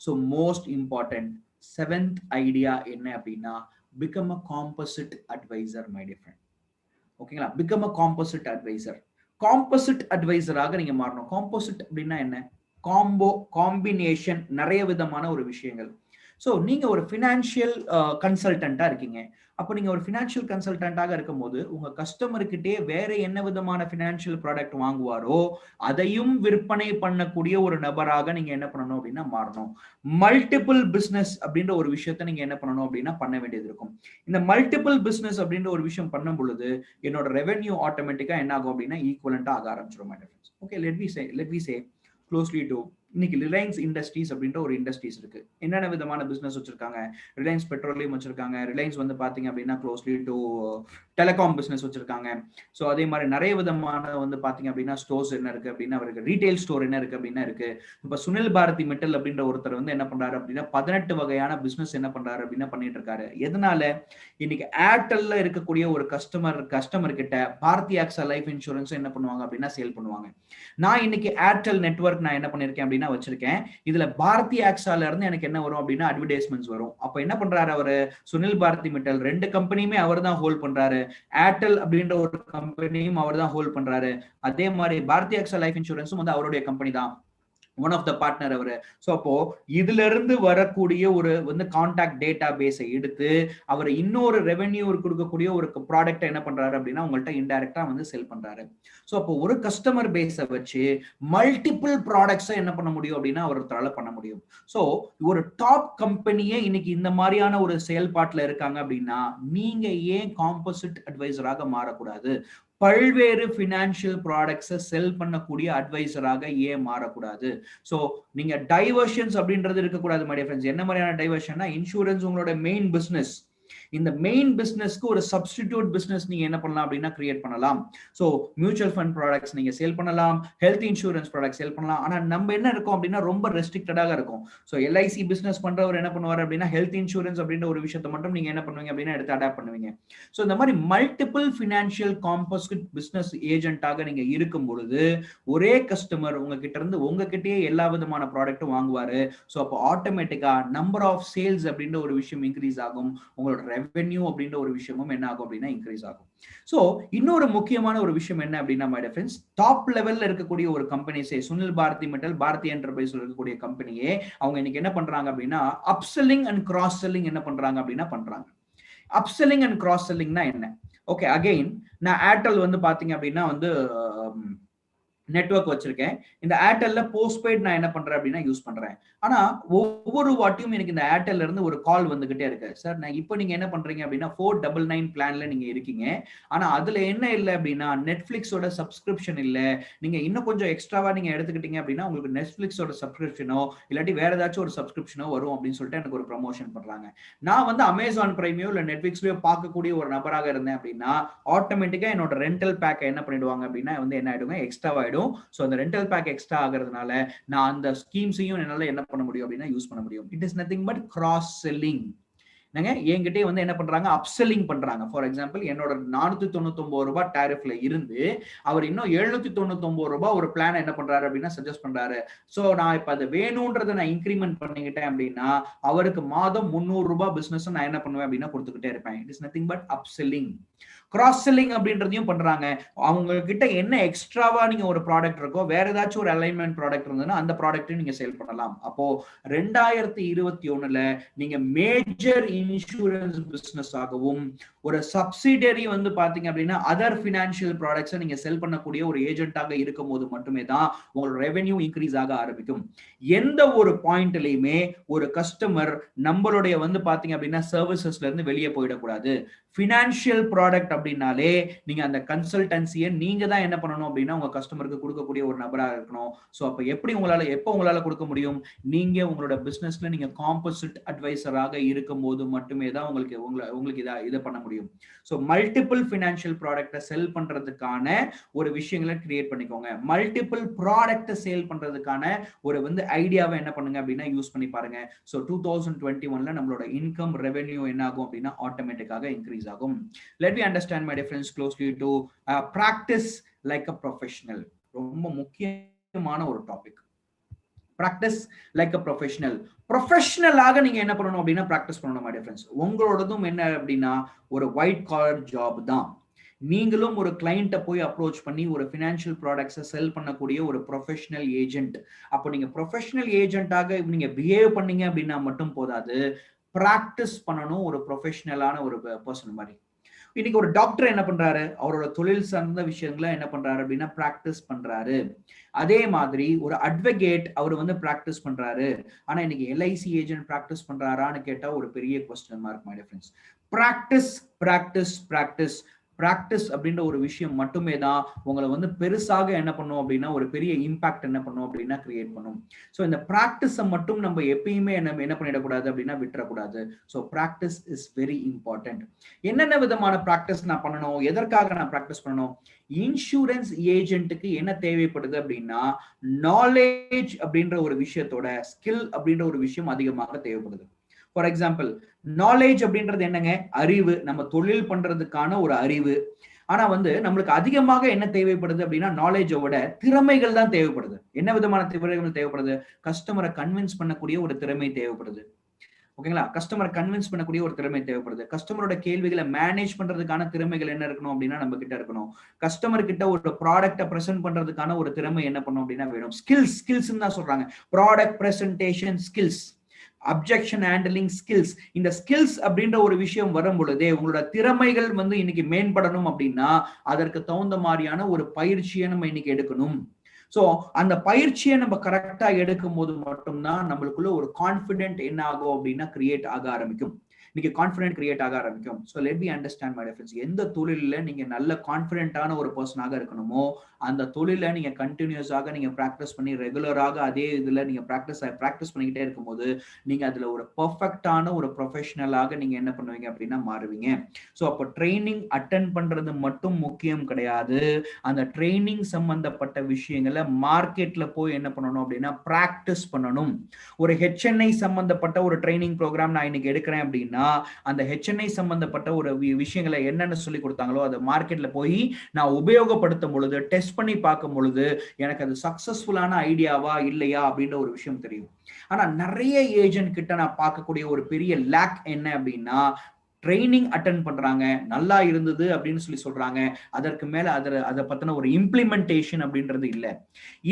S1: So most important 7th idea என்ன அப்படின்னா become a composite advisor my dear friend. ஓகேங்களா? Become a composite advisor. Composite அட்வைசராக நீங்க மாறணும். காம்போசிட் அப்படின்னா என்ன? காம்போ, காம்பினேஷன், நிறைய விதமான ஒரு விஷயங்கள். ஸோ நீங்க ஒரு ஃபினான்ஷியல் கன்சல்டண்டா இருக்கீங்க. அப்போ நீங்க ஒரு ஃபினான்ஷியல் கன்சல்டண்டாக இருக்கும்போது உங்க கஸ்டமர்கிட்டே வேற என்ன விதமான ஃபினான்ஷியல் ப்ராடக்ட் வாங்குவாரோ அதையும் விற்பனை பண்ணக்கூடிய ஒரு நபராக நீங்க என்ன பண்ணணும் அப்படின்னா மாறணும். மல்டிபிள் பிசினஸ் அப்படின்ற ஒரு விஷயத்த நீங்க என்ன பண்ணணும் அப்படின்னா பண்ண வேண்டியது இருக்கும். இந்த மல்டிபிள் பிசினஸ் அப்படின்ற ஒரு விஷயம் பண்ணும் பொழுது என்னோட ரெவென்யூ ஆட்டோமேட்டிக்கா என்ன ஆகும் அப்படின்னா ஈக்குவலண்டா ஆக ஆரம்பிச்சிடும். Okay, let we say closely to இன்னைக்கு ரிலையன்ஸ் இண்டஸ்ட்ரீஸ் அப்படின்ற ஒரு இண்டஸ்ட்ரீஸ் இருக்கு. என்னென்ன விதமான பிசினஸ் வச்சிருக்காங்க? ரிலையன்ஸ் பெட்ரோலியம் வச்சிருக்காங்க. ரிலையன்ஸ் வந்து பாத்தீங்க அப்படின்னா க்ளோஸ்லி டு டெலிகாம் பிசினஸ் வச்சிருக்காங்க. ஸோ அதே மாதிரி நிறைய விதமான வந்து பாத்தீங்க அப்படின்னா ஸ்டோர்ஸ் என்ன இருக்கு அப்படின்னா அவருக்கு ரீட்டைல் ஸ்டோர் என்ன இருக்கு அப்படின்னா இருக்கு. இப்ப சுனில் பாரதி மெட்டல் அப்படின்ற ஒருத்தர் வந்து என்ன பண்றாரு அப்படின்னா 18 வகையான பிசினஸ் என்ன பண்றாரு அப்படின்னா பண்ணிட்டு இருக்காரு. எதனால? இன்னைக்கு ஏர்டெல்ல இருக்கக்கூடிய ஒரு கஸ்டமர் கிட்ட பாரதி ஆக்ஸா லைஃப் இன்சூரன்ஸ் என்ன பண்ணுவாங்க அப்படின்னா சேல் பண்ணுவாங்க. நான் இன்னைக்கு ஏர்டெல் நெட்வொர்க் நான் என்ன பண்ணிருக்கேன் அப்படின்னா வச்சிருக்கேன். இதுல பாரதி ஆக்ஸால இருந்து எனக்கு என்ன வரும் அப்படின்னா அட்வர்டைஸ்மெண்ட்ஸ் வரும். அப்ப என்ன பண்றாரு அவரு? சுனில் பாரதி மெட்டல் 2 கம்பெனியுமே அவர் தான் ஹோல்ட் பண்றாரு. ஏர்டெல் அப்படின்ற ஒரு கம்பெனியும் அவர் தான் ஹோல்ட் பண்றாரு. அதே மாதிரி பாரதி ஆக்ஸா லைஃப் இன்சூரன்ஸும் வந்து அவருடைய கம்பெனி தான், ஒன் ஆஃப் த பார்ட்னர் அவரு. ஸோ அப்போ இதுல இருந்து வரக்கூடிய ஒரு வந்து கான்டாக்ட் டேட்டா பேஸை எடுத்து அவர் இன்னொரு ரெவென்யூ கொடுக்கக்கூடிய ஒரு ப்ராடக்ட் என்ன பண்றாரு அப்படின்னா உங்கள்கிட்ட இன்டைரக்டா வந்து செல் பண்றாரு. ஸோ அப்போ ஒரு கஸ்டமர் பேஸை வச்சு மல்டிபிள் ப்ராடக்ட்ஸை என்ன பண்ண முடியும் அப்படின்னா அவரால் பண்ண முடியும். ஸோ ஒரு டாப் கம்பெனியே இன்னைக்கு இந்த மாதிரியான ஒரு செயல்பாட்டில் இருக்காங்க அப்படின்னா நீங்க ஏன் காம்போசிட் அட்வைசராக மாறக்கூடாது? பல்வேறு பினான்சியல் ப்ராடக்ட்ஸை செல் பண்ணக்கூடிய அட்வைசராக ஏன் மாறக்கூடாது? ஸோ நீங்க டைவர்ஷன்ஸ் அப்படின்றது இருக்கக்கூடாது மை டியர் ஃப்ரெண்ட்ஸ். என்ன மாதிரியான டைவர்ஷன்னா இன்சூரன்ஸ் உங்களோட மெயின் பிசினஸ். இந்த மெயின் பிசினஸ்க்கு ஒரு சப்ஸ்டிடியூட் பிசினஸ் நீங்க என்ன பண்ணலாம் அப்படின்னா கிரியேட் பண்ணலாம். ஸோ மியூச்சுவல் ஃபண்ட் ப்ராடக்ட்ஸ் நீங்க சேல் பண்ணலாம், ஹெல்த் இன்சூரன்ஸ் ப்ராடக்ட் சேல் பண்ணலாம். ஆனா நம்ம என்ன இருக்கும் அப்படின்னா ரொம்ப ரெஸ்ட்ரிக்டடாக இருக்கும். ஸோ எல்ஐசி பிசினஸ் பண்றவர் என்ன பண்ணுவார் அப்படின்னா ஹெல்த் இன்சூரன்ஸ் அப்படின்ற ஒரு விஷயத்தை மட்டும் நீங்க என்ன பண்ணுவீங்க அப்படின்னா எடுத்து அடாப்ட் பண்ணுவீங்க. ஸோ இந்த மாதிரி மல்டிபிள் ஃபினான்ஷியல் காம்போசிட் பிசினஸ் ஏஜென்ட்டாக நீங்க இருக்கும் பொழுது ஒரே கஸ்டமர் உங்ககிட்ட இருந்து உங்ககிட்டயே எல்லா விதமான ப்ராடக்ட்டும் வாங்குவாரு. ஸோ அப்போ ஆட்டோமேட்டிக்கா நம்பர் ஆஃப் சேல்ஸ் அப்படின்ற ஒரு விஷயம் இன்க்ரீஸ் ஆகும். உங்களோட ரெவென்யூ அப்படின்ற ஒரு விஷயமும் என்ன ஆகும் அப்படின்னா இன்க்ரீஸ் ஆகும். சோ இன்னொரு முக்கியமான ஒரு விஷயம் என்ன அப்படின்னா மை டியர் ஃப்ரெண்ட்ஸ், டாப் லெவல்ல இருக்கக்கூடிய ஒரு கம்பெனிஸே சுனில் பாரதி மெட்டல், பாரதி என்டர்பிரைஸ் இருக்கக்கூடிய கம்பெனியே அவங்க இன்னைக்கு என்ன பண்றாங்க அப்படின்னா அப்செல்லிங் அண்ட் கிராஸ் செல்லிங் என்ன பண்றாங்க அப்படின்னா பண்றாங்க. அப்செல்லிங் அண்ட் கிராஸ் செல்லிங்னா என்ன? ஓகே, அகைன் நான் ஏர்டெல் வந்து பாத்தீங்க அப்படின்னா வந்து நெட்வொர்க் வச்சிருக்கேன். இந்த ஏர்டெல்ல போஸ்ட்பெய்ட் நான் என்ன பண்றேன் அப்படின்னா யூஸ் பண்றேன். ஆனா ஒவ்வொரு வாட்டியும் எனக்கு இந்த ஏர்டெல்ல இருந்து ஒரு கால் வந்துகிட்டே இருக்கு. சார் நான் இப்போ நீங்க என்ன பண்றீங்க அப்படின்னா 499 பிளான்ல நீங்க இருக்கீங்க. ஆனா அதுல என்ன இல்லை அப்படின்னா நெட்ஃபிளிக்ஸோட சப்ஸ்கிரிப்ஷன் இல்ல. நீங்க இன்னும் கொஞ்சம் எக்ஸ்ட்ராவா நீங்க எடுத்துக்கிட்டீங்க அப்படின்னா உங்களுக்கு நெட்ஃபிளிக்ஸோட சப்ஸ்கிரிப்ஷனோ இல்லாட்டி வேற ஏதாச்சும் ஒரு சப்ஸ்கிரிப்ஷனோ வரும் அப்படின்னு சொல்லிட்டு எனக்கு ஒரு ப்ரமோஷன் பண்றாங்க. நான் வந்து அமேசான் பிரைமையோ இல்ல நெட்ஃபிளிக்ஸ்லயோ பார்க்கக்கூடிய ஒரு நபராக இருந்தேன் அப்படின்னா ஆட்டோமேட்டிக்கா என்னோட ரெண்டல் பேக்கை என்ன பண்ணிடுவாங்க அப்படின்னா வந்து என்ன ஆயிடுங்க, எக்ஸ்ட்ரா ஆயிடும். சோ அந்த ரெண்டல் பேக் எக்ஸ்ட்ரா ஆகிறதுனால நான் அந்த ஸ்கீம்ஸையும் என்னால என்ன பண்ண முடியும் அப்படின்னா யூஸ் பண்ண முடியும். It is nothing but cross selling. என்கிட்டே வந்து என்ன பண்றாங்க, அப்செல்லிங் பண்றாங்க. ஃபார் எக்ஸாம்பிள் என்னோட 499 ரூபாய் டாரிஃப்ல இருந்து அவர் இன்னும் 799 ரூபாய் ஒரு பிளான் என்ன பண்றாரு அப்படின்னா சஜஸ்ட் பண்றாரு. சோ நான் இப்ப அது வேணும்ன்றதை நான் இன்க்ரிமெண்ட் பண்ணிக்கிட்டேன் அப்படின்னா அவருக்கு மாதம் 300 ரூபாய் பிசினஸ் நான் என்ன பண்ணுவேன் அப்படின்னா கொடுத்துக்கிட்டே இருப்பேன். It is nothing but upselling. Cross selling அப்படின்றதையும் பண்றாங்க. அவங்க கிட்ட என்ன எக்ஸ்ட்ராவா நீங்க ஒரு ப்ராடக்ட் இருக்கோ, வேற ஏதாச்சும் ஒரு அலைன்மெண்ட் ப்ராடக்ட் இருந்ததுன்னா அந்த ப்ராடக்ட்டையும் நீங்க சேல் பண்ணலாம். அப்போ 2021ல நீங்க மேஜர் இன்சூரன்ஸ் பிசினஸ் ஆகவும் ஒரு சப்சிடரி வந்து பாத்தீங்க அப்படின்னா அதர் பினான்சியல் ப்ராடக்ட்ஸை நீங்க செல் பண்ணக்கூடிய ஒரு ஏஜென்ட்டாக இருக்கும் போது மட்டுமே தான் உங்களோட ரெவென்யூ இன்க்ரீஸ் ஆக ஆரம்பிக்கும். எந்த ஒரு பாயிண்ட்லயுமே ஒரு கஸ்டமர் நம்மளுடைய வந்து பாத்தீங்க அப்படின்னா சர்வீசஸ்ல இருந்து வெளியே போயிடக்கூடாது. பினான்சியல் ப்ராடக்ட் அப்படின்னாலே நீங்க அந்த கன்சல்டன்சியை நீங்க தான் என்ன பண்ணணும் அப்படின்னா உங்க கஸ்டமருக்கு கொடுக்கக்கூடிய ஒரு நபராக இருக்கணும். ஸோ அப்ப எப்படி உங்களால கொடுக்க முடியும்? நீங்க உங்களோட பிசினஸ்ல நீங்க காம்போசிட் அட்வைசராக இருக்கும் போது மட்டுமே தான் உங்களுக்கு இதை பண்ண முடியும். ஸோ மல்டிபிள் பினான்சியல் ப்ராடக்டை செல் பண்றதுக்கான ஒரு விஷயங்களை கிரியேட் பண்ணிக்கோங்க. மல்டிபிள் ப்ராடக்டை சேல் பண்றதுக்கான ஒரு வந்து ஐடியாவை என்ன பண்ணுங்க அப்படின்னா யூஸ் பண்ணி பாருங்க. ஸோ 2021ல நம்மளோட இன்கம் ரெவென்யூ என்ன ஆகும் அப்படின்னா ஆட்டோமேட்டிக்காக இன்க்ரீஸ் ஆகும். Let me understand my difference closely to practice like a professional. ரொம்ப முக்கியமான ஒரு topic. practice like a professional. ப்ரொஃபஷனலாக நீங்க என்ன பண்ணணும் அப்படின்னா பிராக்டிஸ் பண்ணணும். my difference உங்களோடதும் என்ன அப்படின்னா ஒரு ஒயிட் காலர் ஜாப் தான். நீங்களும் ஒரு கிளைண்ட்டை போய் அப்ரோச் பண்ணி ஒரு ஃபினான்ஷியல் ப்ராடக்ட்ஸை செல் பண்ணக்கூடிய ஒரு ப்ரொஃபஷனல் ஏஜென்ட். அப்போ நீங்க ப்ரொஃபஷனல் ஏஜென்ட்டாக நீங்க பிஹேவ் பண்ணீங்க அப்படின்னா மட்டும் போதாது, பிராக்டிஸ் பண்ணணும் ஒரு ப்ரொஃபஷனலான ஒரு பர்சன் மாதிரி. இன்னைக்கு ஒரு டாக்டர் என்ன பண்றாரு, அவரோட தொழில் சார்ந்த விஷயங்களை என்ன பண்றாரு அப்படின்னா பிராக்டிஸ் பண்றாரு. அதே மாதிரி ஒரு அட்வொகேட் அவர் வந்து பிராக்டிஸ் பண்றாரு. ஆனா இன்னைக்கு எல்ஐசி ஏஜென்ட் பிராக்டிஸ் பண்றாரான்னு கேட்டா ஒரு பெரிய question mark. My difference practice practice practice practice அப்படின்ற ஒரு விஷயம் மட்டுமே தான் உங்களை வந்து பெருசாக என்ன பண்ணும் அப்படின்னா ஒரு பெரிய இம்பாக்ட் என்ன பண்ணும் அப்படின்னா கிரியேட் பண்ணும். ஸோ இந்த பிராக்டிஸை மட்டும் நம்ம எப்பயுமே என்ன பண்ணிடக்கூடாது அப்படின்னா விட்டுறக்கூடாது. So practice is very important. என்னென்ன விதமான பிராக்டிஸ் நான் பண்ணணும், எதற்காக நான் பிராக்டிஸ் பண்ணணும்? இன்சூரன்ஸ் ஏஜென்ட்டுக்கு என்ன தேவைப்படுது அப்படின்னா நாலேஜ் அப்படின்ற ஒரு விஷயத்தோட ஸ்கில் அப்படின்ற ஒரு விஷயம் அதிகமாக தேவைப்படுது. ஃபார் எக்ஸாம்பிள் நாலேஜ் அப்படின்றது என்னங்க, அறிவு, நம்ம தொழில் பண்றதுக்கான ஒரு அறிவு. ஆனா வந்து நம்மளுக்கு அதிகமாக என்ன தேவைப்படுது அப்படின்னா நாலேஜோட திறமைகள் தான் தேவைப்படுது. என்ன விதமான திறமைகள் தேவைப்படுது? கஸ்டமரை கன்வின்ஸ் பண்ணக்கூடிய ஒரு திறமை தேவைப்படுது. ஓகேங்களா? கஸ்டமரை கன்வின்ஸ் பண்ணக்கூடிய ஒரு திறமை தேவைப்படுது. கஸ்டமரோட கேள்விகளை மேனேஜ் பண்றதுக்கான திறமைகள் என்ன இருக்கணும் அப்படின்னா நம்ம கிட்ட இருக்கணும். கஸ்டமர் கிட்ட ஒரு ப்ராடக்ட்டை பிரசன்ட் பண்றதுக்கான ஒரு திறமை என்ன பண்ணும் அப்படின்னா வேணும். ஸ்கில்ஸ் தான் சொல்றாங்க. Product presentation skills, objection handling skills. இந்த ஸ்கில்ஸ் அப்படின்ற ஒரு விஷயம் வரும் பொழுதே உங்களோட திறமைகள் வந்து இன்னைக்கு மேம்படணும் அப்படின்னா அதற்கு தகுந்த மாதிரியான ஒரு பயிற்சியை நம்ம இன்னைக்கு எடுக்கணும். ஸோ அந்த பயிற்சியை நம்ம கரெக்டா எடுக்கும் போது மட்டும்தான் நம்மளுக்குள்ள ஒரு கான்ஃபிடென்ட் என்ன ஆகும் அப்படின்னா கிரியேட் ஆக ஆரம்பிக்கும். இன்னைக்கு கான்ஃபிடென்ட் கிரியேட் ஆக ஆரம்பிக்கும். So let me understand my difference. எந்த தொழிலில் நீங்க நல்ல கான்ஃபிடென்ட்டான ஒரு பர்சனாக இருக்கணுமோ அந்த தொழிலை நீங்க கண்டினியூஸாக நீங்க ப்ராக்டிஸ் பண்ணி ரெகுலராக அதே இதுல நீங்க ப்ராக்டிஸ் பண்ணிக்கிட்டே இருக்கும்போது நீங்க அதுல ஒரு பர்ஃபெக்டான ஒரு ப்ரொஃபஷனலாக நீங்க என்ன பண்ணுவீங்க அப்படின்னா மாறுவீங்க. ஸோ அப்போ ட்ரைனிங் அட்டென்ட் பண்றது மட்டும் முக்கியம் கிடையாது. அந்த ட்ரைனிங் சம்பந்தப்பட்ட விஷயங்களை மார்க்கெட்ல போய் என்ன பண்ணணும் அப்படின்னா பிராக்டிஸ் பண்ணணும். ஒரு HNI சம்பந்தப்பட்ட ஒரு ட்ரைனிங் ப்ரோக்ராம் நான் இன்னைக்கு எடுக்கிறேன் அப்படின்னா அந்த HNI சம்பந்தப்பட்ட ஒரு விஷயங்களை என்னென்ன சொல்லி கொடுத்தாங்களோ அதை மார்க்கெட்ல போய் நான் உபயோகப்படுத்தும் பொழுது, டெஸ்ட் பண்ணி பார்க்கும் பொழுது எனக்கு அது சக்சஸ்ஃபுல்லான ஐடியாவா இல்லையா அப்படின்ற ஒரு விஷயம் தெரியும். ஆனா நிறைய ஏஜென்ட் கிட்ட நான் பார்க்கக்கூடிய ஒரு பெரிய லேக் என்ன அப்படின்னா ட்ரைனிங் அட்டென்ட் பண்றாங்க, நல்லா இருந்தது அப்படின்னு சொல்லி சொல்றாங்க. அதற்கு மேல அதை பத்தின ஒரு இம்ப்ளிமெண்டேஷன் அப்படின்றது இல்ல.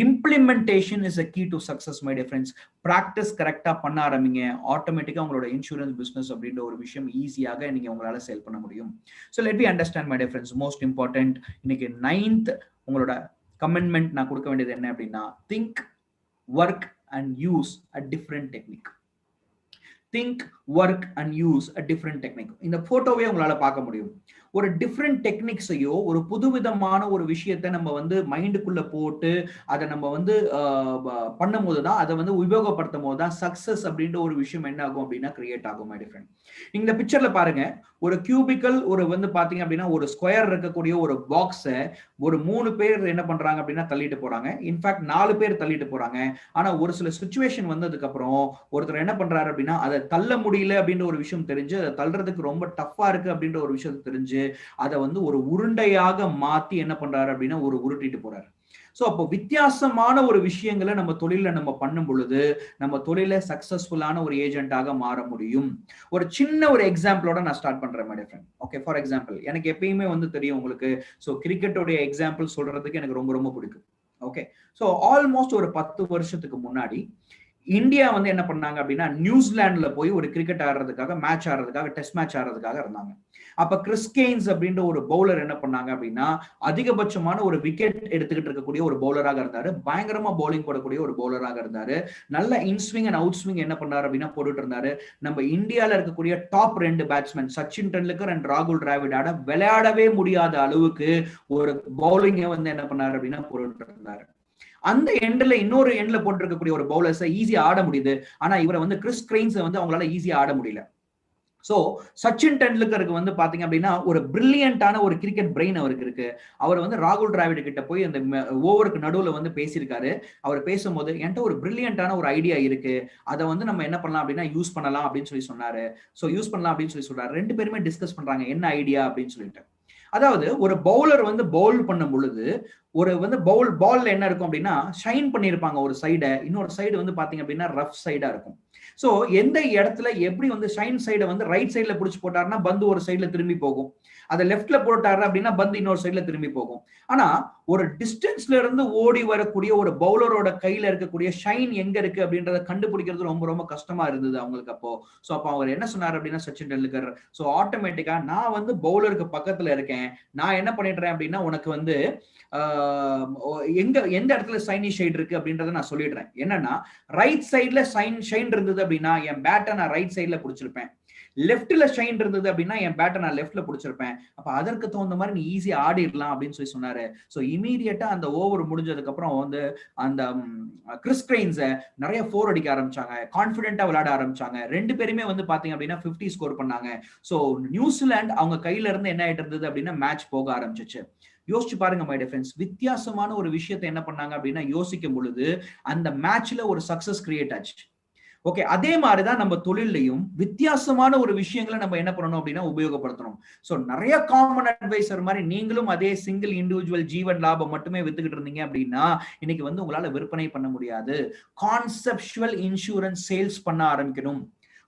S1: Implementation is a key to success my dear friends. Practice கரெக்டா பண்ண ஆரம்பிங்க, ஆட்டோமேட்டிக்கா உங்களோட இன்சூரன்ஸ் பிசினஸ் அப்படின்ற ஒரு விஷயம் ஈஸியாக நீங்க உங்களால சேல் பண்ண முடியும். So let me understand my dear friends. Most important இன்னைக்கு 9th உங்களோட கமெண்ட்மெண்ட் நான் கொடுக்க வேண்டியது என்ன அப்படின்னா think, work and use a different technique. Think, work and use a different technique. இந்த போட்டோவே உங்களால பார்க்க முடியும். ஒரு டிஃப்ரெண்ட் டெக்னிக்ஸையோ ஒரு புதுவிதமான ஒரு விஷயத்தை நம்ம வந்து மைண்டுக்குள்ள போட்டு அதை நம்ம வந்து பண்ணும் போதுதான் அதை வந்து உபயோகப்படுத்தும் போதுதான் சக்சஸ் அப்படின்ற ஒரு விஷயம் என்ன ஆகும் அப்படின்னா கிரியேட் ஆகும். மை டிஃப்ரெண்ட் இந்த பிக்சர்ல பாருங்க, ஒரு கியூபிக்கல் ஒரு வந்து பாத்தீங்க அப்படின்னா ஒரு ஸ்கொயர் இருக்கக்கூடிய ஒரு பாக்ஸை ஒரு 3 பேர் என்ன பண்றாங்க அப்படின்னா தள்ளிட்டு போறாங்க. இன்ஃபேக்ட் 4 பேர் தள்ளிட்டு போறாங்க. ஆனா ஒரு சில சிச்சுவேஷன் வந்ததுக்கு அப்புறம் ஒருத்தர் என்ன பண்றாரு அப்படின்னா அதை அதை தள்ள முடியல அப்படின்ற ஒரு விஷயம் தெரிஞ்சு, அதை தள்ளுறதுக்கு ரொம்ப டஃப்பா இருக்கு அப்படின்ற ஒரு விஷயத்தை தெரிஞ்சு அதை வந்து ஒரு உருண்டையாக மாத்தி என்ன பண்றாரு அப்படின்னா ஒரு உருட்டிட்டு போறாரு. சோ அப்போ வித்தியாசமான ஒரு விஷயங்களை நம்ம தொழில நம்ம பண்ணும் பொழுது நம்ம தொழில சக்சஸ்ஃபுல்லான ஒரு ஏஜென்ட்டாக மாற முடியும். ஒரு சின்ன ஒரு எக்ஸாம்பிளோட நான் ஸ்டார்ட் பண்றேன் my friend. Okay, for example எனக்கு எப்பயுமே வந்து தெரியும் உங்களுக்கு, ஸோ கிரிக்கெட்டோடைய எக்ஸாம்பிள் சொல்றதுக்கு எனக்கு ரொம்ப ரொம்ப பிடிக்கும். ஓகே, ஸோ ஆல்மோஸ்ட் ஒரு 10 வருஷத்துக்கு முன்னாடி இந்தியா வந்து என்ன பண்ணாங்க அப்படின்னா நியூசிலாந்துல போய் ஒரு கிரிக்கெட் ஆடுறதுக்காக மேட்ச் ஆடுறதுக்காக டெஸ்ட் மேட்ச் ஆடுறதுக்காக இருந்தாங்க. அப்ப கிறிஸ் கெய்ன்ஸ் அப்படின்ற ஒரு பவுலர் என்ன பண்ணாங்க அப்படின்னா அதிகபட்சமான ஒரு விக்கெட் எடுத்துக்கிட்டு இருக்கக்கூடிய ஒரு பவுலராக இருந்தாரு. பயங்கரமா பவுலிங் போடக்கூடிய ஒரு பவுலராக இருந்தாரு. நல்ல இன்ஸ்விங் அண்ட் அவுட் ஸ்விங் என்ன பண்ணாரு அப்படின்னா போட்டுட்டு இருந்தாரு. நம்ம இந்தியால இருக்கக்கூடிய top 2 batsman Sachin Tendulkar and ராகுல் டிராவிடாட விளையாடவே முடியாத அளவுக்கு ஒரு பவுலிங்கை வந்து என்ன பண்ணாரு அப்படின்னா போட்டுட்டு இருந்தாரு. அந்த எண்ட்ல இன்னொரு எண்ட்ல போட்டிருக்கக்கூடிய ஒரு பவுலர்ஸை ஈஸியா ஆட முடியுது. ஆனா இவரை வந்து கிறிஸ் கெய்ன்ஸ் வந்து அவங்களால ஈஸியா ஆட முடியல. சோ சச்சின் டெண்டுல்கருக்கு வந்து பாத்தீங்க அப்படின்னா ஒரு பிரில்லியண்டான ஒரு கிரிக்கெட் பிரெயின் அவருக்கு இருக்கு. அவர் வந்து ராகுல் டிராவிட் கிட்ட போய் அந்த ஓவருக்கு நடுவுல வந்து பேசியிருக்காரு. அவர் பேசும்போது என்கிட்ட ஒரு பிரில்லியண்டான ஒரு ஐடியா இருக்கு, அதை வந்து நம்ம என்ன பண்ணலாம் அப்படின்னா யூஸ் பண்ணலாம் அப்படின்னு சொல்லி சொன்னாரு. சோ யூஸ் பண்ணலாம் அப்படின்னு சொல்லி சொல்றாரு. 2 பேருமே டிஸ்கஸ் பண்றாங்க என்ன ஐடியா அப்படின்னு சொல்லிட்டு. அதாவது ஒரு பவுலர் வந்து பவுல் பண்ணும் பொழுது ஒரு வந்து பால்ல என்ன இருக்கும் அப்படின்னா ஷைன் பண்ணிருப்பாங்க ஒரு சைடை, இன்னொரு சைடு வந்து பாத்தீங்க அப்படின்னா ரஃப் சைடா இருக்கும். சோ எந்த இடத்துல எப்படி வந்து ஷைன் சைடை வந்து ரைட் சைட்ல புடிச்சு போட்டாருன்னா பந்து ஒரு சைட்ல திரும்பி போகும், அதை லெஃப்ட்ல போட்டாரு அப்படின்னா பந்து இன்னொரு சைட்ல திரும்பி போகும். ஆனா ஒரு டிஸ்டன்ஸ்ல இருந்து ஓடி வரக்கூடிய ஒரு பவுலரோட கையில இருக்கக்கூடிய ஷைன் எங்க இருக்கு அப்படின்றத கண்டுபிடிக்கிறது ரொம்ப ரொம்ப கஷ்டமா இருந்தது அவங்களுக்கு. சோ அப்ப அவர் என்ன சொன்னார் அப்படின்னா சச்சின் டெண்டுல்கர், சோ ஆட்டோமேட்டிக்கா நான் வந்து பவுலருக்கு பக்கத்துல இருக்கேன், நான் என்ன பண்ணிடுறேன் அப்படின்னா உனக்கு வந்து எந்த இடத்துல ஷைனி ஷைட் இருக்கு அப்படின்றத நான் சொல்லிடுறேன். என்னன்னா ரைட் சைட்ல ஷைன் இருந்தது அப்படின்னா என் பேட்டை நான் ரைட் சைட்ல பிடிச்சிருப்பேன், லெஃப்ட்ல ஷைன் இருந்தது அப்படின்னா என் பேட்டை நான் லெஃப்ட்ல பிடிச்சிருப்பேன். அப்ப அதற்கு தகுந்த மாதிரி நீ ஈஸியா ஆடிடலாம் அப்படின்னு சொல்லி சொன்னாரு. சோ இமீடியட்டா அந்த ஓவர் முடிஞ்சதுக்கு அப்புறம் வந்து அந்த கிறிஸ் கெய்ன்ஸை நிறைய 4 அடிக்க ஆரம்பிச்சாங்க, கான்பிடென்ட்டா விளையாட ஆரம்பிச்சாங்க. 2 பேருமே வந்து பாத்தீங்க அப்படின்னா 50 ஸ்கோர் பண்ணாங்க. சோ நியூசிலாந்து அவங்க கையில இருந்து என்ன ஆயிட்டு இருந்தது அப்படின்னா மேட்ச் போக ஆரம்பிச்சிச்சு. யோசிச்சு பாருங்க மை டிஃபரன்ஸ், வித்தியாசமான ஒரு விஷயத்தை என்ன பண்ணாங்க அப்படின்னா யோசிக்கும் பொழுது அந்த மேட்ச்ல ஒரு சக்சஸ் கிரியேட் ஆச்சு. ஓகே, அதே மாதிரிதான் நம்ம தொழிலையும் வித்தியாசமான ஒரு விஷயங்களை நம்ம என்ன பண்ணணும் அப்படின்னா உபயோகப்படுத்தணும். சோ நிறைய காமன் அட்வைசர் மாதிரி நீங்களும் அதே சிங்கிள் இண்டிவிஜுவல் ஜீவன் லாபம் மட்டுமே வித்துக்கிட்டு இருந்தீங்க அப்படின்னா இன்னைக்கு வந்து உங்களால விற்பனை பண்ண முடியாது. கான்செப்சுவல் இன்சூரன்ஸ் சேல்ஸ் பண்ண ஆரம்பிக்கணும்,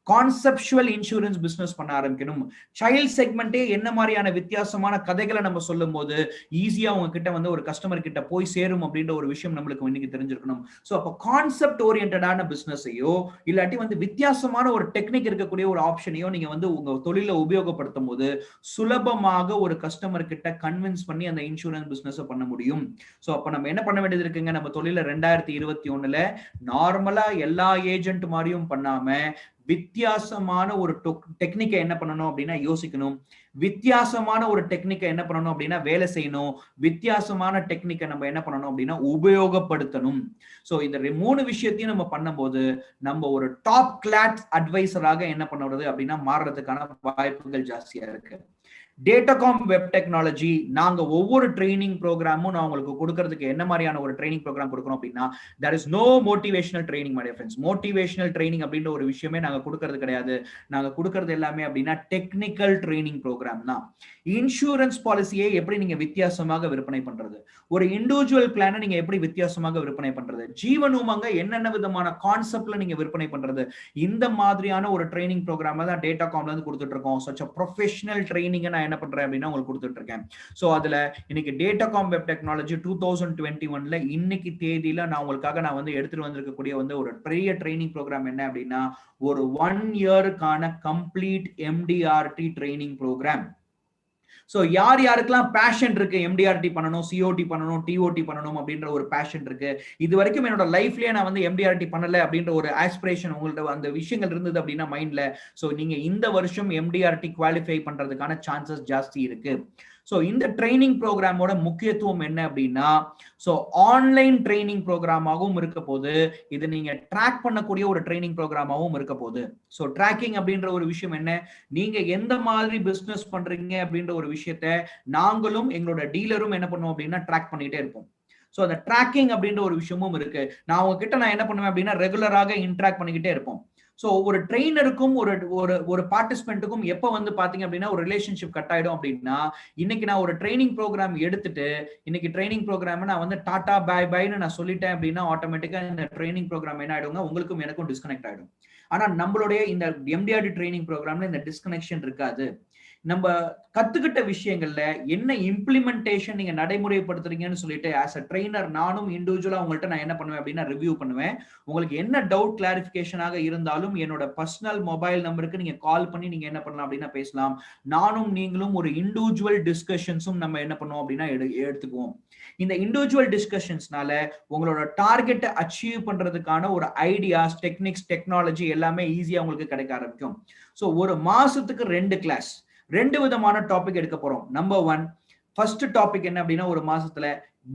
S1: கான்செப்சுவல் இன்சூரன்ஸ் பிசினஸ் பண்ண ஆரம்பிக்கணும். சைல்ட் செக்மெண்டே என்ன மாதிரியான வித்தியாசமான கதைகளை நம்ம சொல்லும் போது ஈஸியா உங்ககிட்ட வந்து ஒரு கஸ்டமர் கிட்ட போய் சேரும் அப்படின்ற ஒரு விஷயம் நம்மளுக்கு இன்னைக்கு தெரிஞ்சிருக்கணும். சோ அப்ப கான்செப்ட் ஓரியன்டான பிசினஸையோ இல்லாட்டி வந்து வித்தியாசமான ஒரு டெக்னிக் இருக்கக்கூடிய ஒரு ஆப்ஷனையோ நீங்க வந்து உங்க தொழில உபயோகப்படுத்தும் போது சுலபமாக ஒரு கஸ்டமர் கிட்ட கன்வின்ஸ் பண்ணி அந்த இன்சூரன்ஸ் பிசினஸ் பண்ண முடியும். சோ அப்ப நம்ம என்ன பண்ண வேண்டியது இருக்குங்க, நம்ம தொழில 2021 நார்மலா எல்லா ஏஜென்ட் மாதிரியும் பண்ணாம வித்தியாசமான ஒரு டெக்னிக்கை என்ன பண்ணணும் அப்படின்னா யோசிக்கணும், வித்தியாசமான ஒரு டெக்னிக்கை என்ன பண்ணணும் அப்படின்னா வேலை செய்யணும், வித்தியாசமான டெக்னிக்கை நம்ம என்ன பண்ணணும் அப்படின்னா உபயோகப்படுத்தணும். சோ இந்த 3 விஷயத்தையும் நம்ம பண்ணும்போது நம்ம ஒரு டாப் கிளாஸ் அட்வைசராக என்ன பண்ணுறது அப்படின்னா மாறுறதுக்கான வாய்ப்புகள் ஜாஸ்தியா இருக்கு. டேட்டாகாம் வெப் டெக்னாலஜி நாங்க ஒவ்வொரு ட்ரைனிங் ப்ரோக்ராமும் நான் உங்களுக்கு கொடுக்கறதுக்கு என்ன மாதிரியான ஒரு ட்ரைனிங் ப்ரோக்ராம் கொடுக்கறோம் அப்படின்னா there is no motivational training my dear friends. Motivational training அப்படின்ற ஒரு விஷயமே நாங்க கொடுக்கறது கிடையாது. நாங்க கொடுக்கறது எல்லாமே அப்படின்னா டெக்னிக்கல் ட்ரைனிங் ப்ரோக்ராம் தான். இன்சூரன்ஸ் பாலிசியை எப்படி நீங்க வித்தியாசமாக விற்பனை பண்றது, ஒரு இண்டிவிஜுவல் பிளானை நீங்க எப்படி வித்தியாசமாக விற்பனை பண்றது, ஜீவன் உமங்க என்னென்ன விதமான கான்செப்ட்ல நீங்க விற்பனை பண்றது, இந்த மாதிரியான ஒரு ட்ரைனிங் ப்ரோக்ராம் தான் டேட்டாகாம்ல இருந்து கொடுத்துட்டு இருக்கோம். such a professional training நான் என்ன பண்றேன் அப்படின்னா உங்களுக்கு கொடுத்துட்டு இருக்கேன். சோ அதுல இன்னைக்கு டேட்டாகாம் வெப் டெக்னாலஜி 2021ல இன்னைக்கு தேதியில நான் உங்களுக்காக நான் வந்து எடுத்துட்டு வந்திருக்கக்கூடிய வந்து ஒரு பெரிய ட்ரைனிங் ப்ரோக்ராம் என்ன அப்படின்னா ஒரு 1 இயருக்கான complete MDRT training programme. So யார் யாருக்கெல்லாம் பேஷன் இருக்கு எம்டிஆர்டி பண்ணணும், சிஓடி பண்ணணும், டிஓடி பண்ணணும் அப்படின்ற ஒரு பேஷன் இருக்கு, இது வரைக்கும் என்னோட லைஃப்லயே நான் வந்து எம்டிஆர்டி பண்ணல அப்படின்ற ஒரு ஆஸ்பிரேஷன் உங்கள்ட்ட அந்த விஷயங்கள் இருந்தது அப்படின்னா மைண்ட்ல, சோ நீங்க இந்த வருஷம் எம்டிஆர்டி குவாலிஃபை பண்றதுக்கான சான்சஸ் ஜாஸ்தி இருக்கு. சோ இந்த ட்ரைனிங் ப்ரோக்ராமோட முக்கியத்துவம் என்ன அப்படின்னா சோ ஆன்லைன் ட்ரைனிங் ப்ரோக்ராமாகவும் இருக்க போது, இது நீங்க ட்ராக் பண்ணக்கூடிய ஒரு ட்ரைனிங் ப்ரோக்ராமாகவும் இருக்க போது. சோ ட்ராக்கிங் அப்படின்ற ஒரு விஷயம் என்ன, நீங்க எந்த மாதிரி பிசினஸ் பண்றீங்க அப்படின்ற ஒரு விஷயத்த நாங்களும் எங்களோட டீலரும் என்ன பண்ணுவோம் அப்படின்னா ட்ராக் பண்ணிட்டே இருப்போம். சோ அந்த ட்ராக்கிங் அப்படின்ற ஒரு விஷயமும் இருக்கு. நான் உங்ககிட்ட நான் என்ன பண்ணுவேன் அப்படின்னா ரெகுலராக இன்ட்ராக்ட் பண்ணிக்கிட்டே இருப்போம். ஸோ ஒரு ட்ரெயினருக்கும் ஒரு ஒரு ஒரு பார்ட்டிசிபென்ட்டுக்கும் எப்போ வந்து பாத்தீங்க அப்படின்னா ஒரு ரிலேஷன்ஷிப் கட் ஆயிடும் அப்படின்னா, இன்னைக்கு நான் ஒரு ட்ரைனிங் ப்ரோக்ராம் எடுத்துட்டு இன்னைக்கு ட்ரைனிங் ப்ரோக்ராம் நான் வந்து டாடா பை பைன்னு நான் சொல்லிட்டேன் அப்படின்னா ஆட்டோமேட்டிக்கா இந்த ட்ரைனிங் ப்ரோக்ராம் என்ன ஆயிடுங்க, உங்களுக்கும் எனக்கும் டிஸ்கனெக்ட் ஆயிடும். ஆனா நம்மளுடைய இந்த MDRT ட்ரைனிங் ப்ரோக்ராம்ல இந்த டிஸ்கனெக்ஷன் இருக்காது. நம்ம கத்துக்கிட்ட விஷயங்கள்ல என்ன இம்ப்ளிமெண்டேஷன் நீங்க நடைமுறைப்படுத்துறீங்கன்னு சொல்லிட்டு ஆஸ் அ ட்ரெயினர் நானும் இண்டிவிஜுவலா உங்கள்கிட்ட நான் என்ன பண்ணுவேன் அப்படின்னா ரிவ்யூ பண்ணுவேன். உங்களுக்கு என்ன டவுட் கிளாரிபிகேஷனாக இருந்தாலும் என்னோட பர்சனல் மொபைல் நம்பருக்கு நீங்க கால் பண்ணி நீங்க என்ன பண்ணலாம் அப்படின்னா பேசலாம். நானும் நீங்களும் ஒரு இண்டிவிஜுவல் டிஸ்கஷன்ஸும் நம்ம என்ன பண்ணுவோம் அப்படின்னா எடுத்துக்குவோம். இந்த இண்டிவிஜுவல் டிஸ்கஷன்ஸ்னால உங்களோட டார்கெட்டை அச்சீவ் பண்றதுக்கான ஒரு ஐடியாஸ், டெக்னிக்ஸ், டெக்னாலஜி எல்லாமே ஈஸியா உங்களுக்கு கிடைக்க ஆரம்பிக்கும். ஸோ ஒரு மாசத்துக்கு 2 கிளாஸ் 2 விதமான டாபிக் எடுக்க போறோம். நம்பர் 1 ஃபர்ஸ்ட் டாபிக் என்ன அப்படின்னா ஒரு மாசத்துல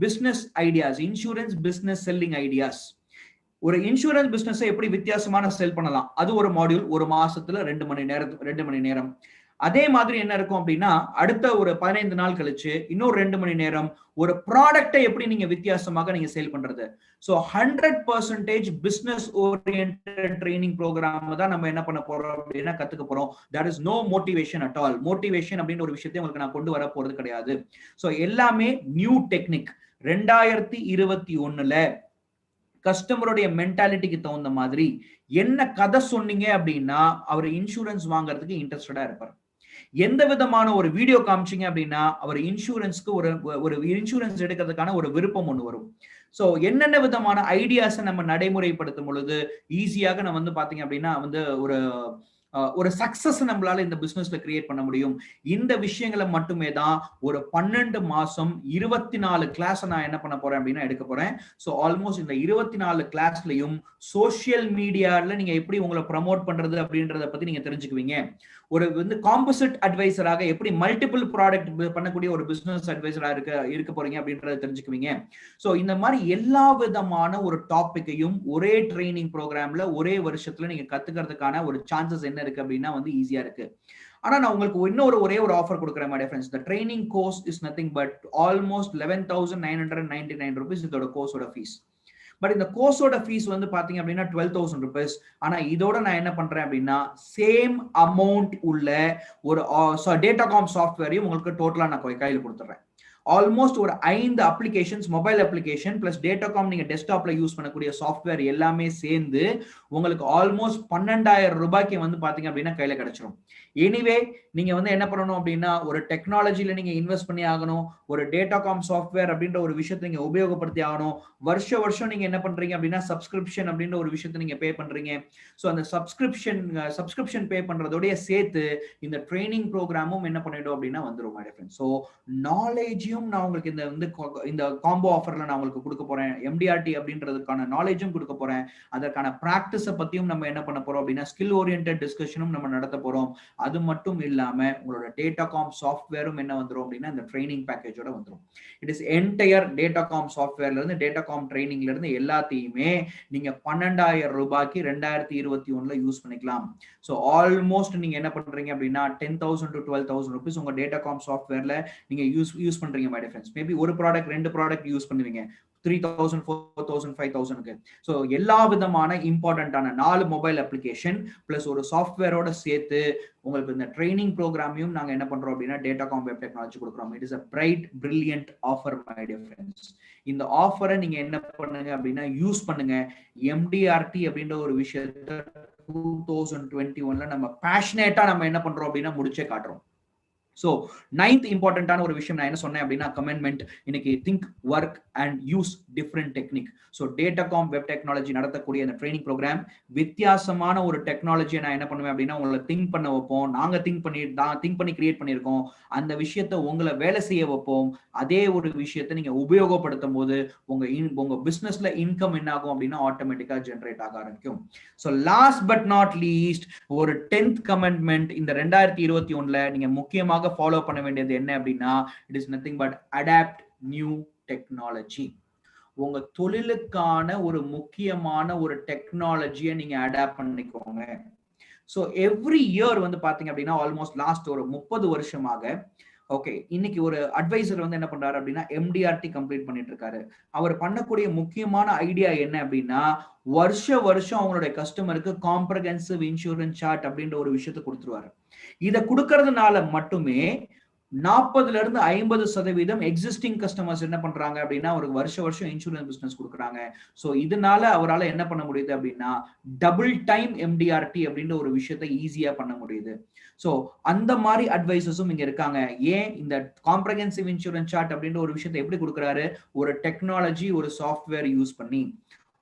S1: business ideas, insurance business selling ideas. ஒரு இன்சூரன்ஸ் பிசினஸ் எப்படி வித்தியாசமான செல் பண்ணலாம், அது ஒரு மாடியூல். ஒரு மாசத்துல 2 மணி நேரம். அதே மாதிரி என்ன இருக்கும் அப்படின்னா அடுத்த ஒரு 15 நாள் கழிச்சு இன்னொரு 2 மணி நேரம் ஒரு ப்ராடக்ட்டை எப்படி நீங்க வித்தியாசமாக நீங்க சேல் பண்றது. So 100% business oriented training program தான் நம்ம என்ன பண்ண போறோம் அப்படின்னா கத்துக்க போறோம். There is no motivation at all. Motivation அப்படின்ற ஒரு விஷயத்தை உங்களுக்கு நான் கொண்டு வர போறது கிடையாது. ஸோ எல்லாமே நியூ டெக்னிக். 2021ல கஸ்டமருடைய மென்டாலிட்டிக்கு தகுந்த மாதிரி என்ன கதை சொன்னீங்க அப்படின்னா அவர் இன்சூரன்ஸ் வாங்குறதுக்கு இன்ட்ரெஸ்டடா இருப்பார். எந்த விதமான ஒரு வீடியோ காமிச்சிங்க அப்படின்னா அவர் இன்சூரன்ஸ்க்கு ஒரு இன்சூரன்ஸ் எடுக்கிறதுக்கான ஒரு விருப்பம் ஒன்று வரும். ஸோ என்னென்ன விதமான ஐடியாஸை நம்ம நடைமுறைப்படுத்தும் பொழுது ஈஸியாக நம்ம வந்து பாத்தீங்க அப்படின்னா வந்து ஒரு சக்சஸ் நம்மளால இந்த பிசினஸ்ல கிரியேட் பண்ண முடியும். இந்த விஷயங்களை மட்டுமே தான் ஒரு 12 மாசம் 24 கிளாஸ் நான் என்ன பண்ண போறேன் அப்படின்னா எடுக்க போறேன். ஸோ ஆல்மோஸ்ட் இந்த 24 கிளாஸ்லயும் சோசியல் மீடியால நீங்க எப்படி உங்களை ப்ரமோட் பண்றது அப்படின்றத பத்தி நீங்க தெரிஞ்சுக்குவீங்க. ஒரு வந்து காம்போசிட் அட்வைசராக எப்படி மல்டிபிள் ப்ராடக்ட் பண்ணக்கூடிய ஒரு பிசினஸ் அட்வைசரா இருக்க போறீங்க அப்படின்றத தெரிஞ்சுக்குவீங்க. ஸோ இந்த மாதிரி எல்லா விதமான ஒரு டாபிக்கையும் ஒரே ட்ரைனிங் ப்ரோக்ராம்ல ஒரே வருஷத்துல நீங்க கத்துக்கிறதுக்கான ஒரு சான்சஸ் என்ன இருக்கு அப்படின்னா வந்து ஈஸியா இருக்கு. ஆனா நான் உங்களுக்கு இன்னொரு ஒரே ஒரு ஆஃபர் கொடுக்குறேன் my dear friends. The training course is nothing but almost 11,999 rupees இதோட கோர்ஸோட ஃபீஸ். பட் இந்த கோர்ஸோட ஃபீஸ் வந்து பாத்தீங்க அப்படின்னா 12,000 rupees. ஆனா இதோட நான் என்ன பண்றேன் அப்படின்னா சேம் அமௌண்ட் உள்ள ஒரு டேட்டாகாம் சாஃப்ட்வேரையும் உங்களுக்கு டோட்டலா நான் கையில கொடுத்துறேன். ஆல்மோஸ்ட் ஒரு 5 applications, mobile application plus Datacom நீங்க டெஸ்க்டாப்ல யூஸ் பண்ணக்கூடிய சாஃப்ட்வேர் எல்லாமே சேர்ந்து உங்களுக்கு ஆல்மோஸ்ட் 12,000 ரூபாய்க்கு வந்து பாத்தீங்க அப்படின்னா கையில கிடைச்சிடும். எனிவே நீங்க வந்து என்ன பண்ணணும் அப்படின்னா ஒரு டெக்னாலஜில நீங்க இன்வெஸ்ட் பண்ணி ஆகணும். ஒரு டேட்டாகாம் சாஃப்ட்வேர் அப்படின்ற ஒரு விஷயத்தை நீங்க உபயோகப்படுத்தி ஆகணும். வருஷம் நீங்க என்ன பண்றீங்க அப்படின்னா சப்ஸ்கிரிப்ஷன் அப்படின்ற ஒரு விஷயத்தை நீங்க பே பண்றீங்க. ஸோ அந்த சப்ஸ்கிரிப்ஷன் பே பண்றதோடய சேர்த்து இந்த ட்ரைனிங் ப்ரோக்ராமும் என்ன பண்ணிடும் அப்படின்னா வந்துடும் my dear friends. So knowledge நான் உங்களுக்கு இந்த காம்போ ஆஃபர்ல நான் உங்களுக்கு கொடுக்க போறேன். MDRT அப்படின்றதுக்கான நாலேஜும் கொடுக்க போறேன். அதற்கான பிராக்டிஸை பத்தியும் நம்ம என்ன பண்ண போறோம் அப்படின்னா ஸ்கில் ஓரியன்டட் டிஸ்கஷனும் நம்ம நடத்த போறோம். அது மட்டும் இல்லாம உங்களோட டேட்டாகாம் சாஃப்ட்வேரும் என்ன வந்துரும் அப்படின்னா இந்த ட்ரைனிங் பேக்கேஜோட வந்துரும். இட் இஸ் என்டையர் டேட்டாகாம் சாஃப்ட்வேர்ல இருந்து டேட்டாகாம் ட்ரைனிங்ல இருந்து எல்லாத்தையுமே நீங்க 12,000 ரூபாய்க்கு 2021ல யூஸ் பண்ணிக்கலாம். ஸோ ஆல்மோஸ்ட் நீங்க என்ன பண்றீங்க அப்படின்னா 10,000 to 12,000 rupees உங்க டேட்டாகாம் சாஃப்ட்வேர்ல நீங்க யூஸ் பண்றீங்க my dear friends. மேபி ஒரு ப்ராடக்ட் 2 ப்ராடக்ட் யூஸ் பண்ணுவீங்க 3,000 4,000 5,000க்கு. ஸோ எல்லா விதமான இம்பார்ட்டன்டான 4 மொபைல் அப்ளிகேஷன் பிளஸ் ஒரு சாஃப்ட்வேரோட சேர்த்து உங்களுக்கு இந்த ட்ரைனிங் ப்ரோக்ராமையும் நாங்க என்ன பண்றோம் அப்படின்னா டேட்டாகாம் வெப் டெக்னாலஜி கொடுக்குறோம். It is a bright brilliant offer my dear friends. இந்த ஆஃபரை நீங்க என்ன பண்ணுங்க அப்படின்னா யூஸ் பண்ணுங்க. MDRT அப்படின்ற ஒரு விஷயத்தை 2021ல நம்ம பேஷனேட்டா நம்ம என்ன பண்றோம் அப்படின்னா முடிச்சே காட்டுறோம். ஸோ 9th இம்பார்ட்டன்டான ஒரு விஷயம் நான் என்ன சொன்னேன் அப்படின்னா கமெண்ட்மெண்ட். இன்னைக்கு think work and use different technique. So Datacom web technology நடத்தக்கூடிய அந்த ட்ரைனிங் ப்ரோக்ராம் வித்தியாசமான ஒரு டெக்னாலஜியை நான் என்ன பண்ணுவேன் அப்படின்னா உங்களை திங்க் பண்ண வைப்போம். நாங்க திங்க் பண்ணி கிரியேட் பண்ணியிருக்கோம். அந்த விஷயத்தை உங்களை வேலை செய்ய வைப்போம். அதே ஒரு விஷயத்தை நீங்க உபயோகப்படுத்தும் போது உங்க பிசினஸ்ல இன்கம் என்ன ஆகும் அப்படின்னா ஆட்டோமேட்டிக்கா ஜென்ரேட் ஆக ஆரம்பிக்கும். So last but not least ஒரு 10th கமெண்ட்மெண்ட் இந்த 2021ல நீங்க முக்கியமாக ஃபாலோ பண்ண வேண்டியது என்ன அப்படின்னா it is nothing but adapt new technology. உங்க தொழிலுக்கான ஒரு முக்கியமான ஒரு டெக்னாலஜியை நீங்க அடாப்ட் பண்ணிக்கோங்க. ஸோ எவ்ரி இயர் வந்து பாத்தீங்க அப்படின்னா ஆல்மோஸ்ட் லாஸ்ட் ஒரு 30 வருஷமாக ஓகே, இன்னைக்கு ஒரு அட்வைசர் வந்து என்ன பண்றாரு அப்படின்னா எம்டிஆர்டி கம்ப்ளீட் பண்ணிட்டு இருக்காரு. அவர் பண்ணக்கூடிய முக்கியமான ஐடியா என்ன அப்படின்னா, வருஷம் அவங்களுடைய கஸ்டமருக்கு காம்ப்ரஹென்சிவ் இன்சூரன்ஸ் சார்ட் அப்படின்ற ஒரு விஷயத்தை கொடுத்துருவாரு. இதை கொடுக்கறதுனால மட்டுமே 40% எக்ஸிஸ்டிங் கஸ்டமர்ஸ் என்ன பண்றாங்க அப்படின்னா அவருக்கு வருஷம் இன்சூரன்ஸ் பிசினஸ் கொடுக்குறாங்க. சோ இதனால அவரால் என்ன பண்ண முடியுது அப்படின்னா டபுள் டைம் எம்டிஆர்டி அப்படின்ற ஒரு விஷயத்தை ஈஸியா பண்ண முடியுது. சோ அந்த மாதிரி அட்வைசஸும் இங்க இருக்காங்க. ஏன் இந்த காம்ப்ரஹென்சிவ் இன்சூரன்ஸ் சார்ட் அப்படின்ற ஒரு விஷயத்தை எப்படி கொடுக்குறாரு? ஒரு டெக்னாலஜி, ஒரு சாஃப்ட்வேர் யூஸ் பண்ணி,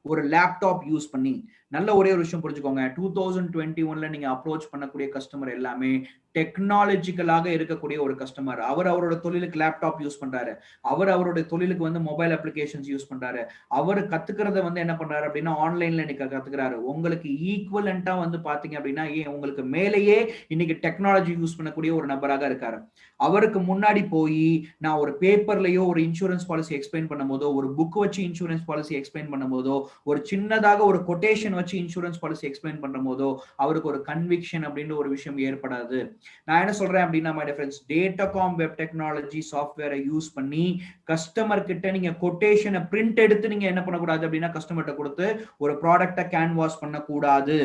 S1: ஒரு லேப்டாப் யூஸ் பண்ணி. நல்ல ஒரே ஒரு விஷயம் புரிஞ்சுக்கோங்க, 2021ல நீங்க அப்ரோச் பண்ணக்கூடிய கஸ்டமர் எல்லாமே டெக்னாலஜிக்கலாக இருக்கக்கூடிய ஒரு கஸ்டமர். அவரோட தொழிலுக்கு லேப்டாப் யூஸ் பண்றாரு, அவருடைய தொழிலுக்கு வந்து மொபைல் அப்ளிகேஷன்ஸ் யூஸ் பண்றாரு, அவர் கத்துக்கிறத வந்து என்ன பண்றாரு அப்படின்னா ஆன்லைன்ல இன்னைக்கு கத்துக்கிறாரு. உங்களுக்கு ஈக்குவலண்டா வந்து பாத்தீங்க அப்படின்னா உங்களுக்கு மேலேயே இன்னைக்கு டெக்னாலஜி யூஸ் பண்ணக்கூடிய ஒரு நபராக இருக்காரு. அவருக்கு முன்னாடி போய் நான் ஒரு பேப்பர்லயோ ஒரு இன்சூரன்ஸ் பாலிசி எக்ஸ்பிளைன் பண்ணும் போதோ, ஒரு புக் வச்சு இன்சூரன்ஸ் பாலிசி எக்ஸ்பிளைன் பண்ணும் போதோ, ஒரு சின்னதாக ஒரு கொட்டேஷன் வச்சு இன்சூரன்ஸ் பாலிசி எக்ஸ்பிளைன் பண்ணும் போதோ அவருக்கு ஒரு கன்விக்ஷன் அப்படின்ற ஒரு விஷயம் ஏற்படாது. நான் என்ன சொல்றேன் அப்படின்னா my dear friends, Datacom web technology சாஃப்ட்வேரை யூஸ் பண்ணி கஸ்டமர் கிட்ட நீங்க கொட்டேஷனை பிரிண்ட் எடுத்து நீங்க என்ன பண்ணக்கூடாது அப்படின்னா கஸ்டமர்கிட்ட கொடுத்து ஒரு ப்ராடக்ட்டை கேன்வாஸ் பண்ணக்கூடாது.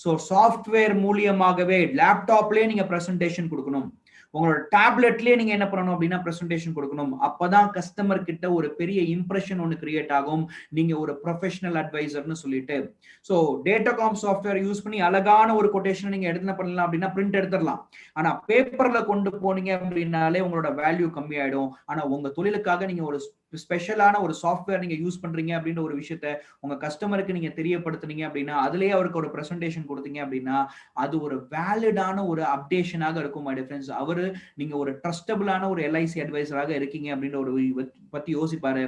S1: ஸோ சாஃப்ட்வேர் மூலியமாகவே லேப்டாப்லேயே நீங்க பிரசன்டேஷன் கொடுக்கணும், உங்களோட டேப்லெட்லயே நீங்க என்ன பண்ணணும் அப்படின்னா பிரசன்டேஷன் கொடுக்கணும். அப்பதான் கஸ்டமர் கிட்ட ஒரு பெரிய இம்ப்ரெஷன் ஒன்று கிரியேட் ஆகும், நீங்க ஒரு ப்ரொஃபஷனல் அட்வைசர்னு சொல்லிட்டு. ஸோ டேட்டாகாம் சாஃப்ட்வேர் யூஸ் பண்ணி அழகான ஒரு கொட்டேஷன் நீங்க எடுத்து பண்ணலாம் அப்படின்னா பிரிண்ட் எடுத்துடலாம். ஆனா பேப்பர்ல கொண்டு போனீங்க அப்படின்னாலே உங்களோட வேல்யூ கம்மி ஆயிடும். ஆனா உங்க தொழிலுக்காக நீங்க ஒரு ஸ்பெஷலான ஒரு சாஃப்ட்வேர் நீங்க யூஸ் பண்றீங்க அப்படின்ற ஒரு விஷயத்த உங்க கஸ்டமருக்கு நீங்க தெரியப்படுத்துனீங்க அப்படின்னா, அதுலயே அவருக்கு ஒரு பிரசன்டேஷன் கொடுத்தீங்க அப்படின்னா அது ஒரு வேலிடான ஒரு அப்டேஷனாக இருக்கும் மை டிஃபரன்ஸ். அவரு நீங்க ஒரு ட்ரஸ்டபிளான ஒரு எல்ஐசி அட்வைசராக இருக்கீங்க அப்படின்ற ஒரு பத்தி யோசிப்பாரு.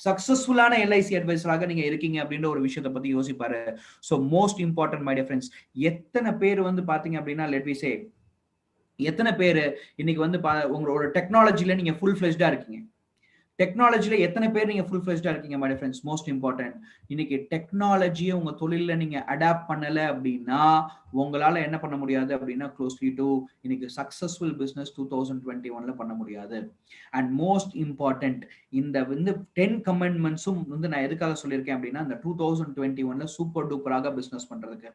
S1: சக்சஸ்ஃபுல்லான எல்ஐசி அட்வைசராக நீங்க இருக்கீங்க அப்படின்ற ஒரு விஷயத்தை பத்தி யோசிப்பாரு. So most important my dear friends, எத்தனை பேர் வந்து பாத்தீங்க அப்படின்னா லெட் வி சே எத்தனை பேர் இன்னைக்கு வந்து உங்களோட டெக்னாலஜில நீங்க ஃபுல் ஃபிளெஜ்டா இருக்கீங்க? டெக்னாலஜில எத்தனை பேர் நீங்க ஃபுல் ஃபிளெஜ்டா இருக்கீங்க my dear friends? Most important, இன்னைக்கு டெக்னாலஜியை உங்க தொழில நீங்க அடாப்ட் பண்ணல அப்படின்னா உங்களால என்ன பண்ண முடியாது அப்படின்னா க்ளோஸ்லி டு இன்னைக்கு சக்சஸ்ஃபுல் பிசினஸ் 2021ல பண்ண முடியாது. அண்ட் மோஸ்ட் இம்பார்ட்டன்ட், இந்த வந்து 10 கமெண்ட்மெண்ட்ஸும் வந்து நான் எதுக்காக சொல்லியிருக்கேன் அப்படின்னா இந்த 2021ல சூப்பர் டூப்பராக பிசினஸ் பண்றதுக்கு.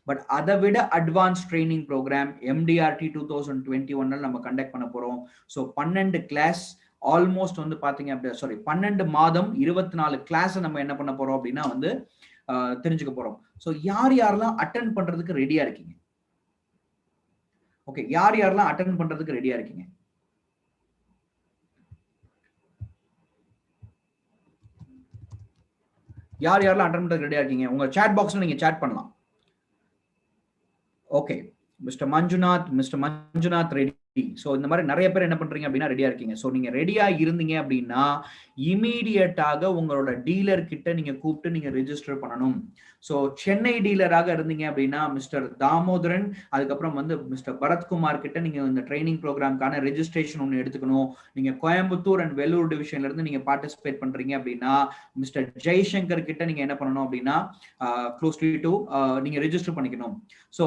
S1: பட் அதை விட அட்வான்ஸ் ட்ரைனிங் ப்ரோக்ராம் எம்டிஆர்டி 2021ல நம்ம கண்டக்ட் பண்ண போறோம். ஸோ 12 கிளாஸ் ஆல்மோஸ்ட் வந்து பாத்தீங்க அப்படின்னா 12 மாதம் 24 கிளாஸ் நம்ம என்ன பண்ண போறோம் அப்படின்னா வந்து தெரிஞ்சுக்க போறோம். ஸோ யாரெல்லாம் அட்டென்ட் பண்றதுக்கு ரெடியா இருக்கீங்க? ஓகே, யாரெல்லாம் அட்டென்ட் பண்றதுக்கு ரெடியா இருக்கீங்க? யாரெல்லாம் அட்டென்ட் பண்றதுக்கு ரெடியா இருக்கீங்க? உங்க சாட் பாக்ஸ்ல நீங்க சாட் பண்ணலாம். Okay, mister Manjunath ready. So இந்த மாதிரி நிறைய பேர் என்ன பண்றீங்க அப்படின்னா ரெடியா இருக்கீங்க. ஸோ நீங்க ரெடியா இருந்தீங்க அப்படின்னா இமீடியட்டாக உங்களோட டீலர் கிட்ட நீங்க கூப்பிட்டு நீங்க ரெஜிஸ்டர் பண்ணணும். ஸோ சென்னை டீலராக இருந்தீங்க அப்படின்னா மிஸ்டர் தாமோதரன், அதுக்கப்புறம் வந்து மிஸ்டர் பரத்குமார் கிட்ட நீங்க இந்த ட்ரைனிங் ப்ரோக்ராம்கான ரெஜிஸ்ட்ரேஷன் ஒன்று எடுத்துக்கணும். நீங்க கோயம்புத்தூர் அண்ட் வெள்ளூர் டிவிஷன்ல இருந்து நீங்க பார்ட்டிசிபேட் பண்றீங்க அப்படின்னா மிஸ்டர் ஜெய்சங்கர் கிட்ட நீங்க என்ன பண்ணணும் அப்படின்னா க்ளோஸ்லி டு நீங்க ரெஜிஸ்டர் பண்ணிக்கணும். ஸோ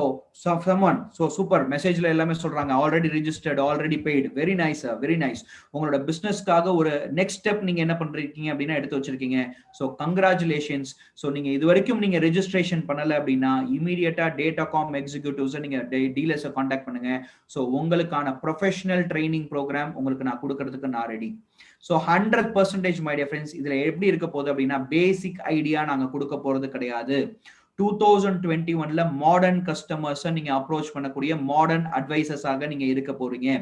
S1: someone, ஸோ சூப்பர், மெசேஜ்ல எல்லாமே சொல்றாங்க already registered, already paid. Very nice, very nice. உங்களோட பிசினஸ்க்காக ஒரு நெக்ஸ்ட் ஸ்டெப் நீங்க என்ன பண்றீங்க அப்படின்னா எடுத்து வச்சிருக்கீங்க. So congratulations. ஸோ நீங்க இது வரைக்கும் நீங்க ரெஜிஸ்ட்ரேஷன் பண்ணல அப்படின்னா இமீடியட்டா டேட்டாகாம் எக்ஸிக்யூட்டிவ்ஸ் நீங்க டீலர்ஸை கான்டாக்ட் பண்ணுங்க. ஸோ உங்களுக்கான ப்ரொஃபஷனல் ட்ரைனிங் ப்ரோக்ராம் உங்களுக்கு நான் கொடுக்கறதுக்கு நான் ready. So 100% my dear friends, இதுல எப்படி இருக்க போகுது அப்படின்னா பேசிக் ஐடியா நாங்க கொடுக்க போறது கிடையாது. 2021ல மாடர்ன் கஸ்டமர்ஸை நீங்க அப்ரோச் பண்ணக்கூடிய மாடர்ன் அட்வைசர்ஸாக நீங்க இருக்க போறீங்க.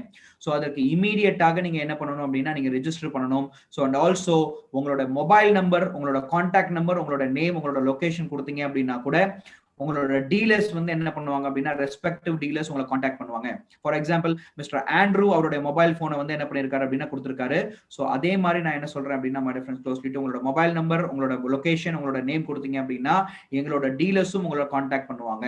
S1: ஸோ அதற்கு இமீடியட்டாக நீங்க என்ன பண்ணணும் அப்படின்னா நீங்க ரெஜிஸ்டர் பண்ணணும். ஸோ அண்ட் ஆல்சோ உங்களோட மொபைல் நம்பர், உங்களோட கான்டாக்ட் நம்பர், உங்களோட நேம், உங்களோட லொகேஷன் கொடுத்தீங்க அப்படின்னா கூட உங்களோட டீலர்ஸ் வந்து என்ன பண்ணுவாங்க அப்படின்னா ரெஸ்பெக்டிவ் டீலர்ஸ் உங்களை கான்டாக்ட் பண்ணுவாங்க. ஃபார் எக்ஸாம்பிள் மிஸ்டர் ஆண்ட்ரூ அவருடைய மொபைல் போனை வந்து என்ன பண்ணிருக்காரு அப்படின்னா கொடுத்திருக்காரு. ஸோ அதே மாதிரி நான் என்ன சொல்றேன் அப்படின்னா மை டிஃபரன்ஸ் க்ளோஸ்லி டு உங்களோட மொபைல் நம்பர், உங்களோட லொகேஷன், உங்களோட நேம் கொடுத்தீங்க அப்படின்னா எங்களோட டீலர்ஸும் உங்களோட கான்டாக்ட் பண்ணுவாங்க.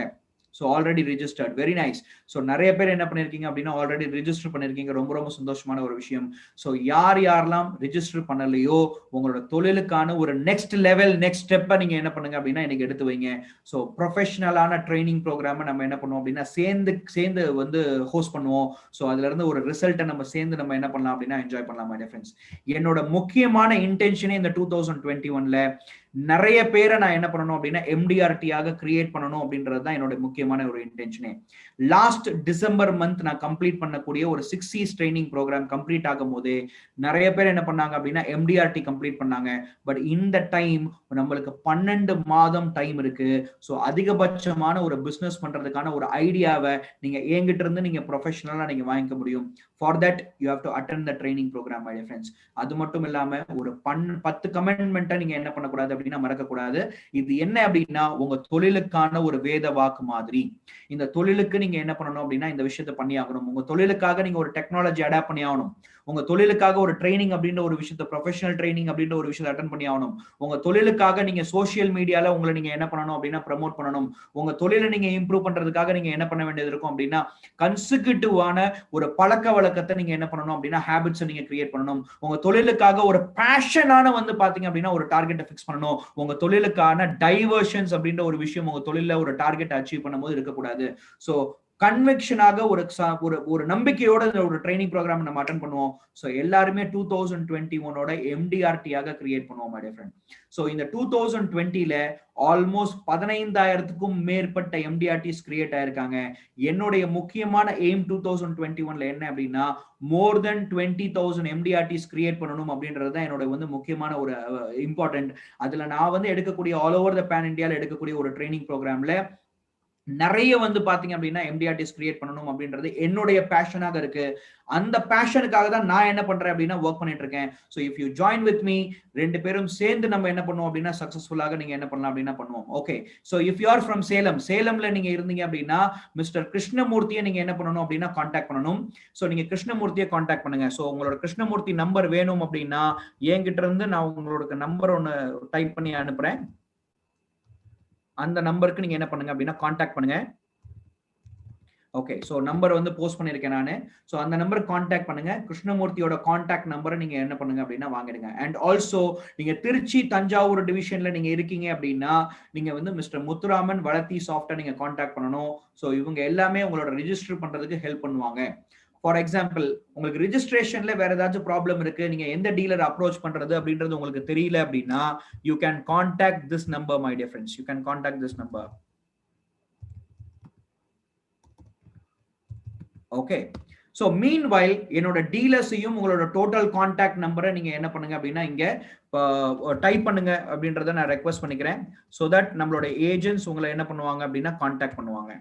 S1: So already registered, very nice. So நிறைய பேர் என்ன பண்ணிருக்கீங்க அப்படின்னா ஆல்ரெடி ரிஜிஸ்டர் பண்ணிருக்கீங்க, ரொம்ப ரொம்ப சந்தோஷமான ஒரு விஷயம். ஸோ யாரெல்லாம் ரிஜிஸ்டர் பண்ணலையோ உங்களோட தொழிலுக்கான ஒரு நெக்ஸ்ட் லெவல் நெக்ஸ்ட் ஸ்டெப்பை நீங்க என்ன பண்ணுங்க அப்படின்னா எனக்கு எடுத்து வைங்க. ஸோ ப்ரொஃபஷனலான ட்ரைனிங் ப்ரோக்ராமை நம்ம என்ன பண்ணுவோம் அப்படின்னா சேர்ந்து வந்து ஹோஸ்ட் பண்ணுவோம். ஸோ அதுல இருந்து ஒரு ரிசல்ட்டை நம்ம சேர்ந்து நம்ம என்ன பண்ணலாம் அப்படின்னா என்ஜாய் பண்ணலாம் மை டியர் ஃப்ரெண்ட்ஸ். என்னோட முக்கியமான இன்டென்ஷனே இந்த 2021ல நிறைய பேரை நான் என்ன பண்ணணும் அப்படின்னா எம்டிஆர்டியாக கிரியேட் பண்ணணும் அப்படின்றது தான் என்னோட முக்கியமான ஒரு இன்டென்ஷனே. லாஸ்ட் டிசம்பர் மந்த் நான் கம்ப்ளீட் பண்ணக்கூடிய ஒரு 6 C's ட்ரைனிங் ப்ரோக்ராம் கம்ப்ளீட் ஆகும் போதே நிறைய பேர் என்ன பண்ணாங்க அப்படின்னா எம்டிஆர்டி கம்ப்ளீட் பண்ணாங்க. பட் இந்த டைம் நம்மளுக்கு 12 மாதம் டைம் இருக்கு. ஸோ அதிகபட்சமான ஒரு பிசினஸ் பண்றதுக்கான ஒரு ஐடியாவை நீங்க என்கிட்ட இருந்து நீங்க ப்ரொஃபஷனலா நீங்க வாங்கிக்க முடியும். For that you have to attend the training program my dear friends. அது மட்டும் இல்லாம ஒரு 10 கமிட்மெண்ட்டை நீங்க என்ன பண்ணக்கூடாது அப்படின்னா மறக்கக்கூடாது. இது என்ன அப்படின்னா உங்க தொழிலுக்கான ஒரு வேத வாக்கு மாதிரி. இந்த தொழிலுக்கு நீங்க என்ன பண்ணணும் அப்படின்னா இந்த விஷயத்தை பண்ணி ஆகணும். உங்க தொழிலுக்காக நீங்க ஒரு டெக்னாலஜி அடாப்ட் பண்ணி ஆகணும். உங்க தொழிலுக்காக ஒரு ட்ரைனிங் அப்படின்ற ஒரு விஷயத்தை, ப்ரொஃபஷனல் ட்ரைனிங் அப்படின்ற ஒரு விஷயத்தை அட்டன் பண்ணி ஆகணும். உங்க தொழிலுக்காக நீங்க சோசியல் மீடியால உங்களை நீங்க என்ன பண்ணணும் அப்படின்னா ப்ரமோட் பண்ணணும். உங்க தொழிலை நீங்க இம்ப்ரூவ் பண்றதுக்காக நீங்க என்ன பண்ண வேண்டியது இருக்கும் அப்படின்னா கன்சிக்யூட்டிவான ஒரு பழக்க வழக்கத்தை நீங்க என்ன பண்ணணும் அப்படின்னா ஹேபிட்ஸை நீங்க கிரியேட் பண்ணணும். உங்க தொழிலுக்காக ஒரு பேஷனான வந்து பாத்தீங்க அப்படின்னா ஒரு டார்கெட்டை ஃபிக்ஸ் பண்ணணும். உங்க தொழிலுக்கான டைவர்ஷன்ஸ் அப்படின்ற ஒரு விஷயம் உங்க தொழில ஒரு டார்கெட் அச்சீவ் பண்ணும்போது இருக்கக்கூடாது. ஸோ கன்விக்ஷனாக ஒரு நம்பிக்கையோட ஒரு ட்ரைனிங் ப்ரோக்ராம் நம்ம அட்டன் பண்ணுவோம். ஸோ எல்லாருமே 2021ஓட எம்டிஆர்டியாக கிரியேட் பண்ணுவோம் மை டியர் ஃப்ரெண்ட். ஸோ இந்த 2020ல ஆல்மோஸ்ட் 15,000க்கும் மேற்பட்ட எம்டிஆர்டிஸ் கிரியேட் ஆயிருக்காங்க. என்னுடைய முக்கியமான எய்ம் 2021ல என்ன அப்படின்னா மோர் தென் 20,000 எம்டிஆர்டிஸ் கிரியேட் பண்ணணும் அப்படின்றது தான் என்னோட வந்து முக்கியமான ஒரு இம்பார்ட்டன்ட். அதுல நான் வந்து எடுக்கக்கூடிய ஆல் ஓவர் த பேன் இந்தியால எடுக்கக்கூடிய ஒரு ட்ரைனிங் ப்ரோக்ராம்ல நிறைய வந்து பாத்தீங்க அப்படின்னா எம்டிஆர்டிஸ் கிரியேட் பண்ணணும் அப்படின்றது என்னுடைய பேஷனாக இருக்கு. அந்த பேஷனுக்காக தான் நான் என்ன பண்றேன் அப்படின்னா ஒர்க் பண்ணிட்டு இருக்கேன். So if you join with me, ரெண்டு பேரும் சேர்ந்து நம்ம என்ன பண்ணுவோம் அப்படின்னா சக்சஸ்ஃபுல்லாக நீங்க என்ன பண்ணலாம் அப்படின்னா பண்ணுவோம். Okay, so if you are from சேலம்ல நீங்க இருந்தீங்க அப்படின்னா மிஸ்டர் கிருஷ்ணமூர்த்தியை நீங்க என்ன பண்ணணும் அப்படின்னா கான்டாக்ட் பண்ணணும். ஸோ நீங்க கிருஷ்ணமூர்த்தியை கான்டாக்ட் பண்ணுங்க. ஸோ உங்களோட கிருஷ்ணமூர்த்தி நம்பர் வேணும் அப்படின்னா என்கிட்ட இருந்து நான் உங்களோட நம்பர் ஒன்னு டைப் பண்ணி அனுப்புறேன். அந்த நம்பருக்கு நீங்க என்ன பண்ணுங்க அப்படின்னா கான்டாக்ட் பண்ணுங்க. ஓகே, ஸோ நம்பர் வந்து போஸ்ட் பண்ணிருக்கேன் நானு. ஸோ அந்த நம்பருக்கு கான்டாக்ட் பண்ணுங்க. கிருஷ்ணமூர்த்தியோட கான்டாக்ட் நம்பரை நீங்க என்ன பண்ணுங்க அப்படின்னா வாங்கிடுங்க. அண்ட் ஆல்சோ நீங்க திருச்சி தஞ்சாவூர் டிவிஷன்ல நீங்க இருக்கீங்க அப்படின்னா நீங்க வந்து மிஸ்டர் முத்துராமன் வளர்த்தி சாஃப்ட்வேர் நீங்க கான்டாக்ட் பண்ணணும். ஸோ இவங்க எல்லாமே உங்களோட ரிஜிஸ்டர் பண்றதுக்கு ஹெல்ப் பண்ணுவாங்க. ஃபார் எக்ஸாம்பிள் உங்களுக்கு ரிஜிஸ்ட்ரேஷன்ல வேற ஏதாச்சும் ப்ராப்ளம் இருக்கு, நீங்க எந்த டீலர் அப்ரோச் பண்றது அப்படின்றது உங்களுக்கு தெரியல அப்படின்னா you can contact this number my dear friends. You can contact this number. Okay, so meanwhile என்னோட டீலர்ஸையும் உங்களோட டோட்டல் கான்டாக்ட் நம்பரை நீங்க என்ன பண்ணுங்க அப்படின்னா இங்க டைப் பண்ணுங்க அப்படின்றத நான் ரெக்வஸ்ட் பண்ணிக்கிறேன். ஸோ தட் நம்மளோட ஏஜென்ட்ஸ் உங்களை என்ன பண்ணுவாங்க அப்படின்னா கான்டாக்ட் பண்ணுவாங்க.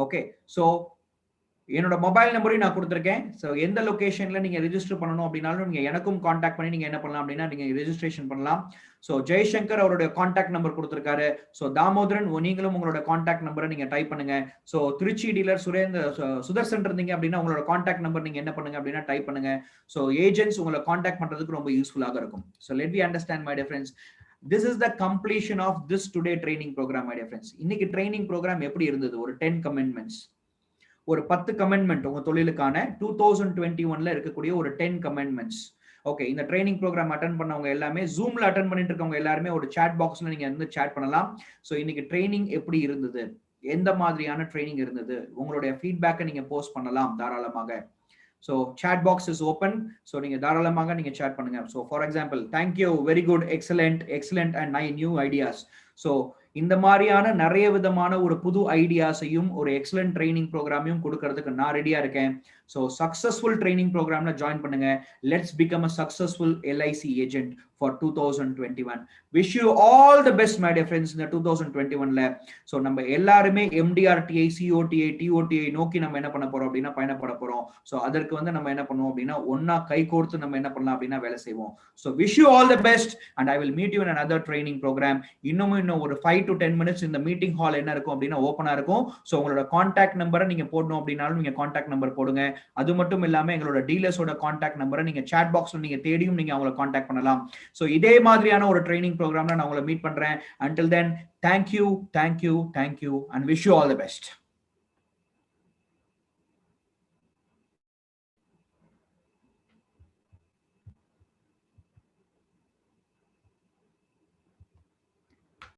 S1: ஓகே, ஸோ என்னோட மொபைல் நம்பரையும் நான் கொடுத்துருக்கேன். ஸோ எந்த லொகேஷன்ல நீங்க ரெஜிஸ்டர் பண்ணணும் அப்படின்னாலும் நீங்க எனக்கும் கான்டாக்ட் பண்ணி நீங்க என்ன பண்ணலாம் அப்படின்னா நீங்க ரெஜிஸ்ட்ரேஷன் பண்ணலாம். ஸோ ஜெய்சங்கர் அவருடைய கான்டாக்ட் நம்பர் கொடுத்துருக்காரு. ஸோ தாமோதரன் நீங்களும் உங்களோட கான்டாக்ட் நம்பரை நீங்க டைப் பண்ணுங்க. ஸோ திருச்சி டீலர் சுதர்சன் இருந்தீங்க அப்படின்னா உங்களோட கான்டாக்ட் நம்பர் நீங்க என்ன பண்ணுங்க அப்படின்னா டைப் பண்ணுங்க. ஸோ ஏஜென்ட்ஸ் உங்களை கான்டாக்ட் பண்றதுக்கு ரொம்ப யூஸ்ஃபுல்லாக இருக்கும். So let we understand my dear friends, this is the completion of this today training program my dear friends. இன்னைக்கு ட்ரைனிங் ப்ரோக்ராம் எப்படி இருந்தது? ஒரு 10 கமிட்மெண்ட்ஸ், ஒரு 10 கமிட்மெண்ட் உங்க தொழிலுக்கான 2021ல இருக்கக்கூடிய ஒரு 10 கமிட்மெண்ட்ஸ். ஓகே, இந்த ட்ரைனிங் ப்ரோக்ராம் அட்டன் பண்ணவங்க எல்லாமே ஜூம்ல அட்டன் பண்ணிட்டு இருக்கவங்க எல்லாருமே ஒரு சாட் பாக்ஸ்ல நீங்க வந்து சாட் பண்ணலாம். ஸோ இன்னைக்கு ட்ரைனிங் எப்படி இருந்தது, எந்த மாதிரியான ட்ரைனிங் இருந்தது, உங்களுடைய ஃபீட்பேக்கை நீங்க போஸ்ட் பண்ணலாம் தாராளமாக. So chat box is open. So நீங்க தாராளமாக நீங்க chat பண்ணுங்க. So for example thank you, very good, excellent and new ideas. So இந்த மாதிரியான நிறைய விதமான ஒரு புது ஐடியாஸையும் ஒரு எக்ஸலன்ட் ட்ரைனிங் ப்ரோக்ராமையும் கொடுக்கறதுக்கு நான் ரெடியா இருக்கேன். ஸோ சக்சஸ்ஃபுல் ட்ரைனிங் ப்ரோக்ராம்ல ஜாயின் பண்ணுங்க. Let's become a successful LIC agent for 2021. Wish you all the best my dear friends இந்த 2021ல. ஸோ நம்ம எல்லாருமே எம்டிஆர்டிஐ, சிஓடிஐ, டிஓடிஐ நோக்கி நம்ம என்ன பண்ண போறோம் அப்படின்னா பயணப்பட போறோம். ஸோ அதற்கு வந்து நம்ம என்ன பண்ணுவோம் அப்படின்னா ஒன்னா கை கோர்த்து நம்ம என்ன பண்ணலாம் அப்படின்னா வேலை செய்வோம். So wish you all the best and I will meet you in another training program. இன்னும் ஒரு 5 to 10 minutes இந்த மீட்டிங் ஹால் என்ன இருக்கும் அப்படின்னா ஓப்பனா இருக்கும். ஸோ உங்களோட கான்டாக்ட் நம்பரை நீங்க போடணும் அப்படின்னாலும் நீங்க கான்டாக்ட் நம்பர் போடுங்க. அது மட்டும் இல்லாம எங்களோட டீலர்ஸோட கான்டாக்ட் நம்பரை நீங்க சாட் பாக்ஸ்ல நீங்க தேடியும் நீங்க அவங்களை கான்டாக்ட் பண்ணலாம். ஸோ இதே மாதிரியான ஒரு ட்ரைனிங் ப்ரோக்ராம்ல நான் உங்களை மீட் பண்றேன். Until then, thank you and wish you all the best.